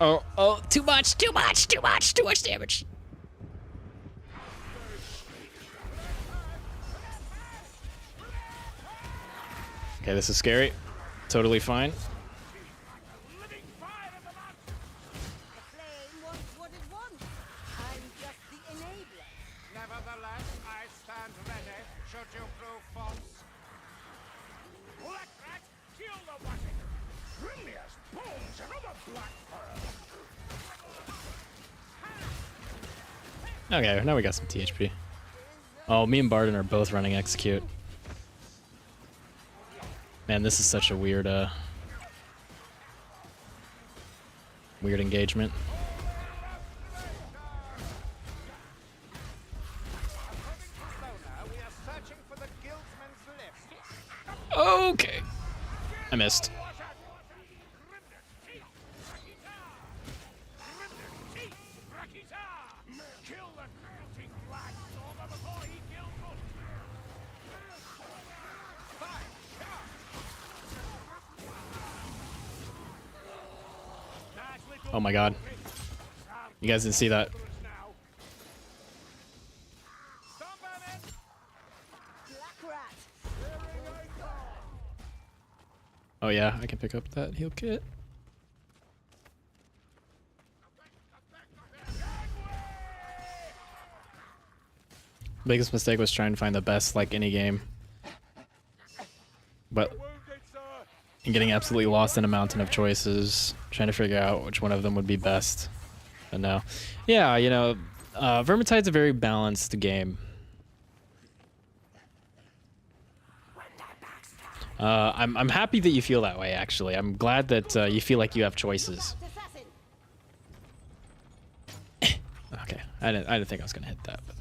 Oh, too much damage. Okay, this is scary. Totally fine. The flame wants what it wants. I'm just the enabler. Nevertheless, I stand ready should you prove false. Black rat, kill the weapon. Brilliant bones, another black pearl. Okay, now we got some THP. Oh, me and Bardin are both running execute. Man, this is such a weird, weird engagement. We are searching for the guildsman's list. Okay. I missed. Kill the crouching black stormer before he kills us. Oh my god. You guys didn't see that. Black rat. Oh yeah, I can pick up that heal kit. Biggest mistake was trying to find the best like any game. But and getting absolutely lost in a mountain of choices, trying to figure out which one of them would be best. But no. Yeah, you know, Vermintide's a very balanced game. I'm happy that you feel that way, actually. I'm glad that you feel like you have choices. Okay, I didn't think I was gonna hit that. But.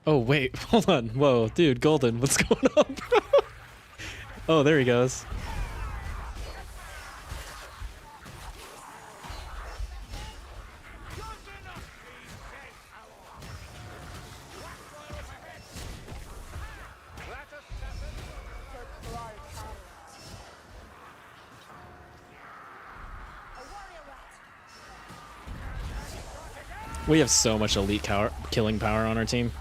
Oh wait, hold on. Whoa, dude, Golden, what's going on, bro? Oh, there he goes. We have so much elite killing power on our team.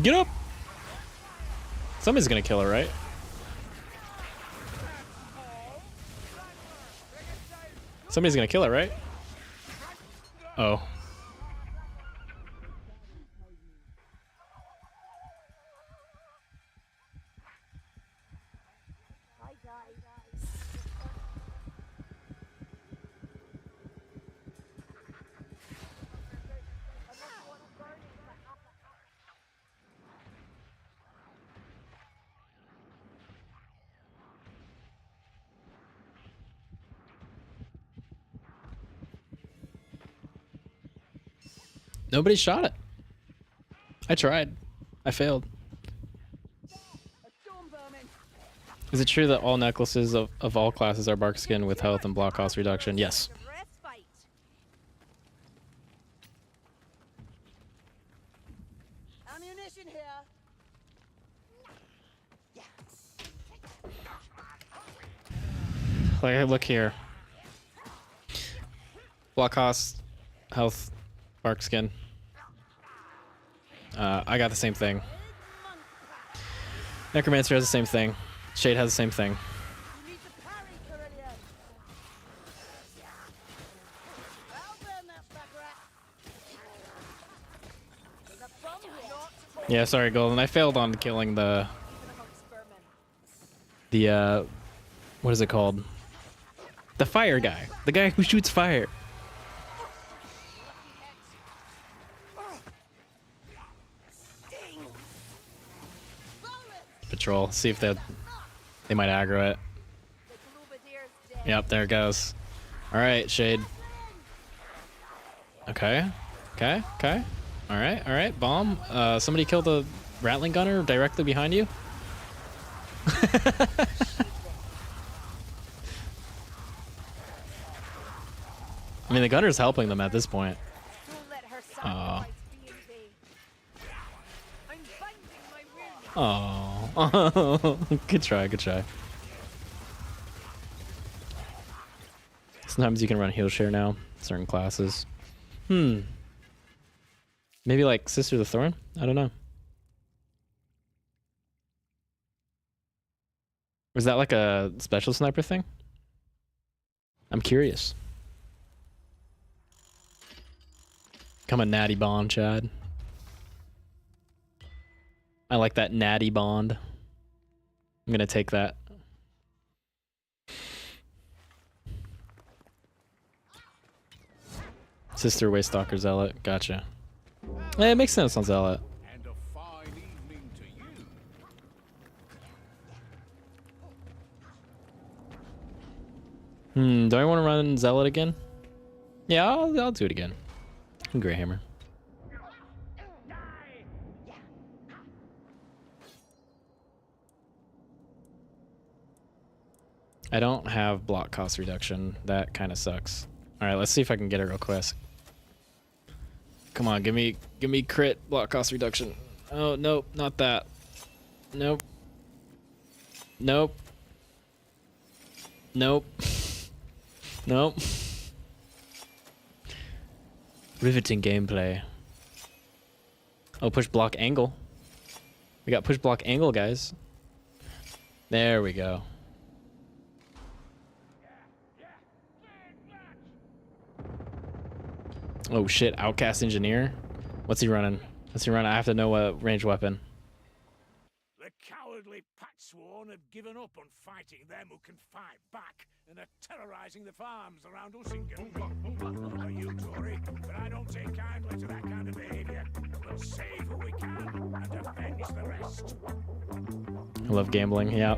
Get up! Somebody's gonna kill her, right? Somebody's gonna kill her, right? Oh. Nobody shot it. I tried. I failed. Is it true that all necklaces of all classes are bark skin with health and block cost reduction? Yes. Ammunition here. Like, look here. Block cost, health, bark skin. I got the same thing. Necromancer has the same thing. Shade has the same thing. You need to parry, Carillion. I'll burn that bugger up. There's a bomb here. Not Yeah, sorry, Golden. I failed on killing the even amongst vermin. what is it called? The fire guy. The guy who shoots fire. Patrol. See if they might aggro it. The Kruber's dead. Yep, there it goes. All right, Shade. Okay. Okay. Okay. All right. All right. Bomb. Somebody killed a Rattling gunner directly behind you. I mean, the gunner's helping them at this point. Don't let her sacrifice be in vain. I'm binding my wounds. Oh, good try, good try. Sometimes you can run heal share now, certain classes. Maybe like Sister of the Thorn? I don't know. Was that like a special sniper thing? I'm curious. Come a natty bond, Chad. I like that natty bond. I'm gonna take that. Sister, Waystalker, Zealot. Gotcha. Yeah, it makes sense on Zealot. And a fine evening to you. Do I want to run Zealot again? Yeah, I'll do it again. Greyhammer. I don't have block cost reduction. That kind of sucks. All right, let's see if I can get it real quick. Come on, give me crit block cost reduction. Oh, nope, not that. Nope. Nope. Nope. Nope. Riveting gameplay. Oh, push block angle. We got push block angle, guys. There we go. Oh shit, Outcast Engineer? What's he running? What's he running? I have to know a ranged weapon. The cowardly Patsworn have given up on fighting them who can fight back and are terrorizing the farms around Ussingen. I don't know you, Tory, but I don't take kindly to that kind of behavior. We'll save who we can and avenge the rest. I love gambling, yeah.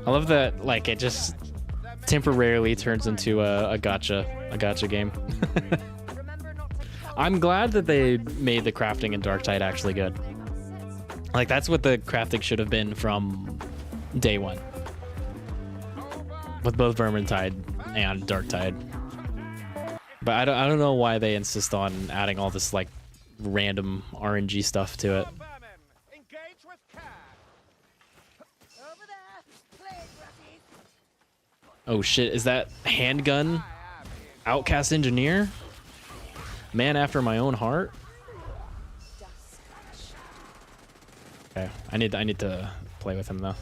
I love that, like, it just temporarily turns into a gotcha game. Remember not to call I'm glad that they made the crafting in Darktide actually good. Like, that's what the crafting should have been from day one. With both Vermintide and Darktide. But I don't know why they insist on adding all this, like, random RNG stuff to it. Vermin, engage with care. over there. Plague ruffies. Oh shit, is that handgun Outcast Engineer? Man after my own heart? Okay, I need to play with him though.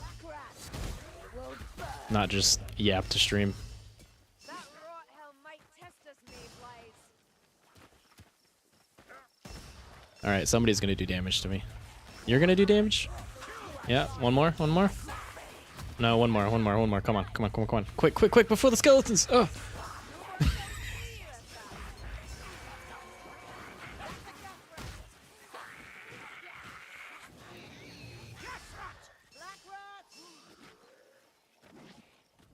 Not just yap to stream. That rot hell might test us, Mayflies. Alright, somebody's gonna do damage to me. You're gonna do damage? Yeah, one more? No, one more. Come on. Quick, before the skeletons! Oh!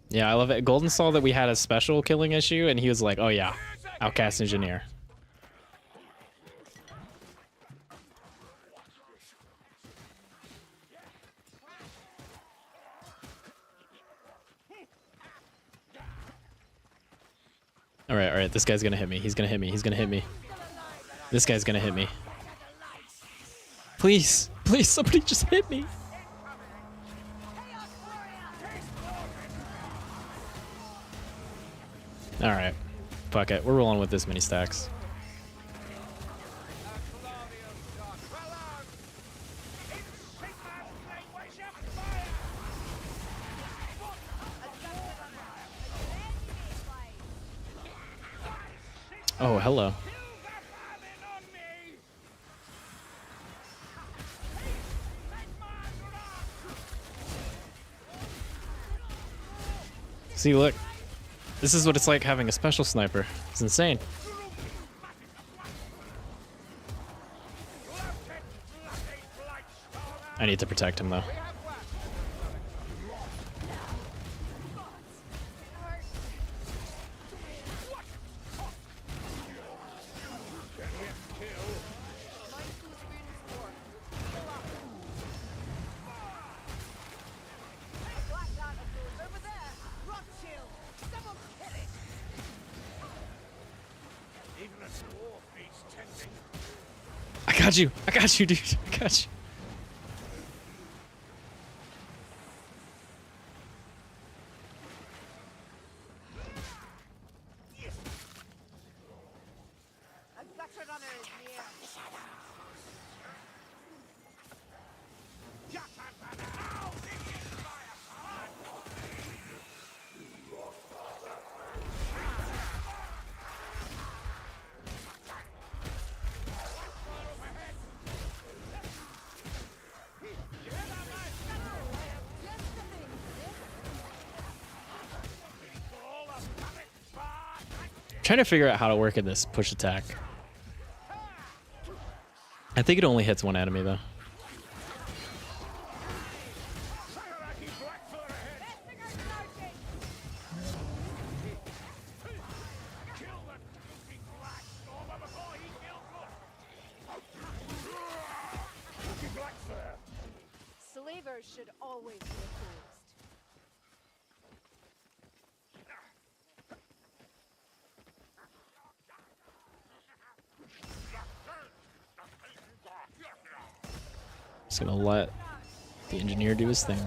Yeah, I love it. Golden saw that we had a special killing issue, and he was like, oh yeah, Outcast Engineer. Alright, this guy's gonna hit me. He's gonna hit me. This guy's gonna hit me. Please, somebody just hit me. All right, fuck it. We're rolling with this many stacks. Oh, hello. See, look. This is what it's like having a special sniper. It's insane. I need to protect him, though. I got you, dude. I got you. Trying to figure out how to work in this push attack. I think it only hits one enemy though. Slavers should always be opposed. Just gonna let the engineer do his thing.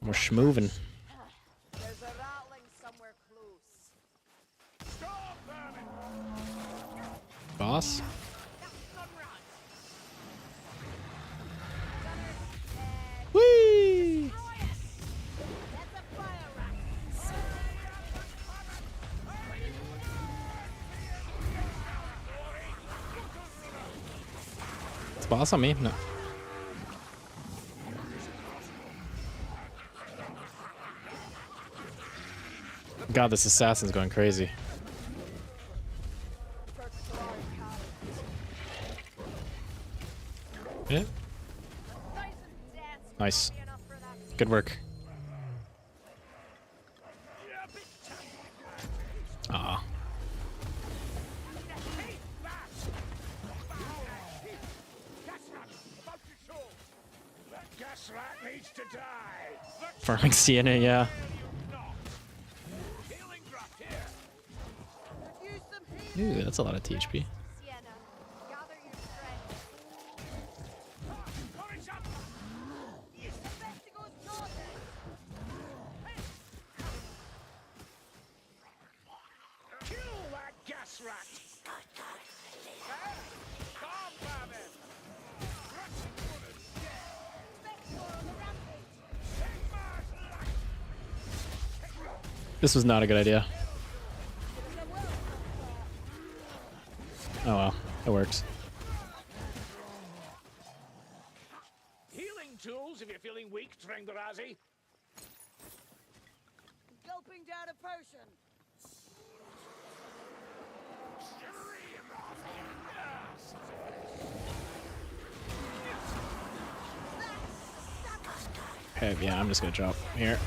We're schmoving. There's a rattling somewhere close. Boss? Whee! It's boss on me? No. God, this assassin's going crazy. Yeah. Nice. Good work. Ah. Farming Sienna, yeah. Ooh, that's a lot of THP. Sienna, gather your strength. Kill that gas rat! This was not a good idea. Oh well, it works. Healing tools if you're feeling weak, Trengarazi. Go gulping down a potion. Okay, yeah, I'm just gonna drop here.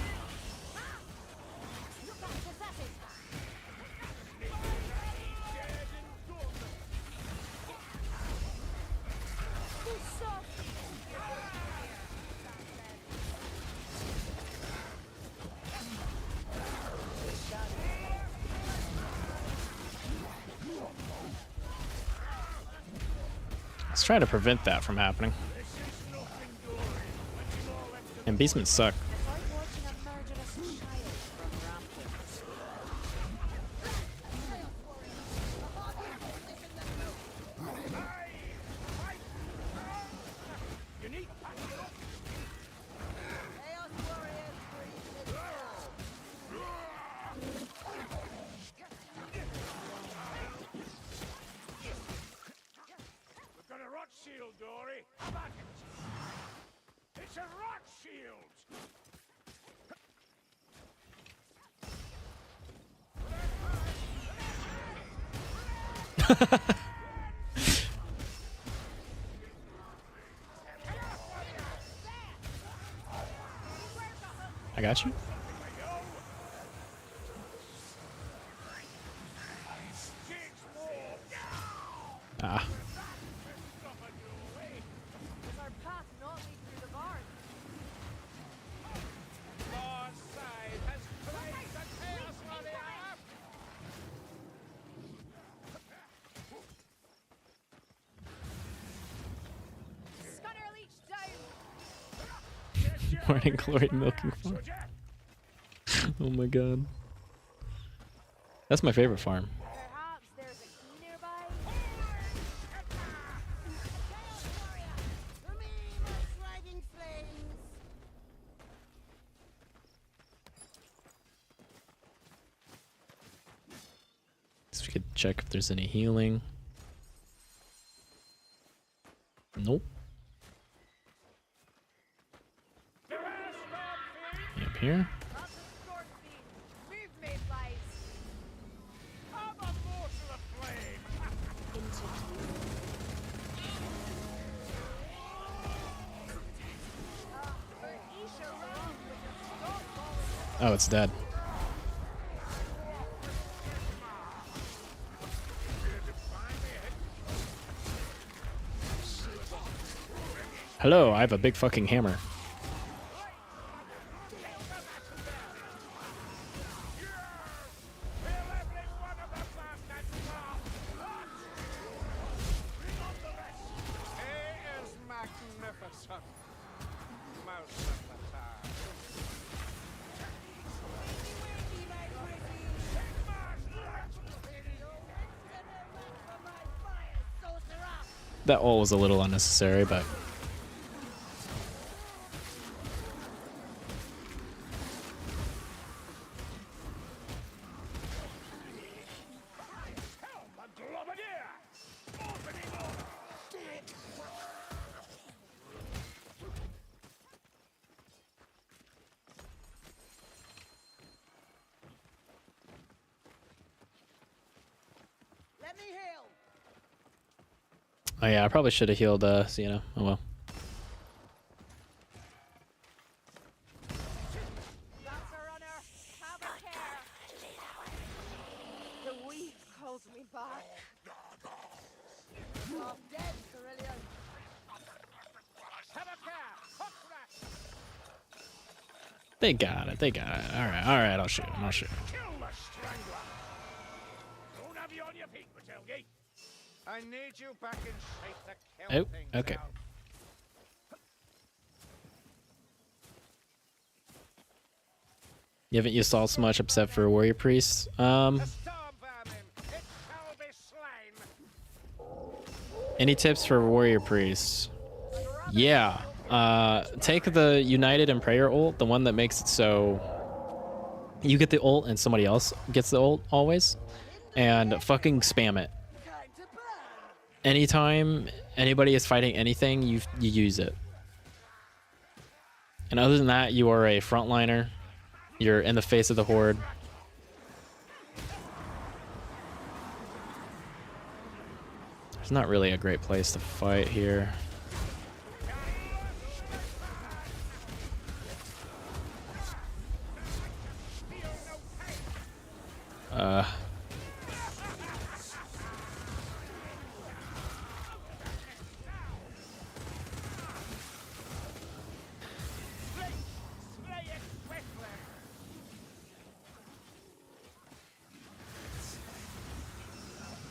Let's try to prevent that from happening. And beastmen suck. We've got a rot shield, Dory. How about it? It's a rot shield. I got you. Ah. Does our path not lead through the barn? Our side has played the chaos warrior. Scunner leech down! Morning glory milking farm. Oh my god. That's my favorite farm. Perhaps there's a key nearby? For me, my sliding flames. So we could check if there's any healing. Nope. Up here. Lots of sword speed. Move, mayflies. I'm a mortal of flame. Isha wrong with the stop falling. Oh, it's dead. Hello, I have a big fucking hammer. He is magnificent. Most of the time. That ult was a little unnecessary, but Let me heal. oh yeah, I probably should have healed Sienna. Oh well. That's a runner. Have a care. The weave calls me back. I'm dead, Carillion. Have a care. Hook rat. They got it. They got it. All right. I'll shoot him. I'll shoot him. Kill the strangler. Don't have you on your feet, Matilda. I need you back in shape to kill Oh, things okay. out. You haven't used salts much except for warrior priests. The storm vermin. It shall be slain. Any tips for warrior priests? Yeah. Take the United and Prayer ult, the one that makes it so you get the ult and somebody else gets the ult always, and fucking spam it. Time to burn. Anytime anybody is fighting anything, you use it. And other than that, you are a frontliner. You're in the face of the horde. It's not really a great place to fight here.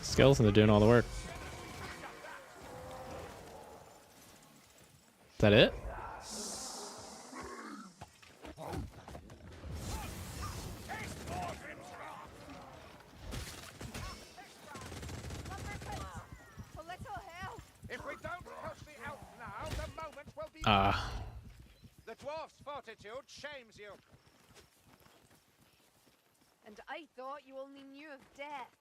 Skeletons are doing all the work. Is that it? A little help. If we don't push the elf now, the moment will be. The dwarf's fortitude shames you. And I thought you only knew of death.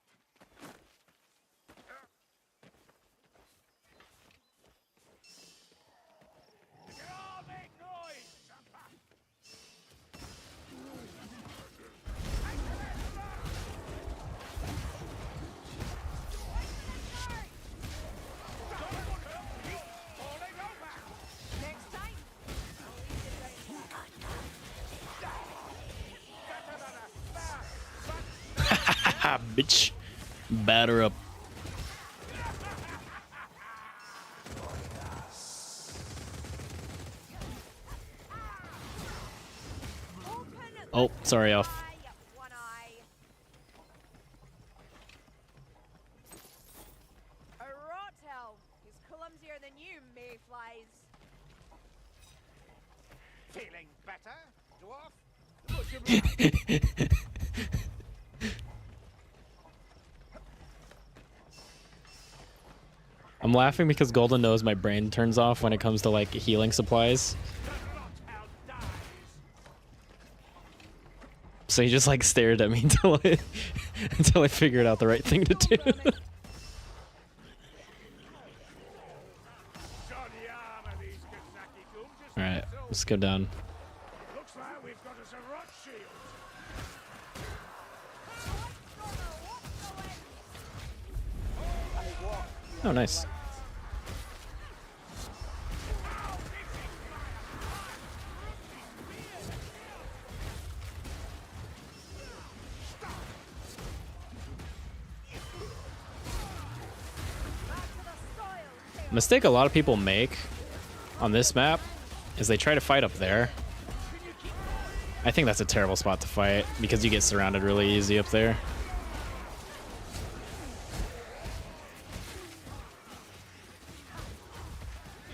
Next time. Ha, bitch. Batter up. Oh, sorry, off. One eye. A rot hell. He's clumsier than you, mayflies. Feeling better, dwarf? I'm laughing because Golden knows my brain turns off when it comes to like healing supplies. So he just like stared at me until I figured out the right thing to do. All right, let's go down. Looks like we've got us a rot shield. Oh, nice. Mistake a lot of people make on this map is they try to fight up there. I think that's a terrible spot to fight because you get surrounded really easy up there.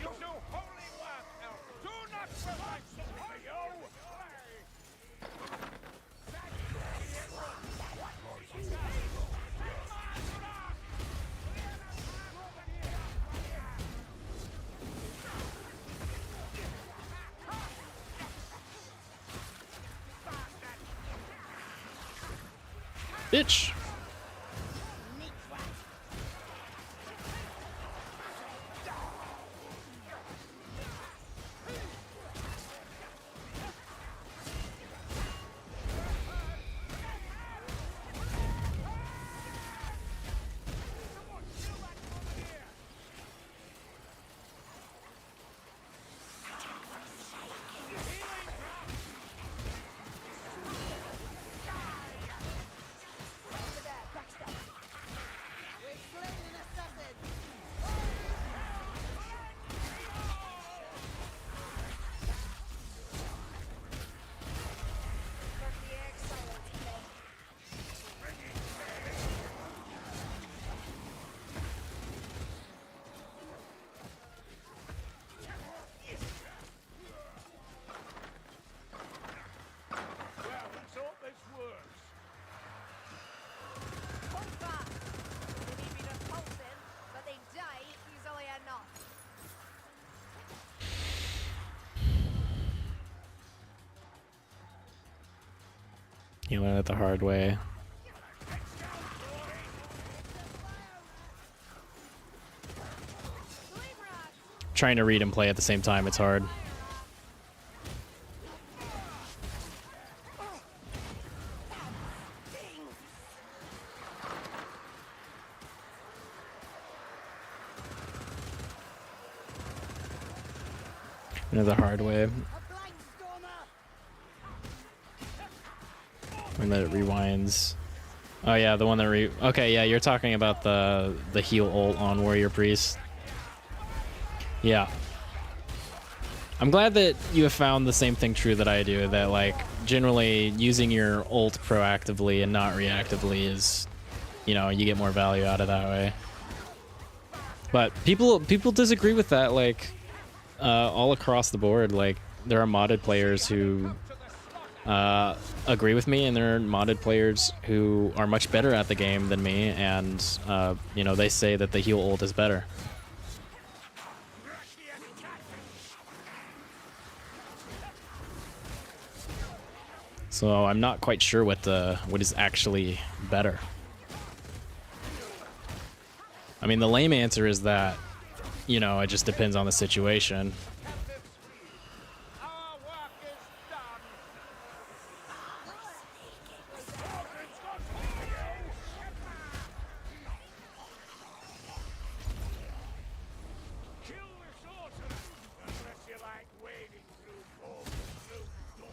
You do holy work, elf. Do not provide something, yo. Bitch. You learn it the hard way. Trying to read and play at the same time, it's hard. The hard way. When that it rewinds. Oh yeah, the one that okay, yeah, you're talking about the heal ult on Warrior Priest. Yeah. I'm glad that you have found the same thing true that I do, that like generally using your ult proactively and not reactively is, you know, you get more value out of that way. But people disagree with that, like all across the board. Like there are modded players who agree with me, and there are modded players who are much better at the game than me, and you know, they say that the heal ult is better. So I'm not quite sure what is actually better. I mean, the lame answer is that, you know, it just depends on the situation. Our work is done. Kill the sorcerer, unless you like wading through balls and blue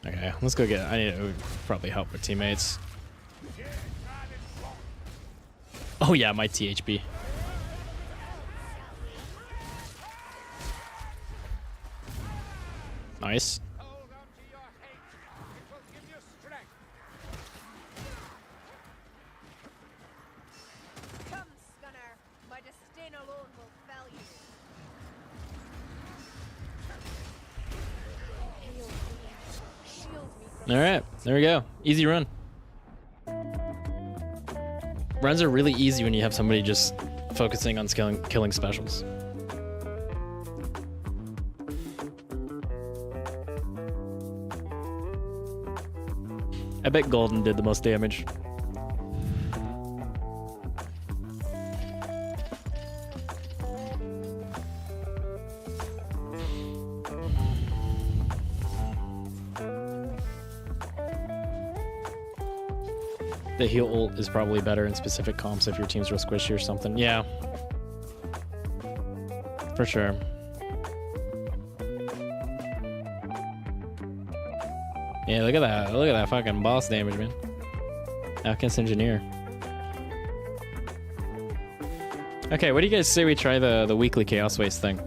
Okay, let's go get. I need to probably help our teammates. Oh yeah, my THB. Nice. Hold on to your hate. It will give you strength. Come, Scunner. My disdain alone will fell you. Shield me. All right, there we go. Easy run. Runs are really easy when you have somebody just focusing on killing specials. I bet Golden did the most damage. The heal ult is probably better in specific comps if your team's real squishy or something. Yeah. For sure. Yeah, look at that. Look at that fucking boss damage, man. Alchemist Engineer. Okay, what do you guys say we try the weekly Chaos Waste thing?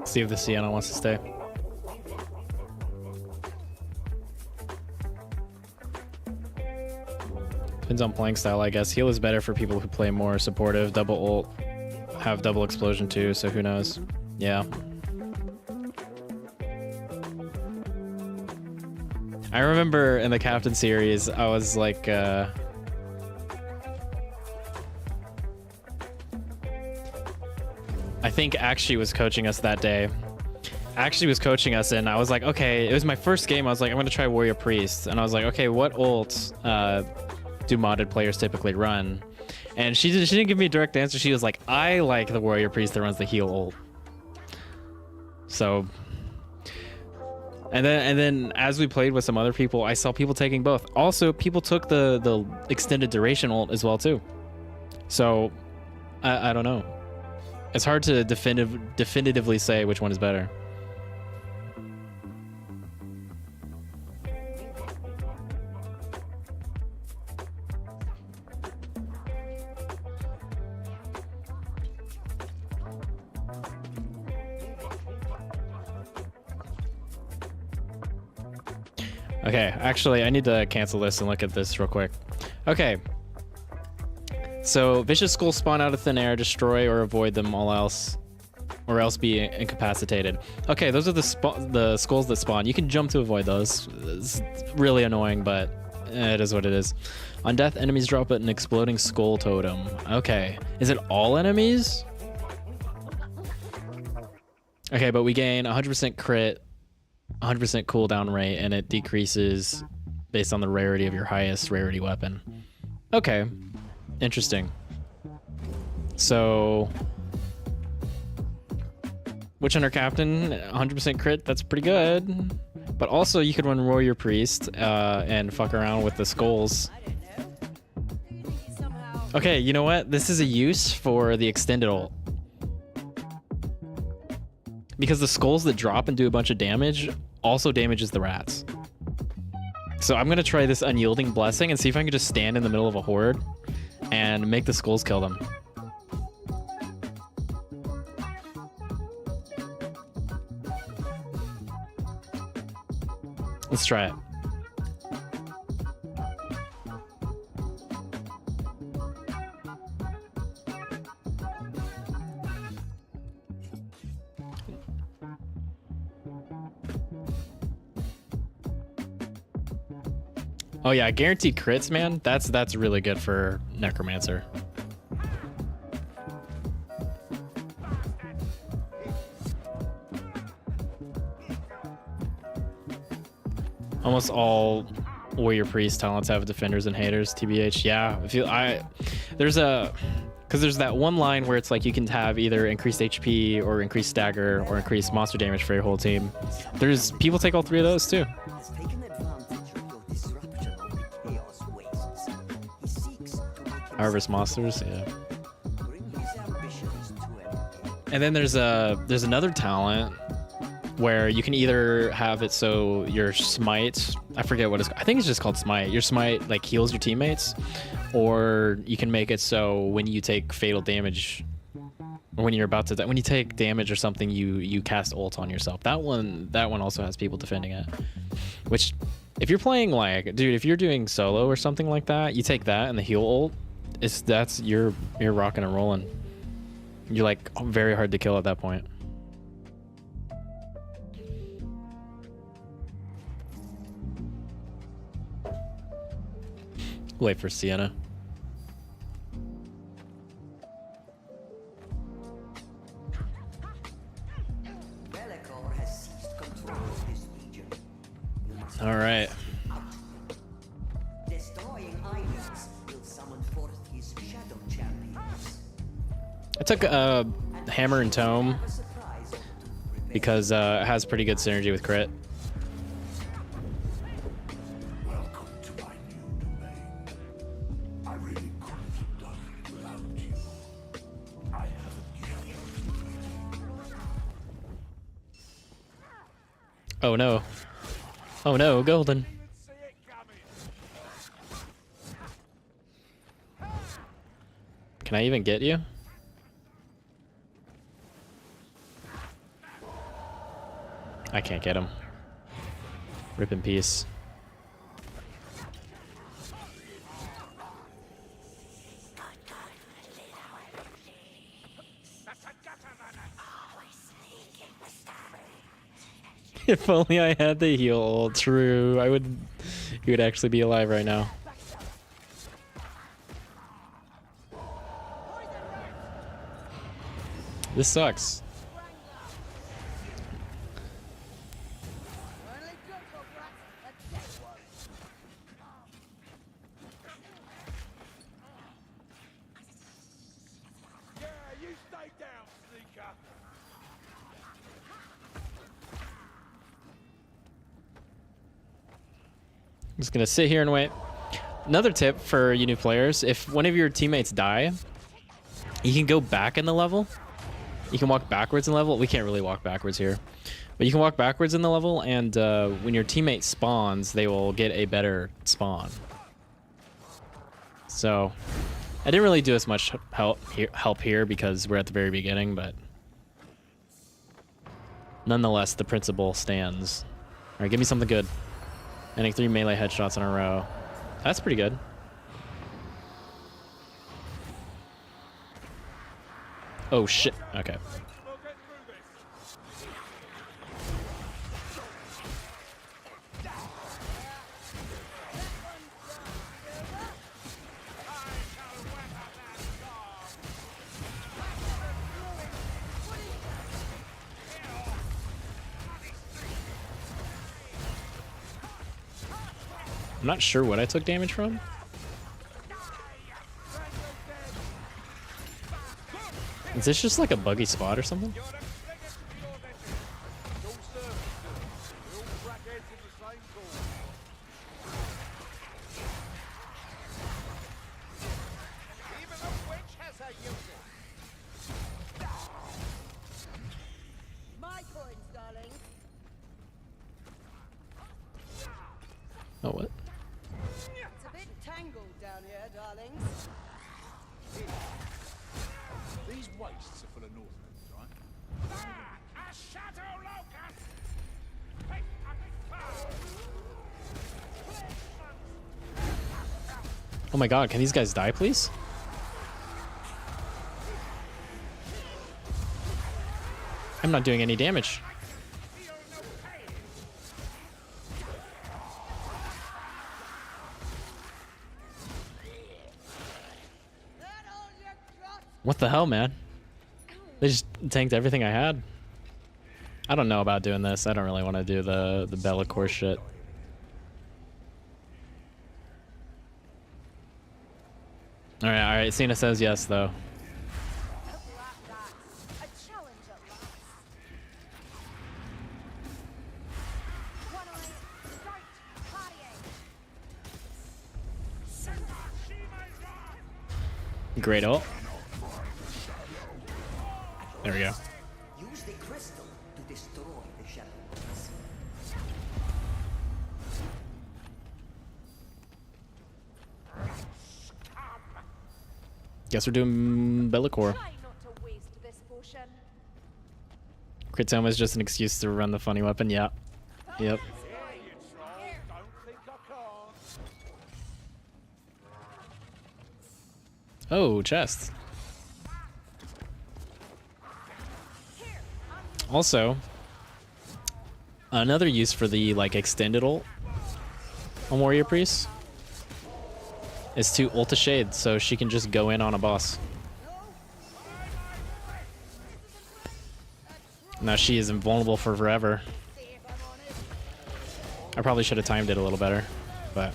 See if the Sienna wants to stay. Depends on playing style, I guess. Heal is better for people who play more supportive. Double ult, have double explosion too, so who knows? Yeah. I remember in the Captain series, I was like, I think Akshi was coaching us that day. Akshi was coaching us, and I was like, okay, it was my first game. I was like, I'm going to try Warrior Priest. And I was like, okay, what ult do modded players typically run? And she didn't give me a direct answer. She was like, I like the Warrior Priest that runs the heal ult. So, and then as we played with some other people, I saw people taking both. Also, people took the extended duration ult as well too. So, I don't know. It's hard to definitively say which one is better. Okay, actually, I need to cancel this and look at this real quick. Okay. So, vicious skulls spawn out of thin air, destroy or avoid them all else, or else be incapacitated. Okay, those are the skulls that spawn. You can jump to avoid those. It's really annoying, but It is what it is. On death, enemies drop an exploding skull totem. Okay. Is it all enemies? Okay, but we gain 100% crit, 100% cooldown rate, and it decreases based on the rarity of your highest rarity weapon. Okay. Interesting. So... Witch Hunter Captain, 100% crit, that's pretty good. But also, you could run Warrior Priest and fuck around with the skulls. Okay, you know what? This is a use for the extended ult. Because the skulls that drop and do a bunch of damage also damages the rats. So I'm gonna try this Unyielding Blessing and see if I can just stand in the middle of a horde and make the skulls kill them. Let's try it. Oh yeah, guaranteed crits, man. That's really good for Necromancer. Almost all Warrior Priest talents have defenders and haters, TBH. Yeah, there's that one line where it's like you can have either increased HP or increased stagger or increased monster damage for your whole team. There's people take all three of those too. Has taken advantage of your disruption of the chaos wastes. He seeks to make Harvest monsters, yeah. bring his ambitions to an end. And then there's another talent where you can either have it so your smite, I forget what it's, I think it's just called smite. Your smite like heals your teammates, or you can make it so when you take fatal damage, or when you're about to die, when you take damage or something, you cast ult on yourself. That one also has people defending it. Which, if you're playing like, dude, if you're doing solo or something like that, you take that and the heal ult, you're rocking and rolling. You're like very hard to kill at that point. Wait for Sienna. Be'lakor has seized control of this region. You must All right. destroying islands will summon forth his shadow champions. I took Hammer and Tome A surprise to prepare. because it has pretty good synergy with crit. Welcome to my new domain. I really couldn't have done it without you. I haven't yet. Oh no. Oh no, Golden. See it coming. Can I even get you? I can't get him. Rip in peace. If only I had the heal. True, he would actually be alive right now. This sucks. Yeah, you stay down, sneaker. I'm just gonna sit here and wait. Another tip for you new players: if one of your teammates die, you can go back in the level. You can walk backwards in the level. We can't really walk backwards here, but you can walk backwards in the level, and when your teammate spawns, they will get a better spawn. So I didn't really do as much help here because we're at the very beginning, but nonetheless, the principle stands. All right, give me something good. Ending 3 melee headshots in a row. That's pretty good. Oh shit. Okay. We'll get through this. I'm not sure what I took damage from. Is this just like a buggy spot or something? Even a witch has her uses. My coins, darling. Oh, what? It's a bit tangled down here, darlings. These wastes are full of Northmen, right? A shadow locust! Pick up the Oh my god, can these guys die, please? I'm not doing any damage. feel no pain! That all you got? What the hell, man? They just tanked everything I had. I don't know about doing this. I don't really want to do the Bellacore shit. Alright, Sienna says yes, though. A challenge at last. One eye, start partying. Great ult. There we go. Use the crystal to destroy the shadow ones. Guess we're doing Bellacore. Try not to waste this potion. Crit Tome is just an excuse to run the funny weapon. Yeah. Yep. Don't think I can't. Oh, chest. Also, another use for the like extended ult on Warrior Priest is to ult a shade so she can just go in on a boss. Now she is invulnerable for forever. I probably should have timed it a little better, but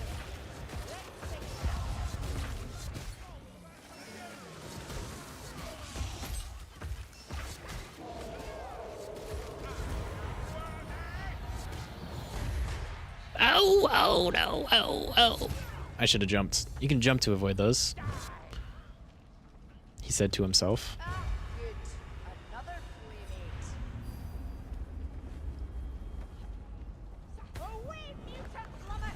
oh, oh, no, oh, oh. I should have jumped. You can jump to avoid those. He said to himself. Ah, good. Another playmate. Away, mutant flummox.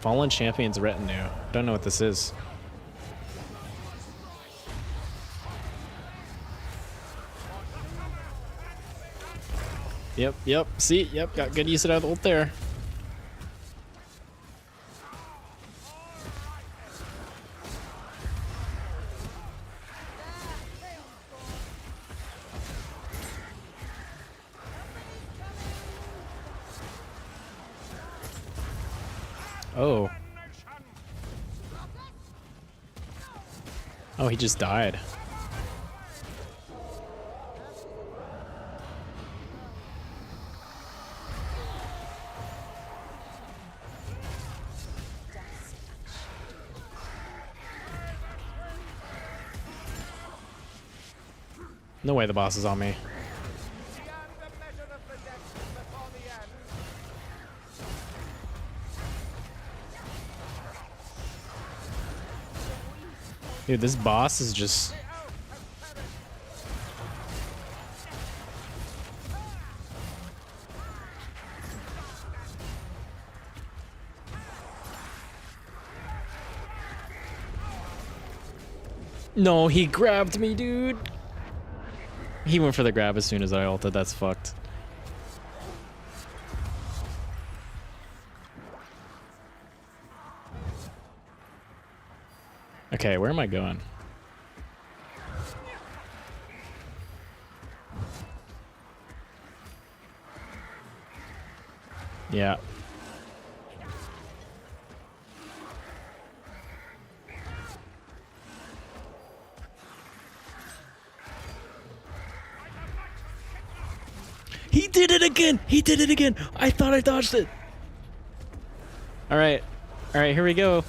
Fallen Champion's Retinue. Don't know what this is. Yep. See? Yep, got good use out of the ult there. Oh. Oh, he just died. No way the boss is on me. Beyond the measure of redemption before the end. Dude, this boss is just... No, he grabbed me, dude. He went for the grab as soon as I ulted. That's fucked. Okay, where am I going? Yeah. He did it again! He did it again! I thought I dodged it! All right, here we go.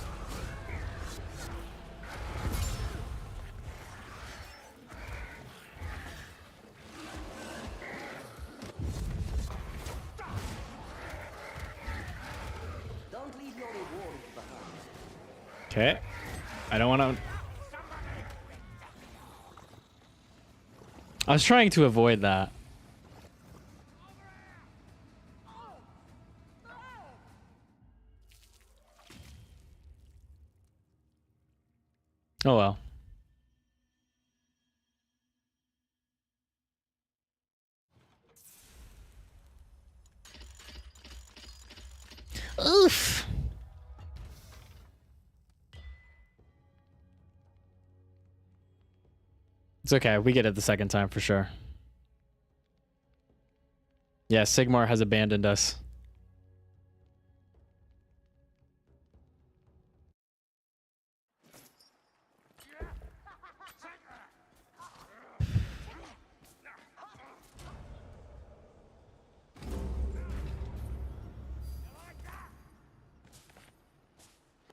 Don't leave your reward behind. Okay. I don't want to. I was trying to avoid that. Oh well. Oof. It's okay. We get it the second time for sure. Yeah, Sigmar has abandoned us.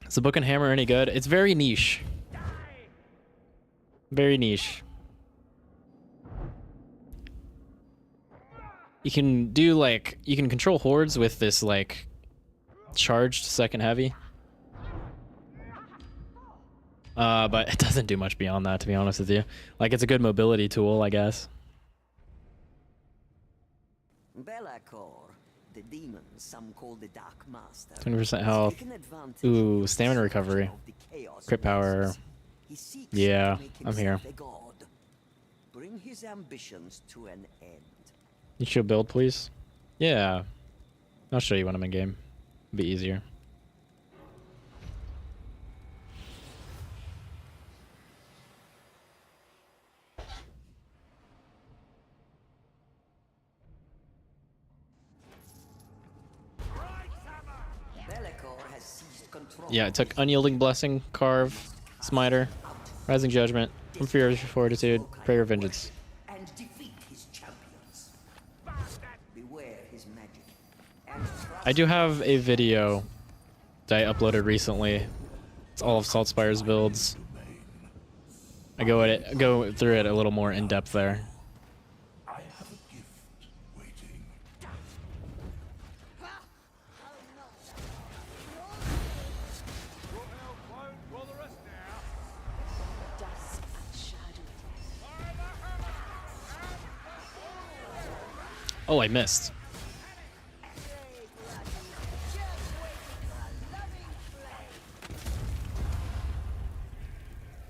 Is the Book and Hammer any good? It's very niche. Very niche. You can do like, you can control hordes with this like charged second heavy. But it doesn't do much beyond that, to be honest with you. Like, it's a good mobility tool, I guess. Belacor, the demon some call the Dark Master. 20% health. Ooh, stamina recovery. Crit power. Yeah, I'm here. Bring his ambitions to an end. You should build, please. Yeah. I'll show you when I'm in game. It'll be easier. Yeah, I took Unyielding Blessing, Carve, Smiter, Rising Judgment, Inferior Fortitude, Prayer of Vengeance. And defeat his champions. Beware his magic. And I do have a video that I uploaded recently. It's all of Saltzpyre's builds. I go through it a little more in depth there. I have a gift waiting. Dusk and shadow. Oh, I missed.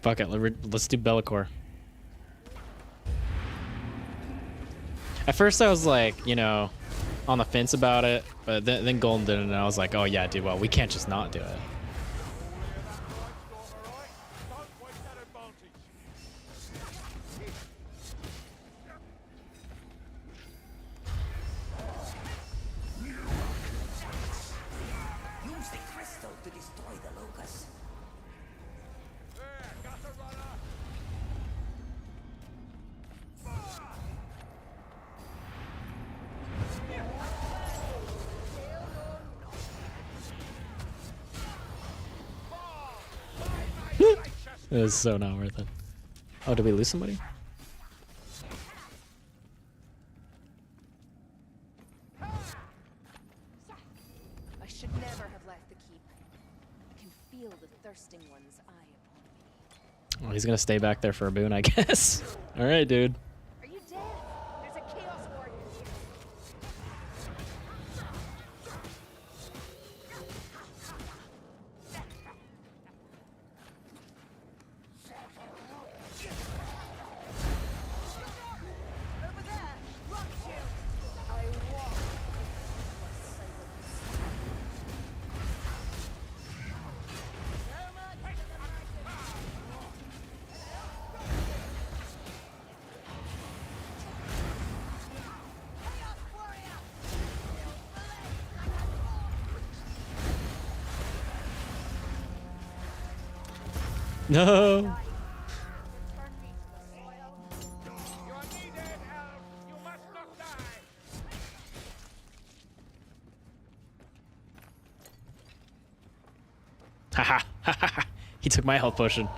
Fuck it, let's do Bellicor. At first I was like, you know, on the fence about it, but then Golden did it and I was like, oh yeah, dude, well, we can't just not do it. use the crystal to destroy the locust. It was so not worth it. Oh, did we lose somebody? I should never have left the keep. I can feel the thirsting one's eye upon me. Oh, he's gonna stay back there for a boon, I guess. All right, dude. Are you dead? There's a chaos warrior here. Over there! Rock shield! I walk with silence. Chaos warrior! No. Turn me to the soil. You are needed, Elf. You must not die. Haha. He took my health potion.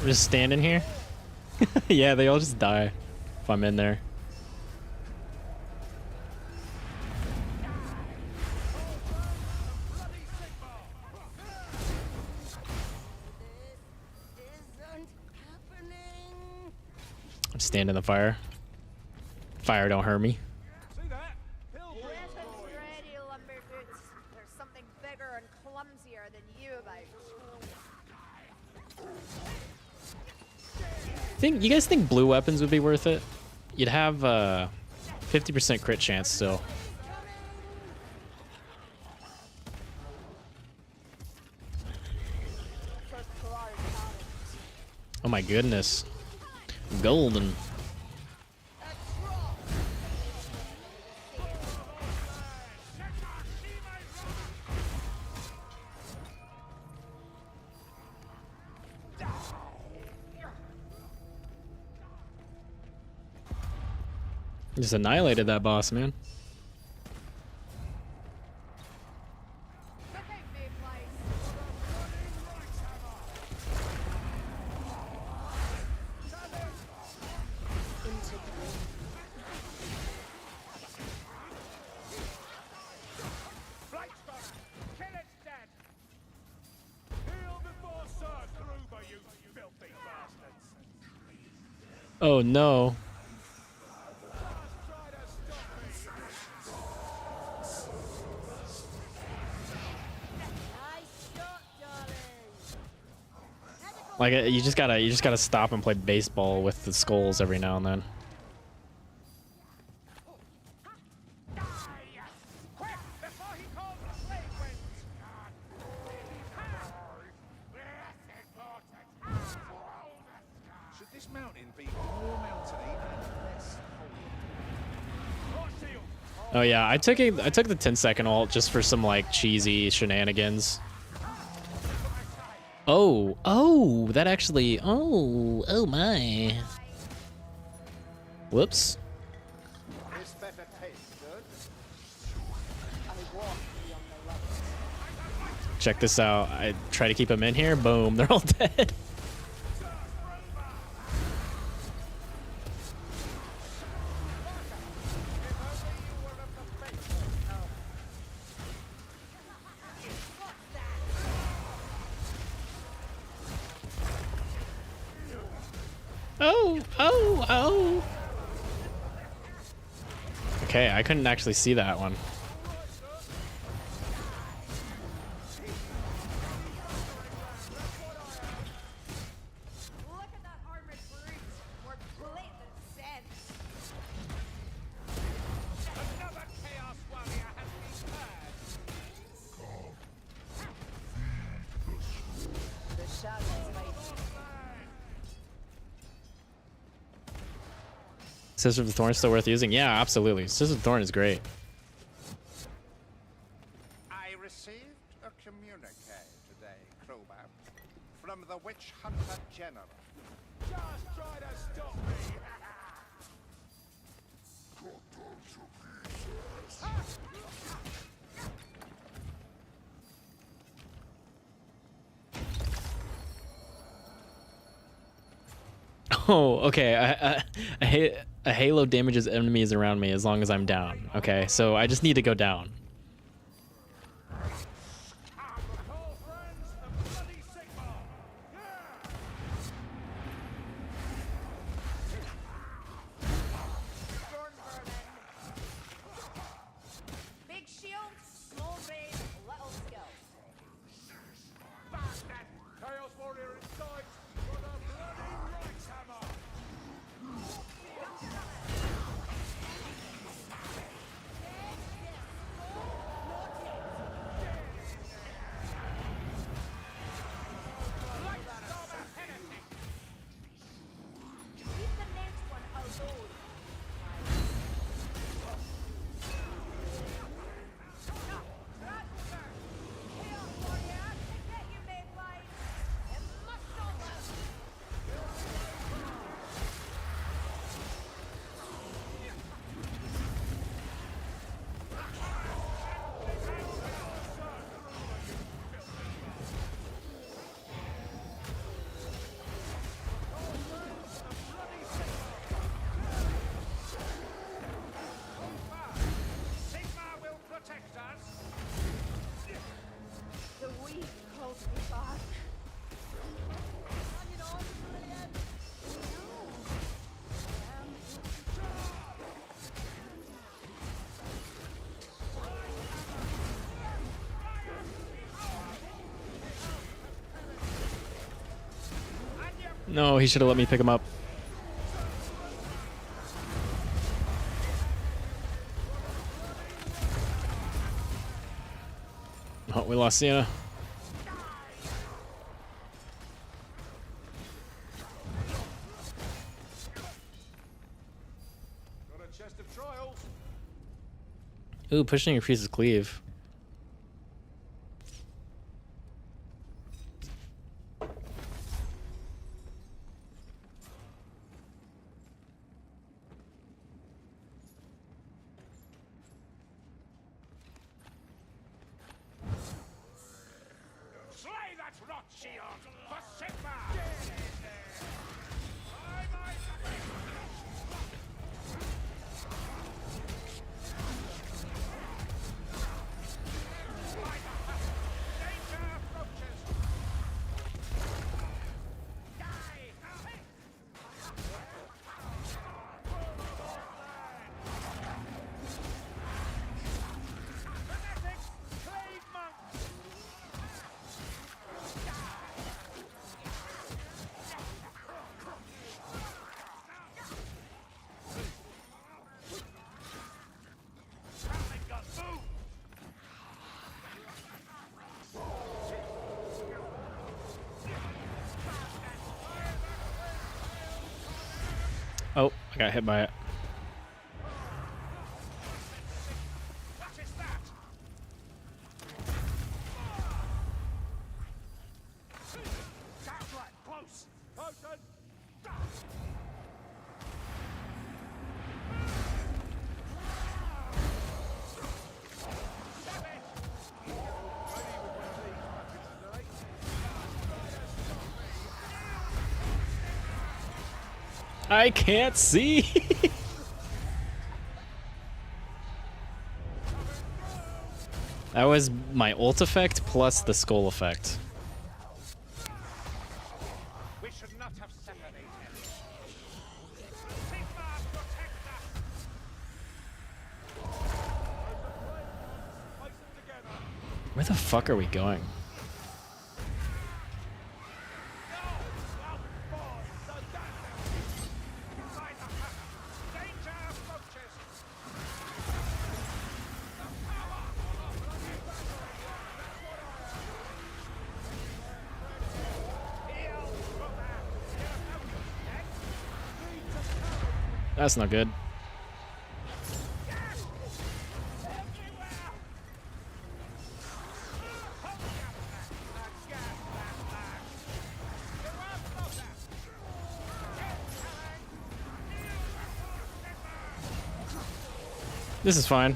We're just standing here. Yeah, they all just die if I'm in there. Isn't happening. I'm standing in the fire. Fire don't hurt me. See that? Hill Weapons ready, Lumberboots. There's something bigger and clumsier than you about. You guys think blue weapons would be worth it? You'd have 50% crit chance still. Oh my goodness. Golden. Just annihilated that boss, man. Okay, Mayflies. Saltzpyre! Kill its dead! Kneel before Sir Kruber, you filthy bastards! Oh no. Try to stop me! Nice shot, darling. Like you just gotta stop and play baseball with the skulls every now and then. Quick, before he calls the plague winds! Should this mountain be more mountainy and less holy? Oh yeah, I took the 10-second ult just for some like cheesy shenanigans. Oh, that actually, oh my. Whoops. This better taste good. Check this out. I try to keep them in here. Boom, they're all dead. Oh. Okay, I couldn't actually see that one. Look at that armored brute. More plate than sense. Another Chaos Warrior has been heard! The shadows might Scissor of the Thorn still worth using? Yeah, absolutely. Scissor of the Thorn is great. I received a communique today, Kruber, from the Witch Hunter General. Just try to stop me! Oh, okay. A halo damages enemies around me as long as I'm down. Okay, so I just need to go down. Call friends the bloody Sigma! Big shield, small brain, little skill. Bastard! Chaos Warrior in sight! For the bloody Right Hammer! No, he should have let me pick him up. Oh, we lost Sienna. Got a chest of trials. Ooh, pushing increases cleave. Slay that rot shield for Sigma! Oh, I got hit by it. What is that? Downright close. Potent. I can't see. That was my ult effect plus the skull effect. We should not have separated. Sigma, protect us. Place them together. Where the fuck are we going? Danger approaches. That's not good. This is fine.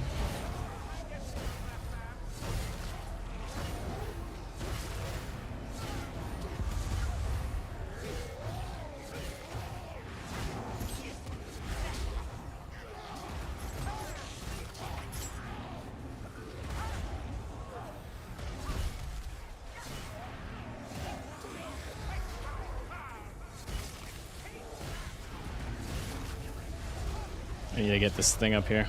I need to get this thing up here.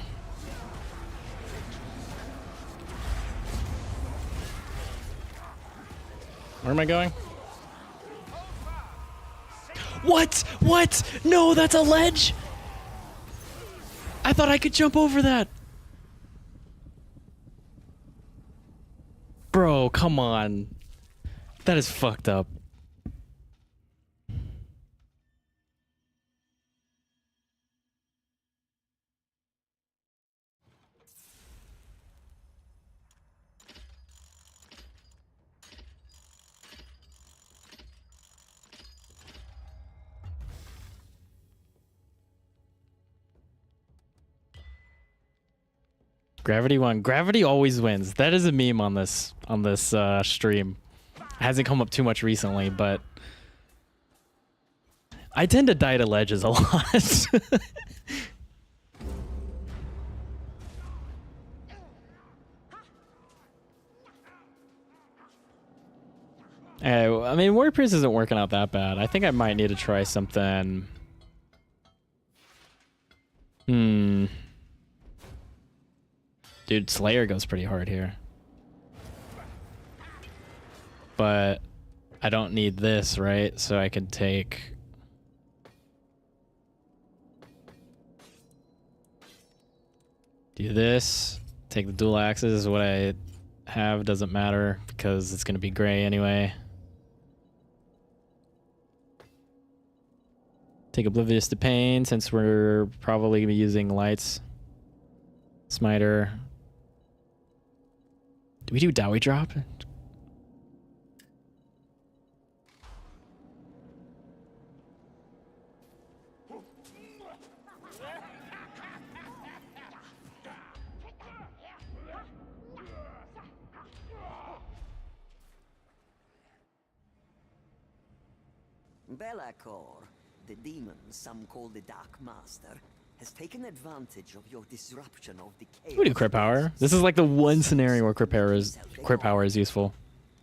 Where am I going? What? What? No, that's a ledge! I thought I could jump over that! Bro, come on. That is fucked up. Gravity won. Gravity always wins. That is a meme on this stream. It hasn't come up too much recently, but I tend to die to ledges a lot. I mean, Warrior Priest isn't working out that bad. I think I might need to try something. Dude, Slayer goes pretty hard here. But I don't need this, right? So I could take Do this. Take the dual axes. What I have doesn't matter because it's going to be gray anyway. Take Oblivious to Pain since we're probably going to be using lights. Smiter. Do we do Dowie drop? Belacor, the demon some call the Dark Master, has taken advantage of your disruption of the chaos. We do crit power. This is like the one scenario where crit power is useful.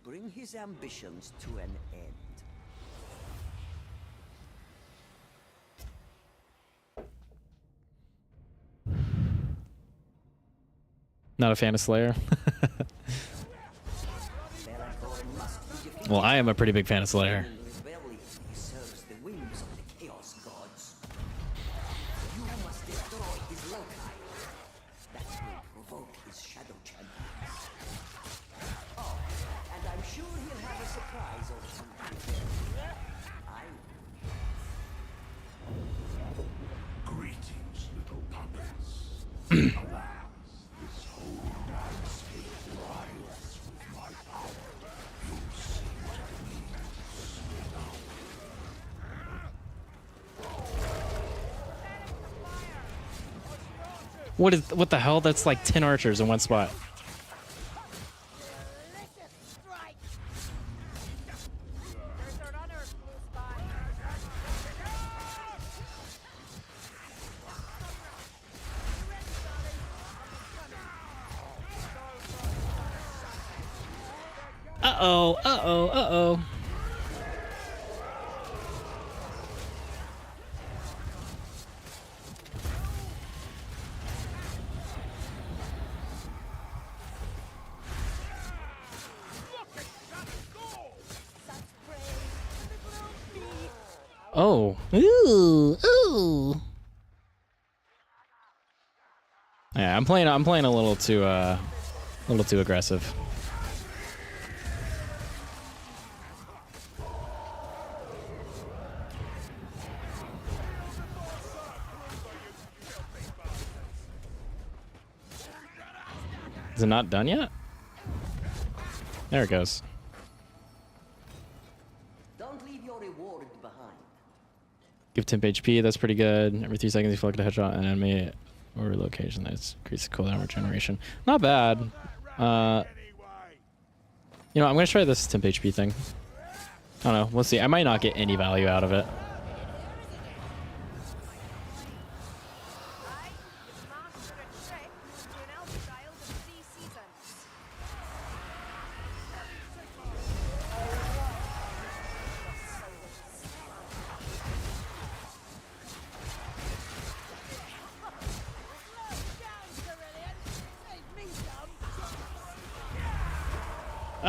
Bring his ambitions to an end. Not a fan of Slayer. Well, I am a pretty big fan of Slayer. Rebellion serves the whims of the Chaos Gods. You must destroy his loci. That will provoke his shadow champions. Oh, and I'm sure he'll have a surprise or two. Greetings, little puppets. What the hell? That's like 10 archers in one spot. Uh-oh, uh-oh, uh-oh. Oh. Ooh. Ooh. Yeah, I'm playing a little too aggressive. Is it not done yet? There it goes. Don't leave your reward behind. Give temp HP, that's pretty good. Every 3 seconds you flick a headshot an enemy or location. That's increases cooldown regeneration. Not bad. You know, I'm gonna try this temp HP thing. I don't know, we'll see. I might not get any value out of it.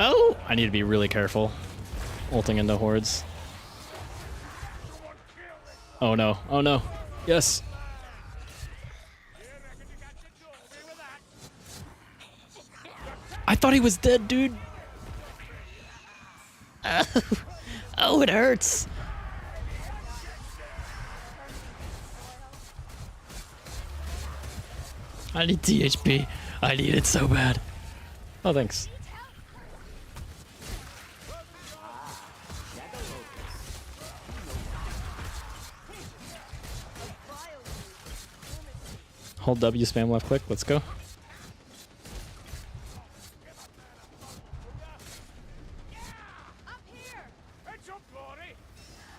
Oh, I need to be really careful. Ulting into hordes. Oh no, oh no. Yes. I thought he was dead, dude. Oh, it hurts. I need THP. I need it so bad. Oh, thanks. Hold W, spam left click. Let's go.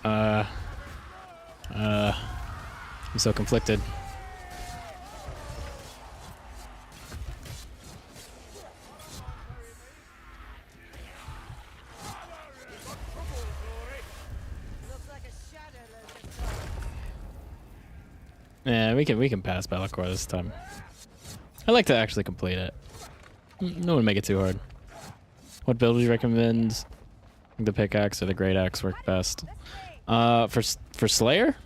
I'm so conflicted. Yeah, we can pass Belacor this time. I like to actually complete it. No one make it too hard. What build would you recommend? The pickaxe or the great axe work best. For Slayer?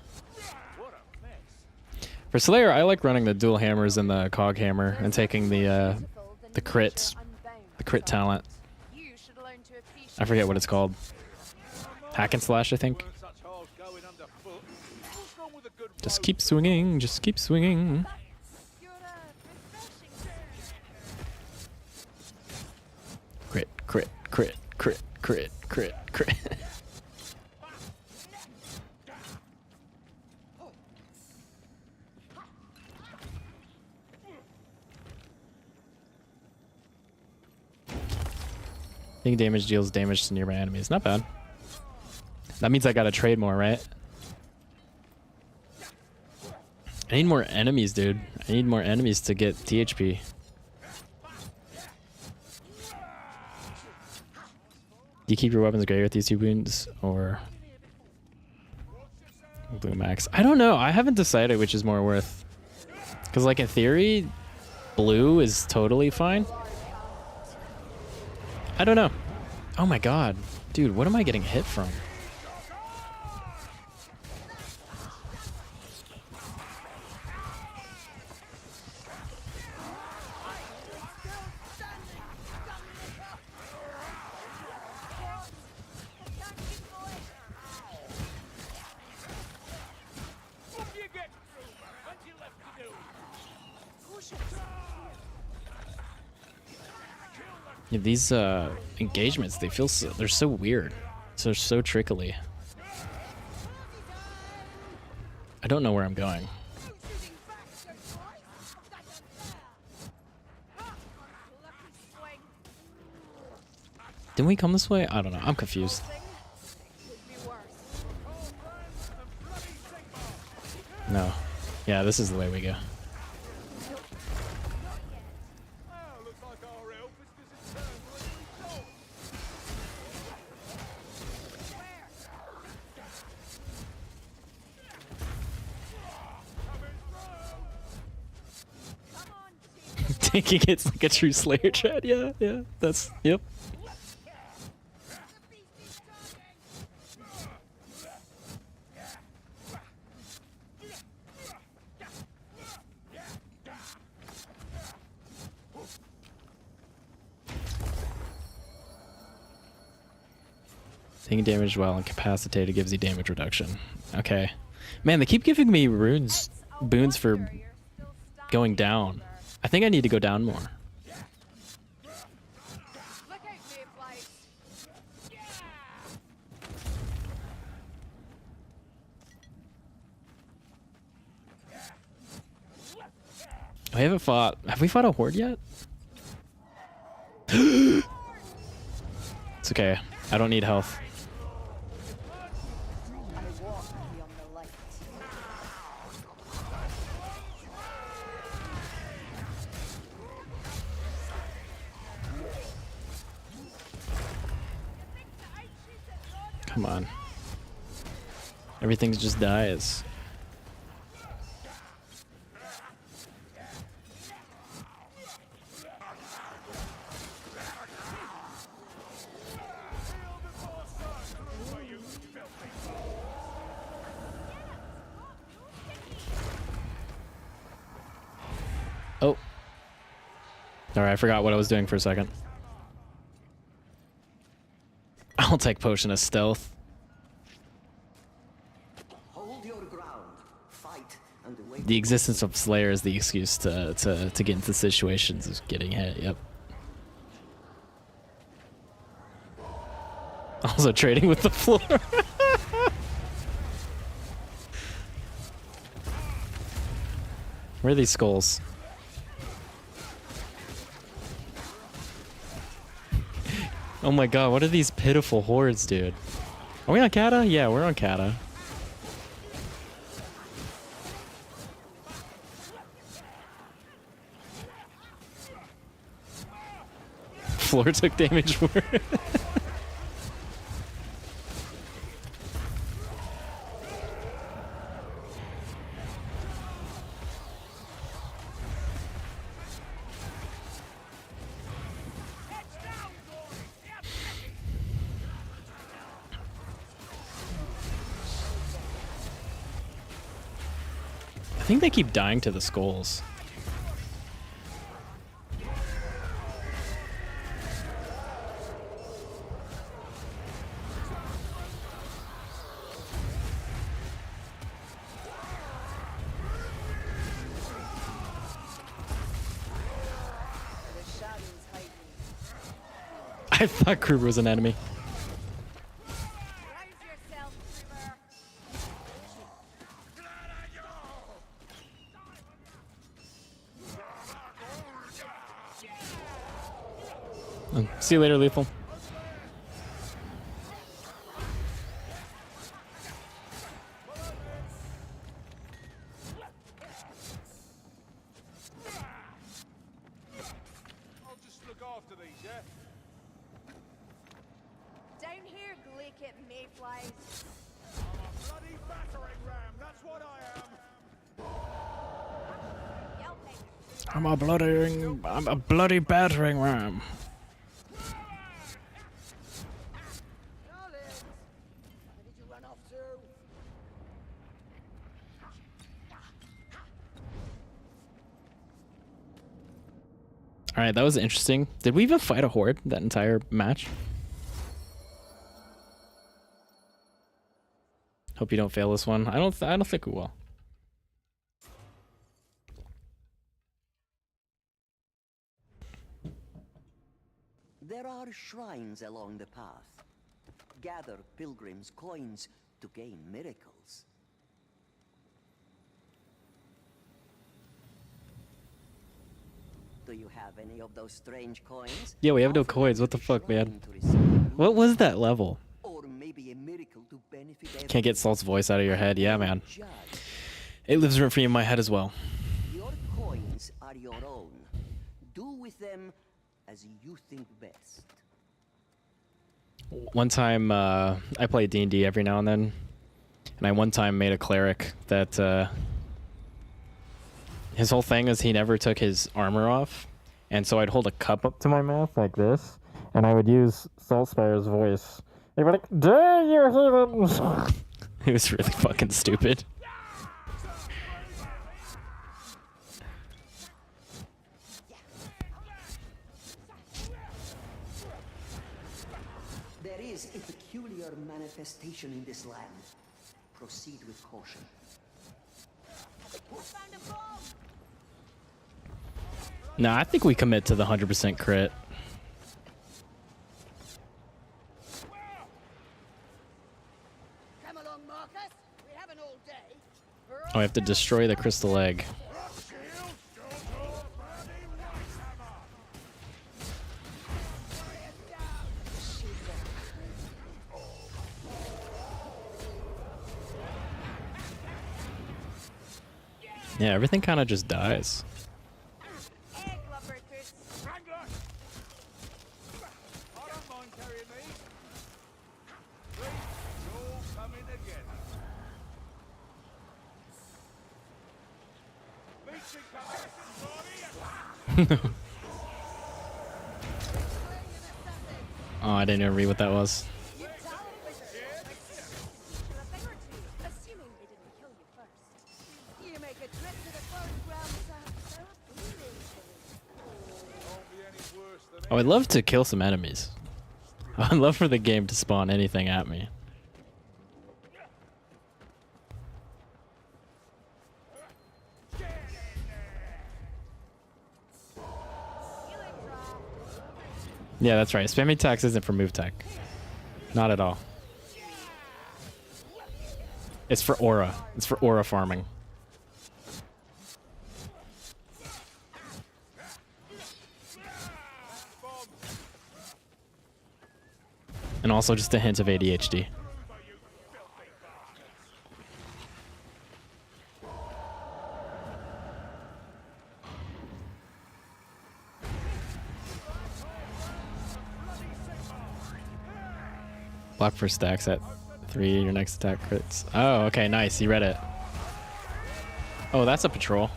For Slayer, I like running the dual hammers and the cog hammer and taking the crit talent. I forget what it's called. Hack and slash, I think. Just keep swinging, just keep swinging. Crit, crit, crit, crit, crit, crit, crit. I think damage deals damage to nearby enemies. Not bad. That means I gotta trade more, right? I need more enemies, dude. I need more enemies to get THP. Do you keep your weapons gray with these 2 wounds or blue max? I don't know. I haven't decided which is more worth. Because, like, in theory, blue is totally fine. I don't know. Oh my god. Dude, what am I getting hit from? Yeah, these engagements, they feel so, they're so weird. So trickly. I don't know where I'm going. Didn't we come this way? I don't know. I'm confused. No. Yeah, this is the way we go. Taking it's like a true Slayer trad. Yeah, that's, yep. Taking damage while incapacitated gives you damage reduction. Okay. Man, they keep giving me boons for going down. I think I need to go down more. I haven't fought. Have we fought a horde yet? It's okay. I don't need health. Come on. Everything just dies. Oh. Alright, I forgot what I was doing for a second. I'll take Potion of Stealth. Hold your ground. Fight and wait. The existence of Slayer is the excuse to get into situations of getting hit, yep. Also trading with the floor. Where are these skulls? Oh my god, what are these pitiful hordes, dude? Are we on Kata? Yeah, we're on Kata. Floor took damage for it. I think they keep dying to the skulls. I thought Kruber was an enemy. Rouse yourself, Kruber. See you later, Lethal. I'll just look after these, yeah? Down here, Glaciate mayflies. I'm a bloody battering ram, that's what I am. Yelping. I'm a bloody battering ram. Knowledge! Where did you run off to? All right, that was interesting. Did we even fight a horde that entire match? Hope you don't fail this one. I don't think we will. There are shrines along the path. Gather pilgrims' coins to gain miracles. Do you have any of those strange coins? Yeah, we have no Offer them coins. to What the fuck, shrine man? to receive What was that level? or maybe a miracle to benefit Can't get Salt's voice out of your head. Yeah, man. Judge. It lives rent free in my head as well. Your coins are your own. Do with them as you think best. One time, I play D&D every now and then, and I one time made a cleric that his whole thing is he never took his armor off, and so I'd hold a cup up to my mouth like this, and I would use Saltzpyre's voice. They'd be like, "Dare you heathens!" It was really fucking stupid. There is a peculiar manifestation in this land. Proceed with caution. Found a bomb. Nah, I think we commit to the 100% crit. Come along, Marcus. We haven't all day. Oh, I have to destroy the crystal egg. Yeah, everything kind of just dies. Egg lover toots. Wrangler! I don't mind carrying these. Three, all coming together. Beaching coming, Oh, I didn't even read what that was. You tell wizard. A thing or two, assuming they didn't kill you first. You make a trip to the forest realms, so appealing. won't be any worse than Oh, I'd love to kill some enemies. I'd love for the game to spawn anything at me. Healing drop. Yeah, that's right. Spamming tax isn't for move tech. Not at all. It's for aura. It's for aura farming. And also just a hint of ADHD. Block for stacks at 3, your next attack crits. Oh, okay, nice. You read it. Oh, that's a patrol.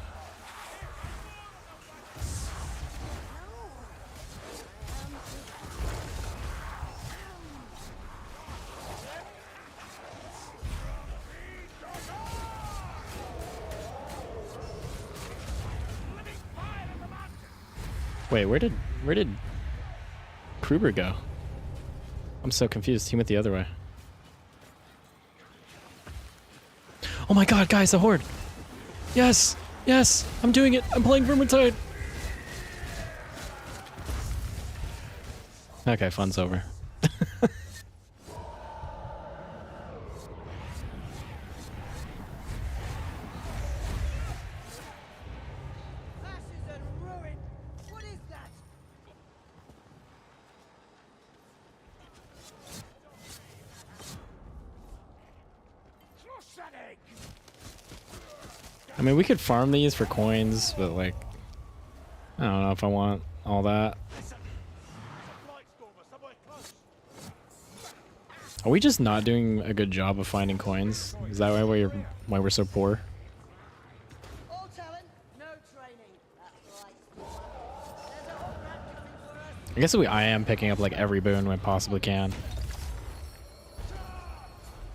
Wait, where did Kruber go? I'm so confused. He went the other way. Oh my god, guys, a horde! Yes! Yes! I'm doing it! I'm playing Vermintide! Okay, fun's over. Ashes and ruin! What is that? Crush that egg! I mean, we could farm these for coins, but like, I don't know if I want all that. Are we just not doing a good job of finding coins? Is that why we're so poor? All talent, no training. That's right. There's a whole practicing for us. I guess I am picking up like every boon I possibly can.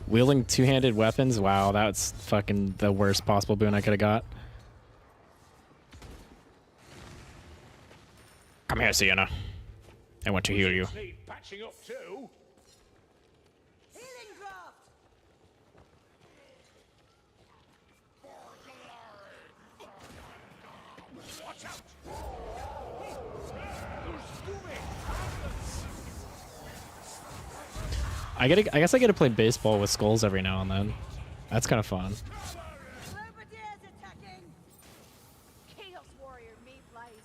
Wielding two-handed weapons? Wow, that's fucking the worst possible boon I could have got. Come here, Sienna. I want to heal you. Need patching up too. Healing draft. Watch out! Who's doing? I guess I get to play baseball with skulls every now and then. That's kind of fun. Bombardiers attacking. Chaos Warrior Mayflies.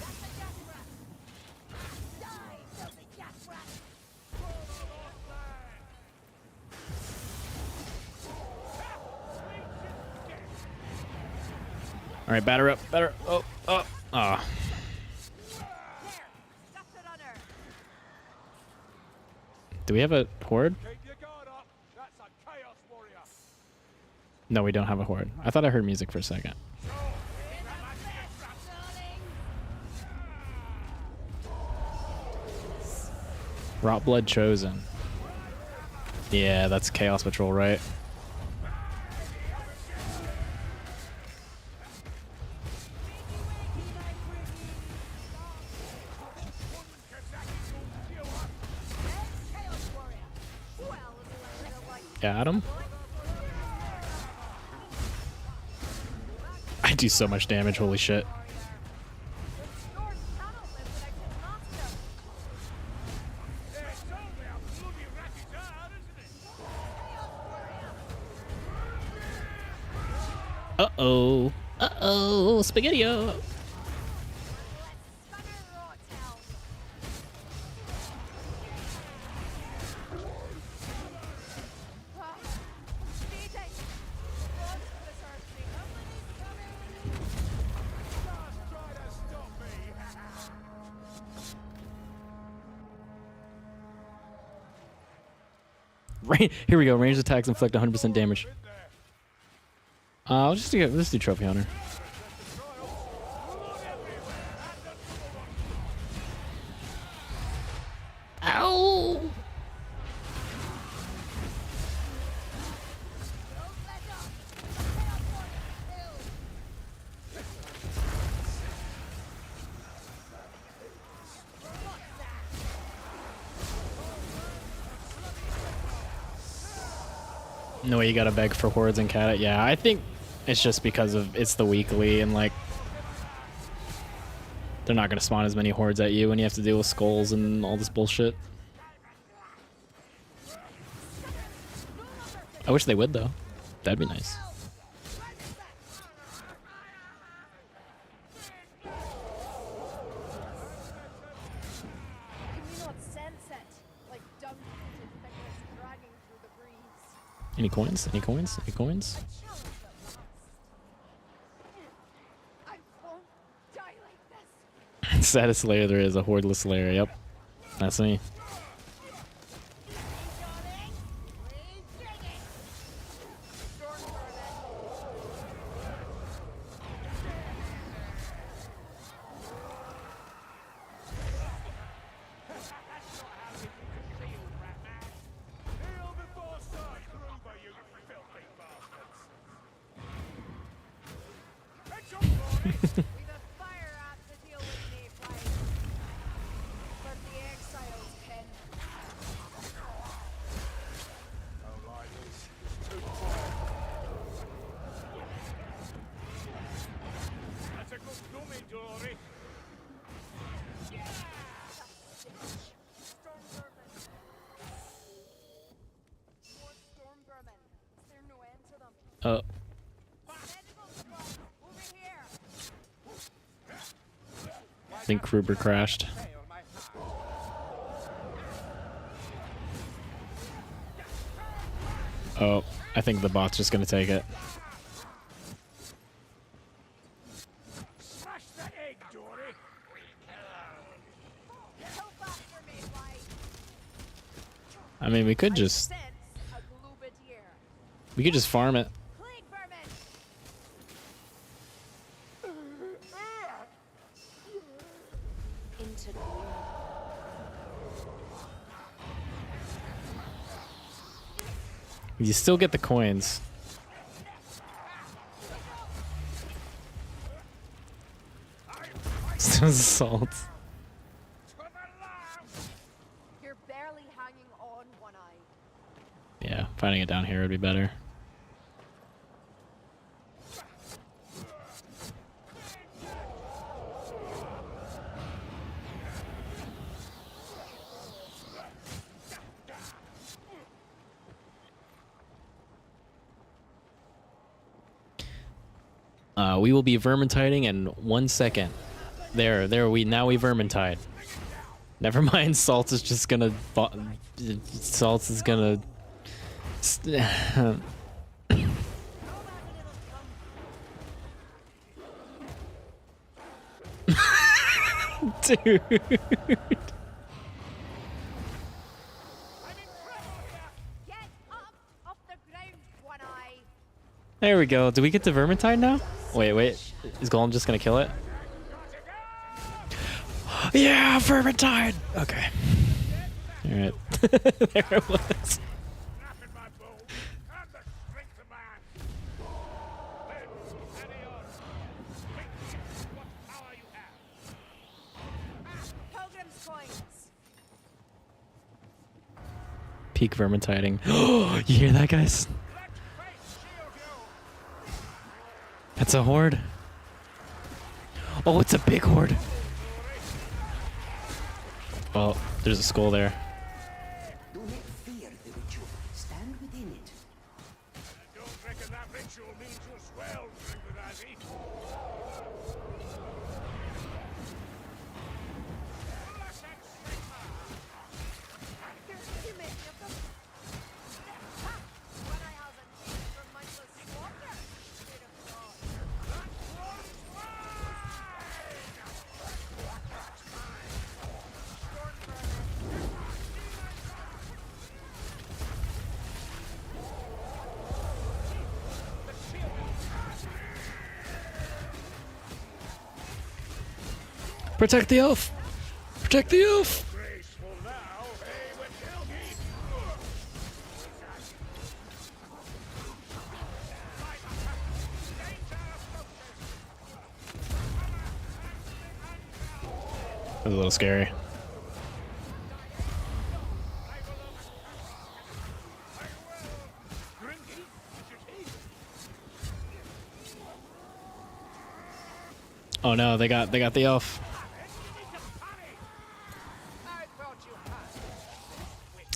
That's a gas rat. Die, filthy gas rat. All right, batter up, batter. Oh, oh, ah. There. Stop the runner. Do we have a horde? Keep your guard up. That's a chaos warrior. No, we don't have a horde. I thought I heard music for a second. Rot Blood Chosen. Yeah, that's Chaos Patrol, right? Chaos Warrior. Well, little like Got him. I do so much damage, holy shit. North Tunnel lives in Exit Master. It's only a bloody ratty dad, isn't it? Uh-oh. Uh-oh. Spaghetti-o. Let's smatter Raw Town. Speeding. Run, Blizzard. Somebody's coming. Just try to stop me. Here we go. Ranged attacks inflict 100% damage. In there. Let's just do Trophy Hunter. Ow! No way you gotta beg for hordes and cat it. Yeah, I think it's just because of it's the weekly and like they're not gonna spawn as many hordes at you when you have to deal with skulls and all this bullshit. I wish they would though. That'd be nice. Can we not sense it? Like dung-coated fingers dragging through the breeze. Any coins? Any coins? Any coins? I won't die like this. Saddest slayer there is, a hordeless slayer. Yep. That's me. Kneel before Sir Kruber, you filthy bastards. Heads up, Lordy. We've a fire rat to deal with Oh. I think Kruber crashed. Oh, I think the bot's just gonna take it. Smash the egg, Dory. I mean, we could just farm it. You still get the coins. Salt. You're barely hanging on one eye. Yeah, fighting it down here would be better. We will be vermintiding in 1 second. There, we vermintide. Never mind, Salt is just gonna... Salt is gonna... Dude. Get up off the ground, one eye. There we go. Do we get to vermintide now? Wait. Is Golem just gonna kill it? Yeah, vermintide! Okay. Alright. There it was. Pilgrim's coins. Peak vermintiding. Oh, you hear that, guys? That's a horde. Oh, it's a big horde. Well, there's a skull there. Do not fear the ritual. Stand within it. I don't reckon that ritual means you'll swell, Tranquilizing. One eye hasn't changed from mindless slaughter. Should have thought. Protect the elf! Protect the elf! Graceful now, hey, with Helgi. That was a little scary. Oh no, they got the elf.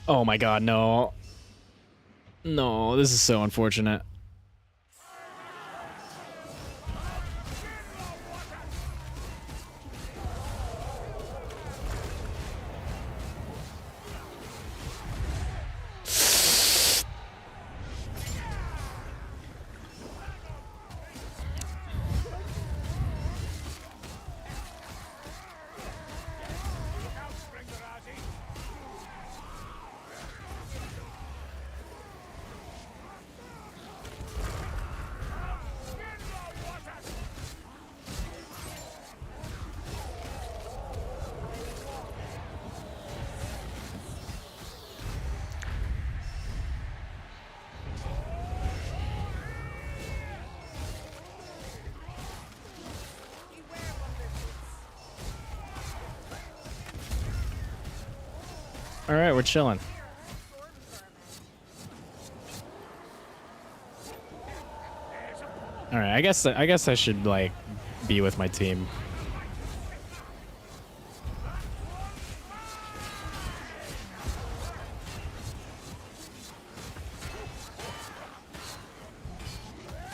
Oh my god, no. No, this is so unfortunate. All right, we're chilling. All right, I guess I should like be with my team.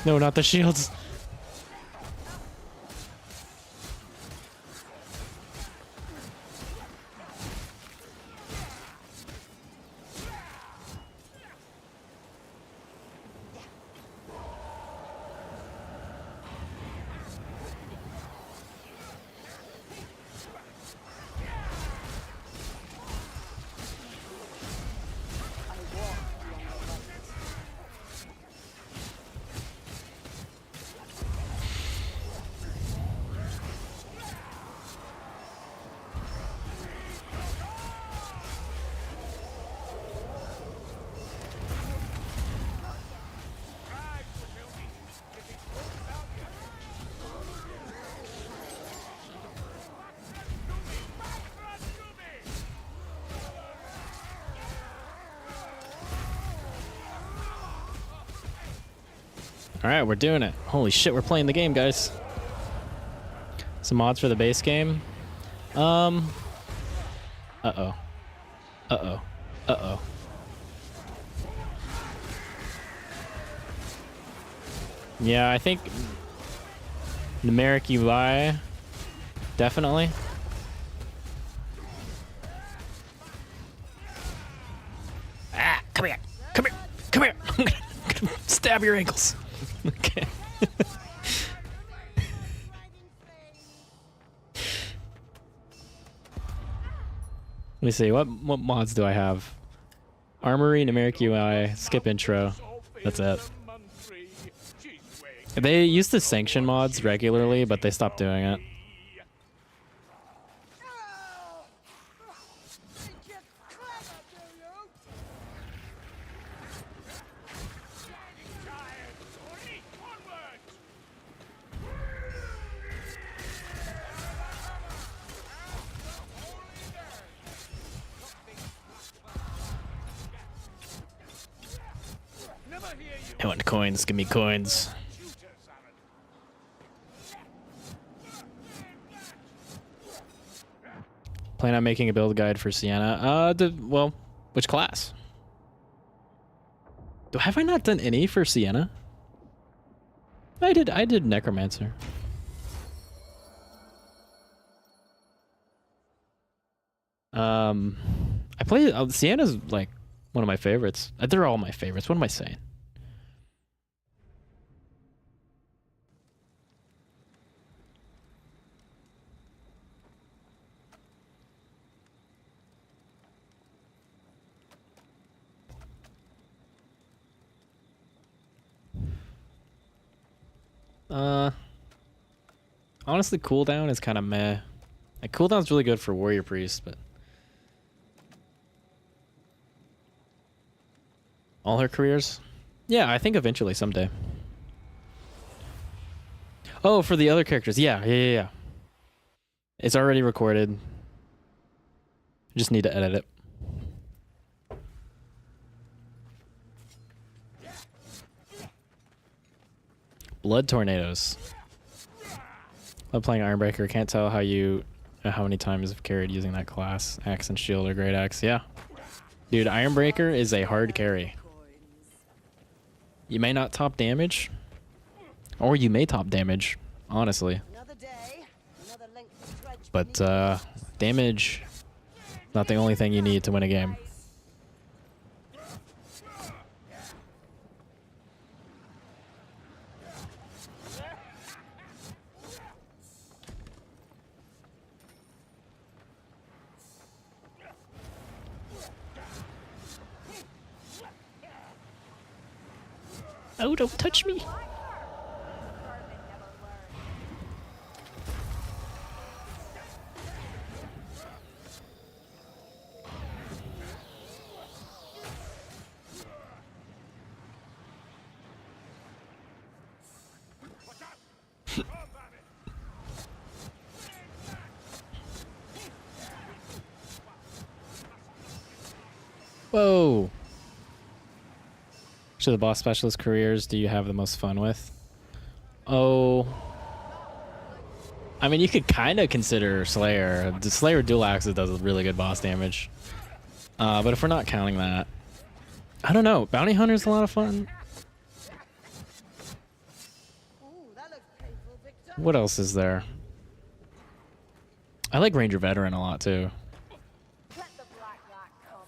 No, not the shields. All right, we're doing it. Holy shit, we're playing the game, guys. Some mods for the base game. Uh-oh. Uh-oh. Uh-oh. Yeah, I think numeric UI, definitely. Ah, come here. Come here. Come here. I'm gonna stab your ankles. Okay. Let me see. What mods do I have? Armory, numeric UI, skip intro. That's it. They used to sanction mods regularly, but they stopped doing it. I want coins. Give me coins. Plan on making a build guide for Sienna. Well, which class? Have I not done any for Sienna? I did Necromancer. I play Sienna's like one of my favorites. They're all my favorites. What am I saying? Honestly, cooldown is kind of meh. Like, cooldown's really good for Warrior Priest, but all her careers? Yeah, I think eventually, someday. Oh, for the other characters. Yeah. It's already recorded. Just need to edit it. Blood tornadoes. Love playing Ironbreaker. Can't tell how many times I've carried using that class. Axe and shield or great axe. Yeah. Dude, Ironbreaker is a hard carry. You may not top damage, or you may top damage, honestly. But damage, not the only thing you need to win a game. Oh, don't touch me. Whoa. Which of the boss specialist careers do you have the most fun with? Oh, I mean, you could kind of consider Slayer. The Slayer dual axes does really good boss damage. But if we're not counting that, I don't know. Bounty Hunter's a lot of fun. What else is there? I like Ranger Veteran a lot too. Let the black rat come.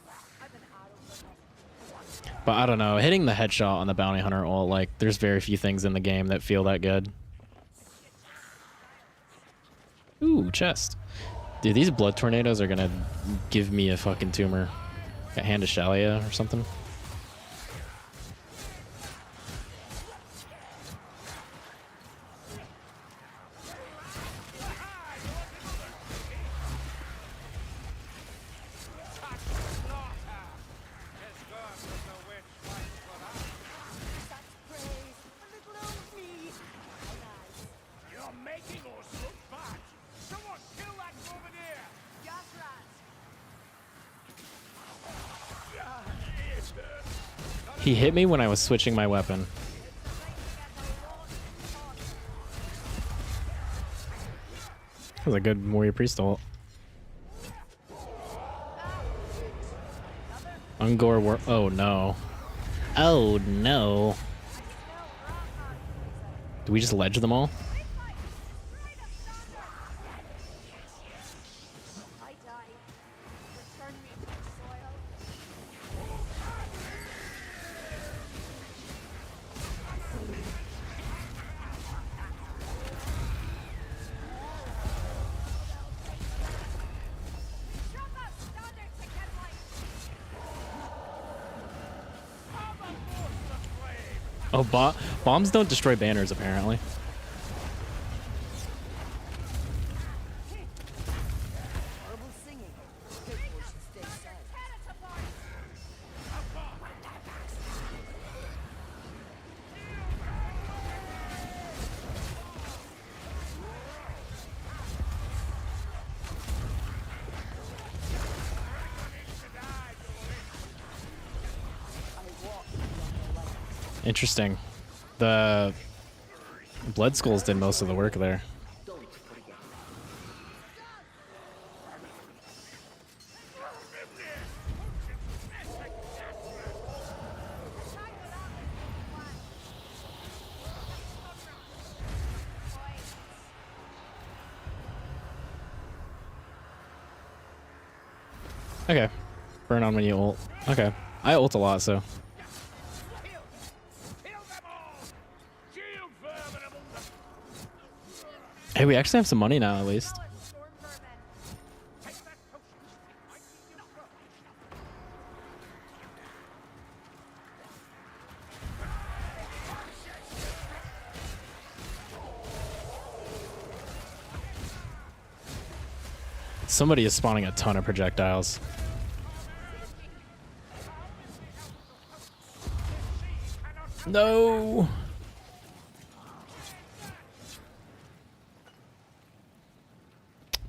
I've an arrow for him. But I don't know, hitting the headshot on the bounty hunter ult, like, there's very few things in the game that feel that good. Ooh, chest. Dude, these blood tornadoes are gonna give me a fucking tumor. A hand of Shalia or something. You're making us look bad. Someone kill that bombardier. He hit me when I was switching my weapon. That was a good warrior priest ult. Ungor war. Oh no. Oh no. Do we just ledge them all? I die. Return me to the soil. Drop out standards again, like. Oh, bombs don't destroy banners, apparently. Horrible singing. People should stay silent. Interesting. The Blood Skulls did most of the work there. Don't forget. Okay. Burn on when you ult. Okay. I ult a lot, so. Hey, we actually have some money now, at least. Storm vermin. Somebody is spawning a ton of projectiles. No.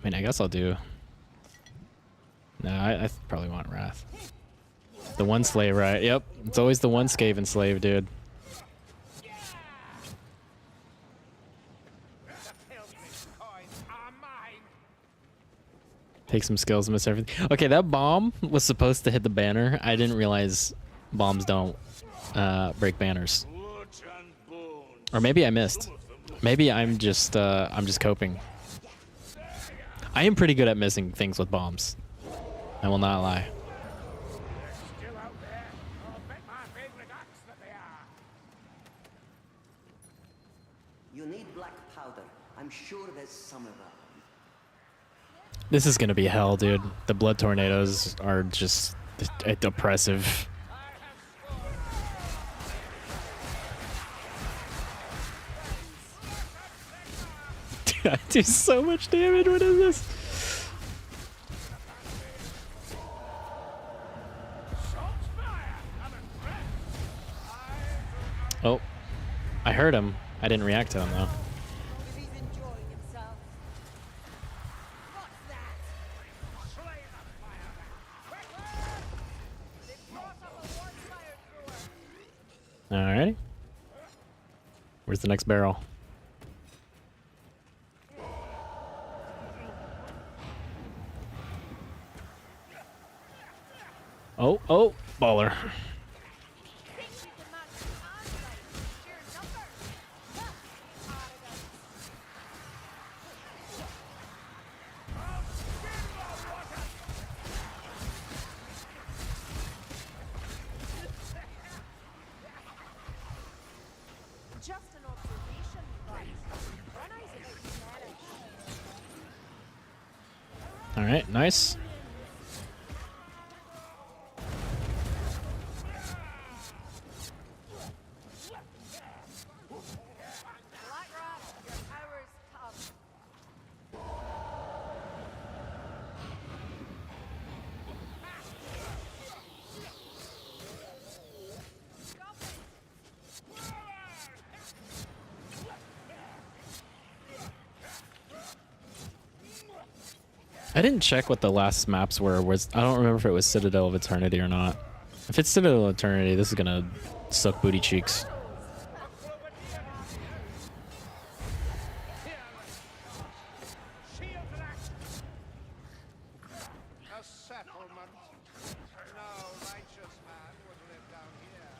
I mean, I guess I'll do. No, I probably want Wrath. The one slave, right? Yep. It's always the one Skaven slave, dude. Take some skills, miss everything. Okay, that bomb was supposed to hit the banner. I didn't realize bombs don't break banners. Or maybe I missed. Maybe I'm just coping. I am pretty good at missing things with bombs. I will not lie. Still out there? I'll bet my favorite axe that they are. You need black powder. I'm sure there's some around. This is gonna be hell, dude. The blood tornadoes are just oppressive. Dude, I do so much damage. What is this? Oh, I heard him. I didn't react to him though. If he's enjoying himself. What's that? Slay the fire. They've brought up a war fire thrower. Alrighty. Where's the next barrel? Oh, baller. Think you can match the odds by sheer numbers? Huh, arrogance. right, nice. Blackrock, your powers come. I didn't check what the last maps were. I don't remember if it was Citadel of Eternity or not. If it's Citadel of Eternity, this is gonna suck booty cheeks. A settlement. No righteous man would live down here.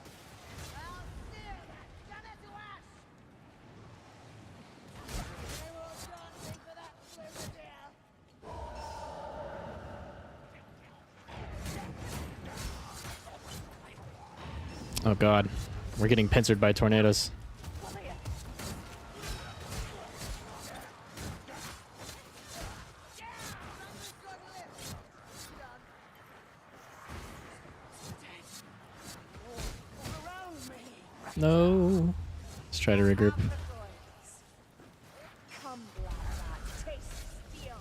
Well, still, done it to us. They won't do anything for that Silverdale. Oh god, we're getting pincered by tornadoes. No. Let's try to regroup. Come, Blackrock, taste steel.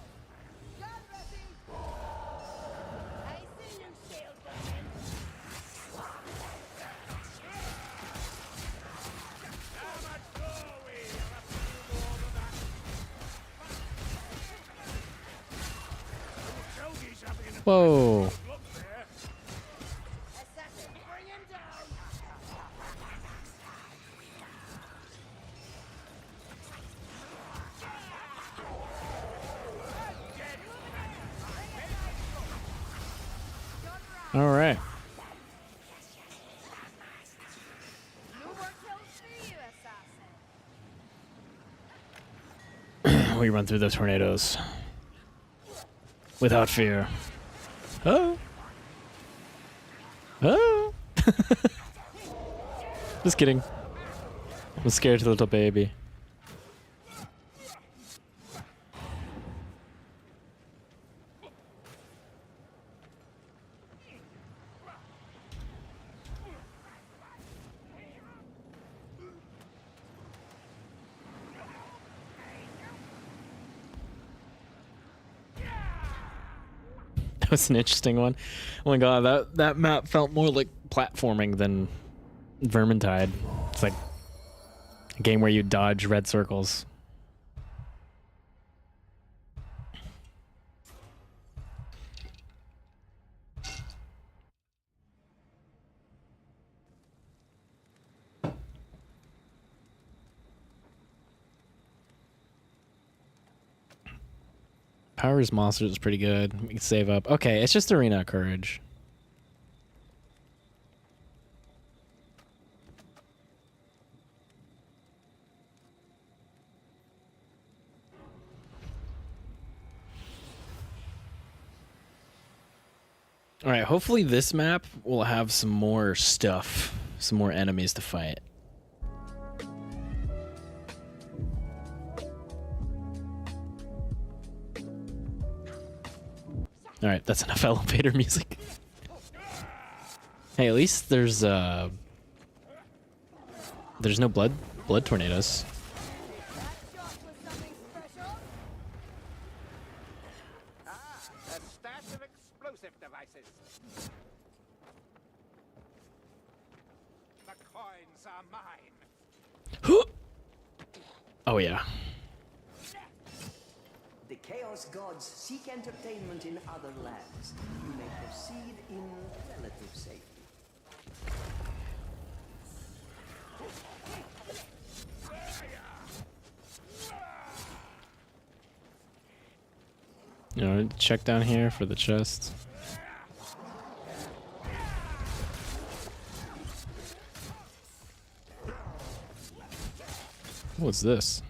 Gun ready. I see you, Saltzpyre. Whoa. Assassin, bring him down. All right. No more kills for you, assassin. We run through the tornadoes without fear. Oh. Oh. Just kidding. I'm scared little baby. That was an interesting one. Oh my god, that map felt more like platforming than Vermintide. It's like a game where you dodge red circles. Powers Monsters is pretty good. We can save up. Okay, it's just Arena of Courage. Alright, hopefully this map will have some more stuff. Some more enemies to fight. Alright, that's enough elevator music. Hey, at least there's no blood tornadoes. That shot was something special. Ah, a stash of explosive devices. The coins are mine. Oh yeah. The Chaos Gods seek entertainment in other lands. You may proceed in relative safety. You know, check down here for the chest. What's this?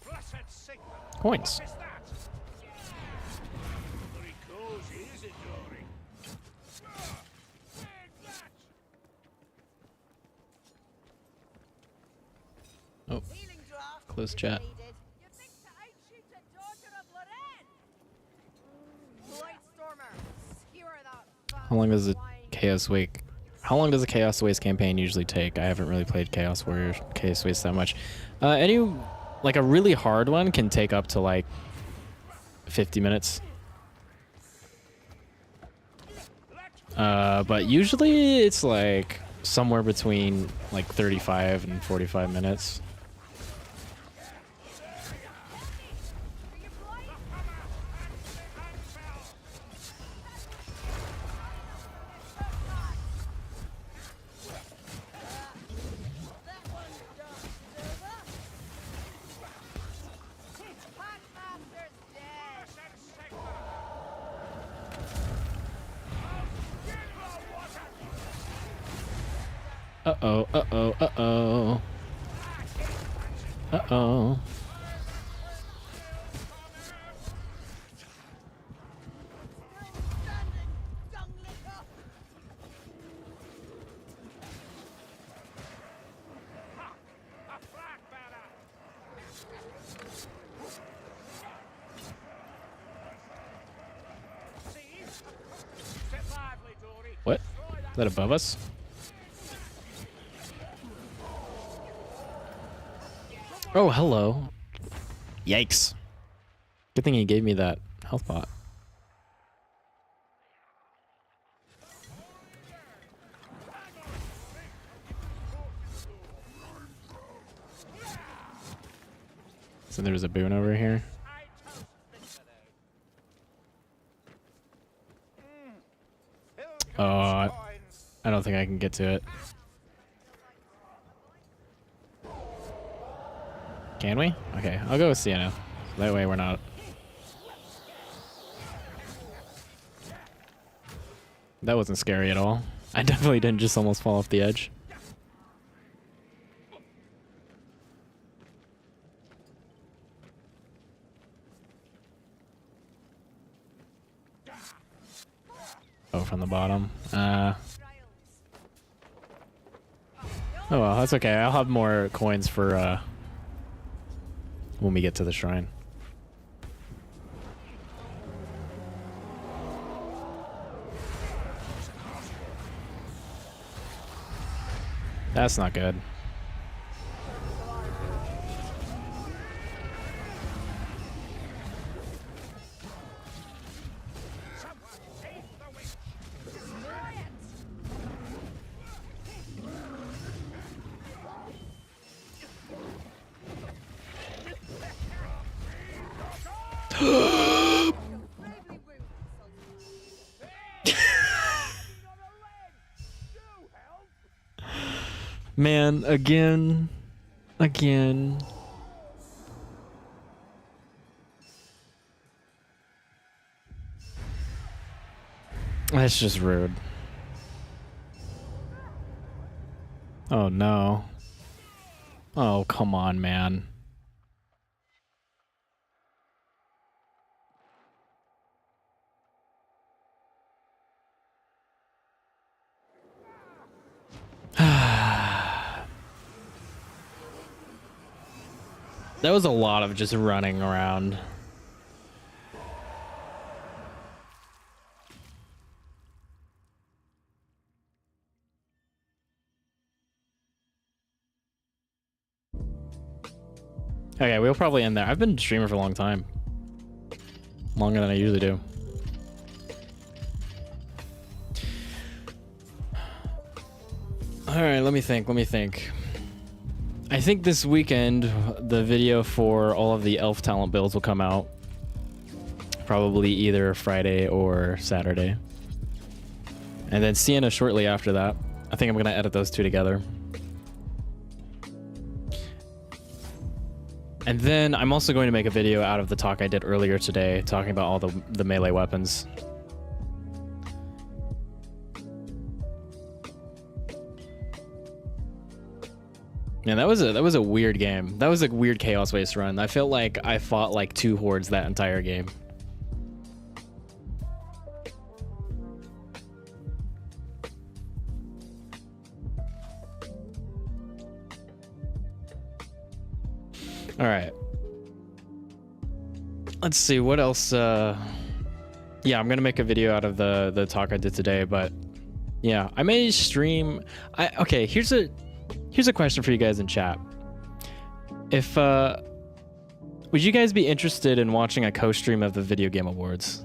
Blessed signal. Coins. What is that? Very cozy, is it, Dory? Oh, Healing draft. close chat. Needed. You think that I'd shoot a daughter of Lorraine? How long does a Chaos Wake? How long does a Chaos Waste campaign usually take? I haven't really played Chaos Warrior, Chaos Waste that much. Like a really hard one can take up to like 50 minutes. But usually it's like somewhere between like 35 and 45 minutes. Uh-oh, uh-oh, uh-oh. Uh-oh. What? Is that above us? Oh, hello. Yikes. Good thing he gave me that health pot. So there's a boon over here. Oh, I don't think I can get to it. Can we? Okay, I'll go with Sienna. That way we're not... That wasn't scary at all. I definitely didn't just almost fall off the edge. Oh, from the bottom. Oh well, that's okay. I'll have more coins for when we get to the shrine. That's not good. Man, again. That's just rude. Oh no. Oh, come on, man. That was a lot of just running around. Okay, we'll probably end there. I've been streaming for a long time. Longer than I usually do. Alright, let me think. I think this weekend the video for all of the elf talent builds will come out. Probably either Friday or Saturday. And then Sienna shortly after that. I think I'm gonna edit those two together. And then I'm also going to make a video out of the talk I did earlier today, talking about all the melee weapons. Yeah, that was a weird game. That was a weird Chaos Waste run. I felt like I fought like 2 hordes that entire game. All right. Let's see what else. yeah, I'm gonna make a video out of the talk I did today, but yeah, I may stream. Okay, here's a question for you guys in chat. If would you guys be interested in watching a co-stream of the Video Game Awards?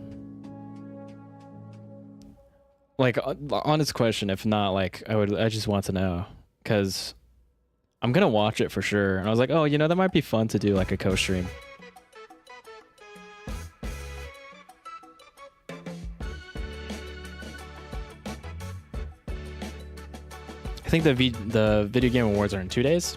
Like, honest question. If not, like, I just want to know, because I'm gonna watch it for sure. And I was like, oh, you know, that might be fun to do like a co-stream. I think the Video Game Awards are in 2 days.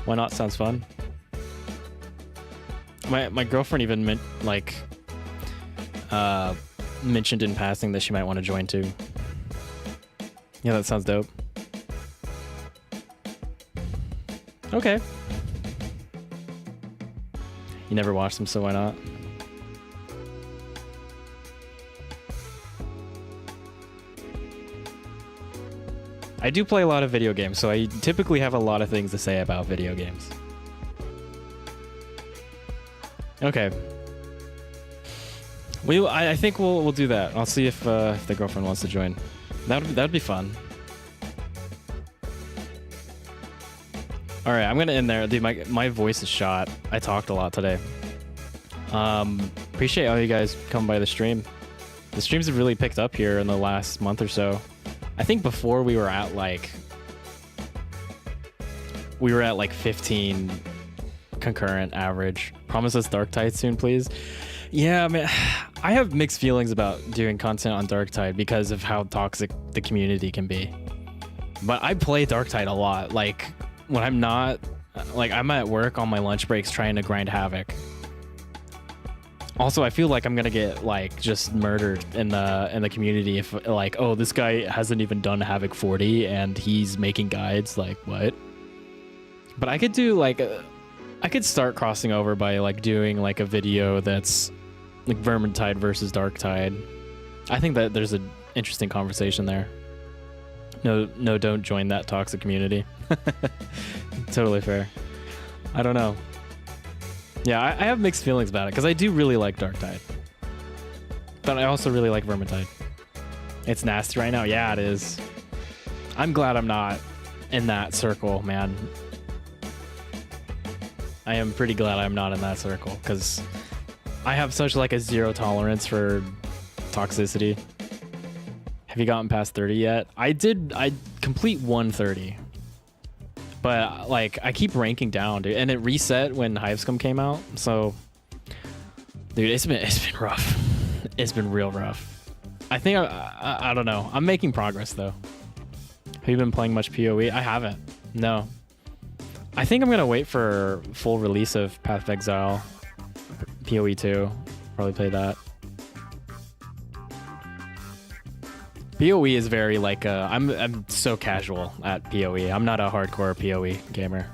Why not? Sounds fun. My girlfriend even mentioned in passing that she might want to join too. Yeah, that sounds dope. Okay. You never watched them, so why not? I do play a lot of video games, so I typically have a lot of things to say about video games. Okay. I think we'll do that. I'll see if the girlfriend wants to join. That'd be fun. All right, I'm gonna end there. Dude, my voice is shot. I talked a lot today. Appreciate all you guys coming by the stream. The streams have really picked up here in the last month or so. I think before we were at like 15 concurrent average. Promise us Darktide soon, please. Yeah, man, I have mixed feelings about doing content on Darktide because of how toxic the community can be. But I play Darktide a lot. Like when I'm not, like I'm at work on my lunch breaks trying to grind Havoc. Also, I feel like I'm gonna get like just murdered in the community if like, oh, this guy hasn't even done Havoc 40 and he's making guides. Like what? But I could do like I could start crossing over by like doing like a video that's like Vermintide versus Darktide. I think that there's an interesting conversation there. No, don't join that toxic community. Totally fair. I don't know. Yeah, I have mixed feelings about it because I do really like Darktide. But I also really like Vermintide. It's nasty right now. Yeah, it is. I'm glad I'm not in that circle, man. I am pretty glad I'm not in that circle because I have such like a zero tolerance for toxicity. Have you gotten past 30 yet? I complete 130. But like I keep ranking down, dude, and it reset when Hivescum came out. So, dude, it's been rough. It's been real rough. I think I don't know. I'm making progress though. Have you been playing much PoE? I haven't. No. I think I'm gonna wait for full release of Path of Exile, PoE 2. Probably play that. PoE is very like I'm so casual at PoE. I'm not a hardcore PoE gamer.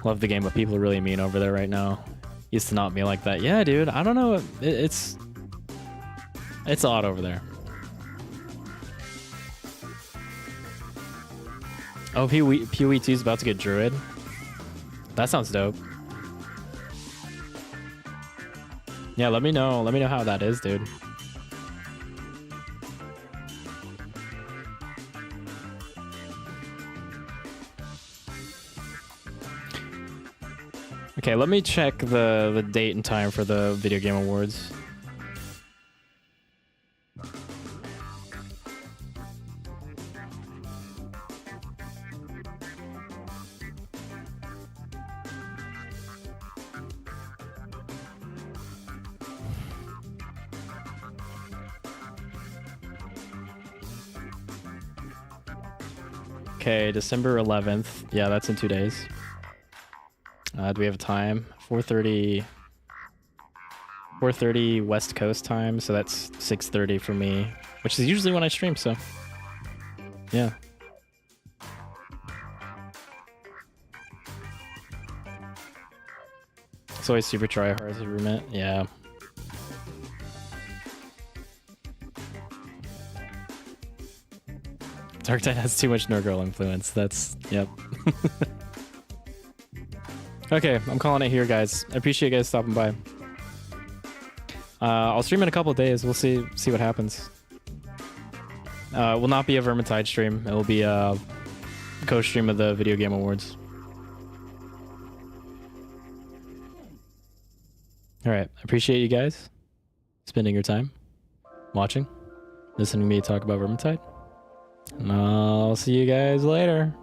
Love the game, but people are really mean over there right now. Used to not be like that. Yeah, dude. I don't know. It's odd over there. Oh, PoE 2 is about to get Druid. That sounds dope. Yeah, let me know. Let me know how that is, dude. Okay, let me check the date and time for the Video Game Awards. Okay, December 11th. Yeah, that's in 2 days. Do we have a time? 4:30 West Coast time, so that's 6:30 for me, which is usually when I stream, so yeah. It's always super try hard as a roommate, yeah. Dark Tide has too much Nurgle influence. That's, yep. Okay, I'm calling it here, guys. I appreciate you guys stopping by. I'll stream in a couple of days. We'll see what happens. It will not be a Vermintide stream. It will be a co-stream of the Video Game Awards. Alright, I appreciate you guys spending your time watching, listening to me talk about Vermintide. And I'll see you guys later.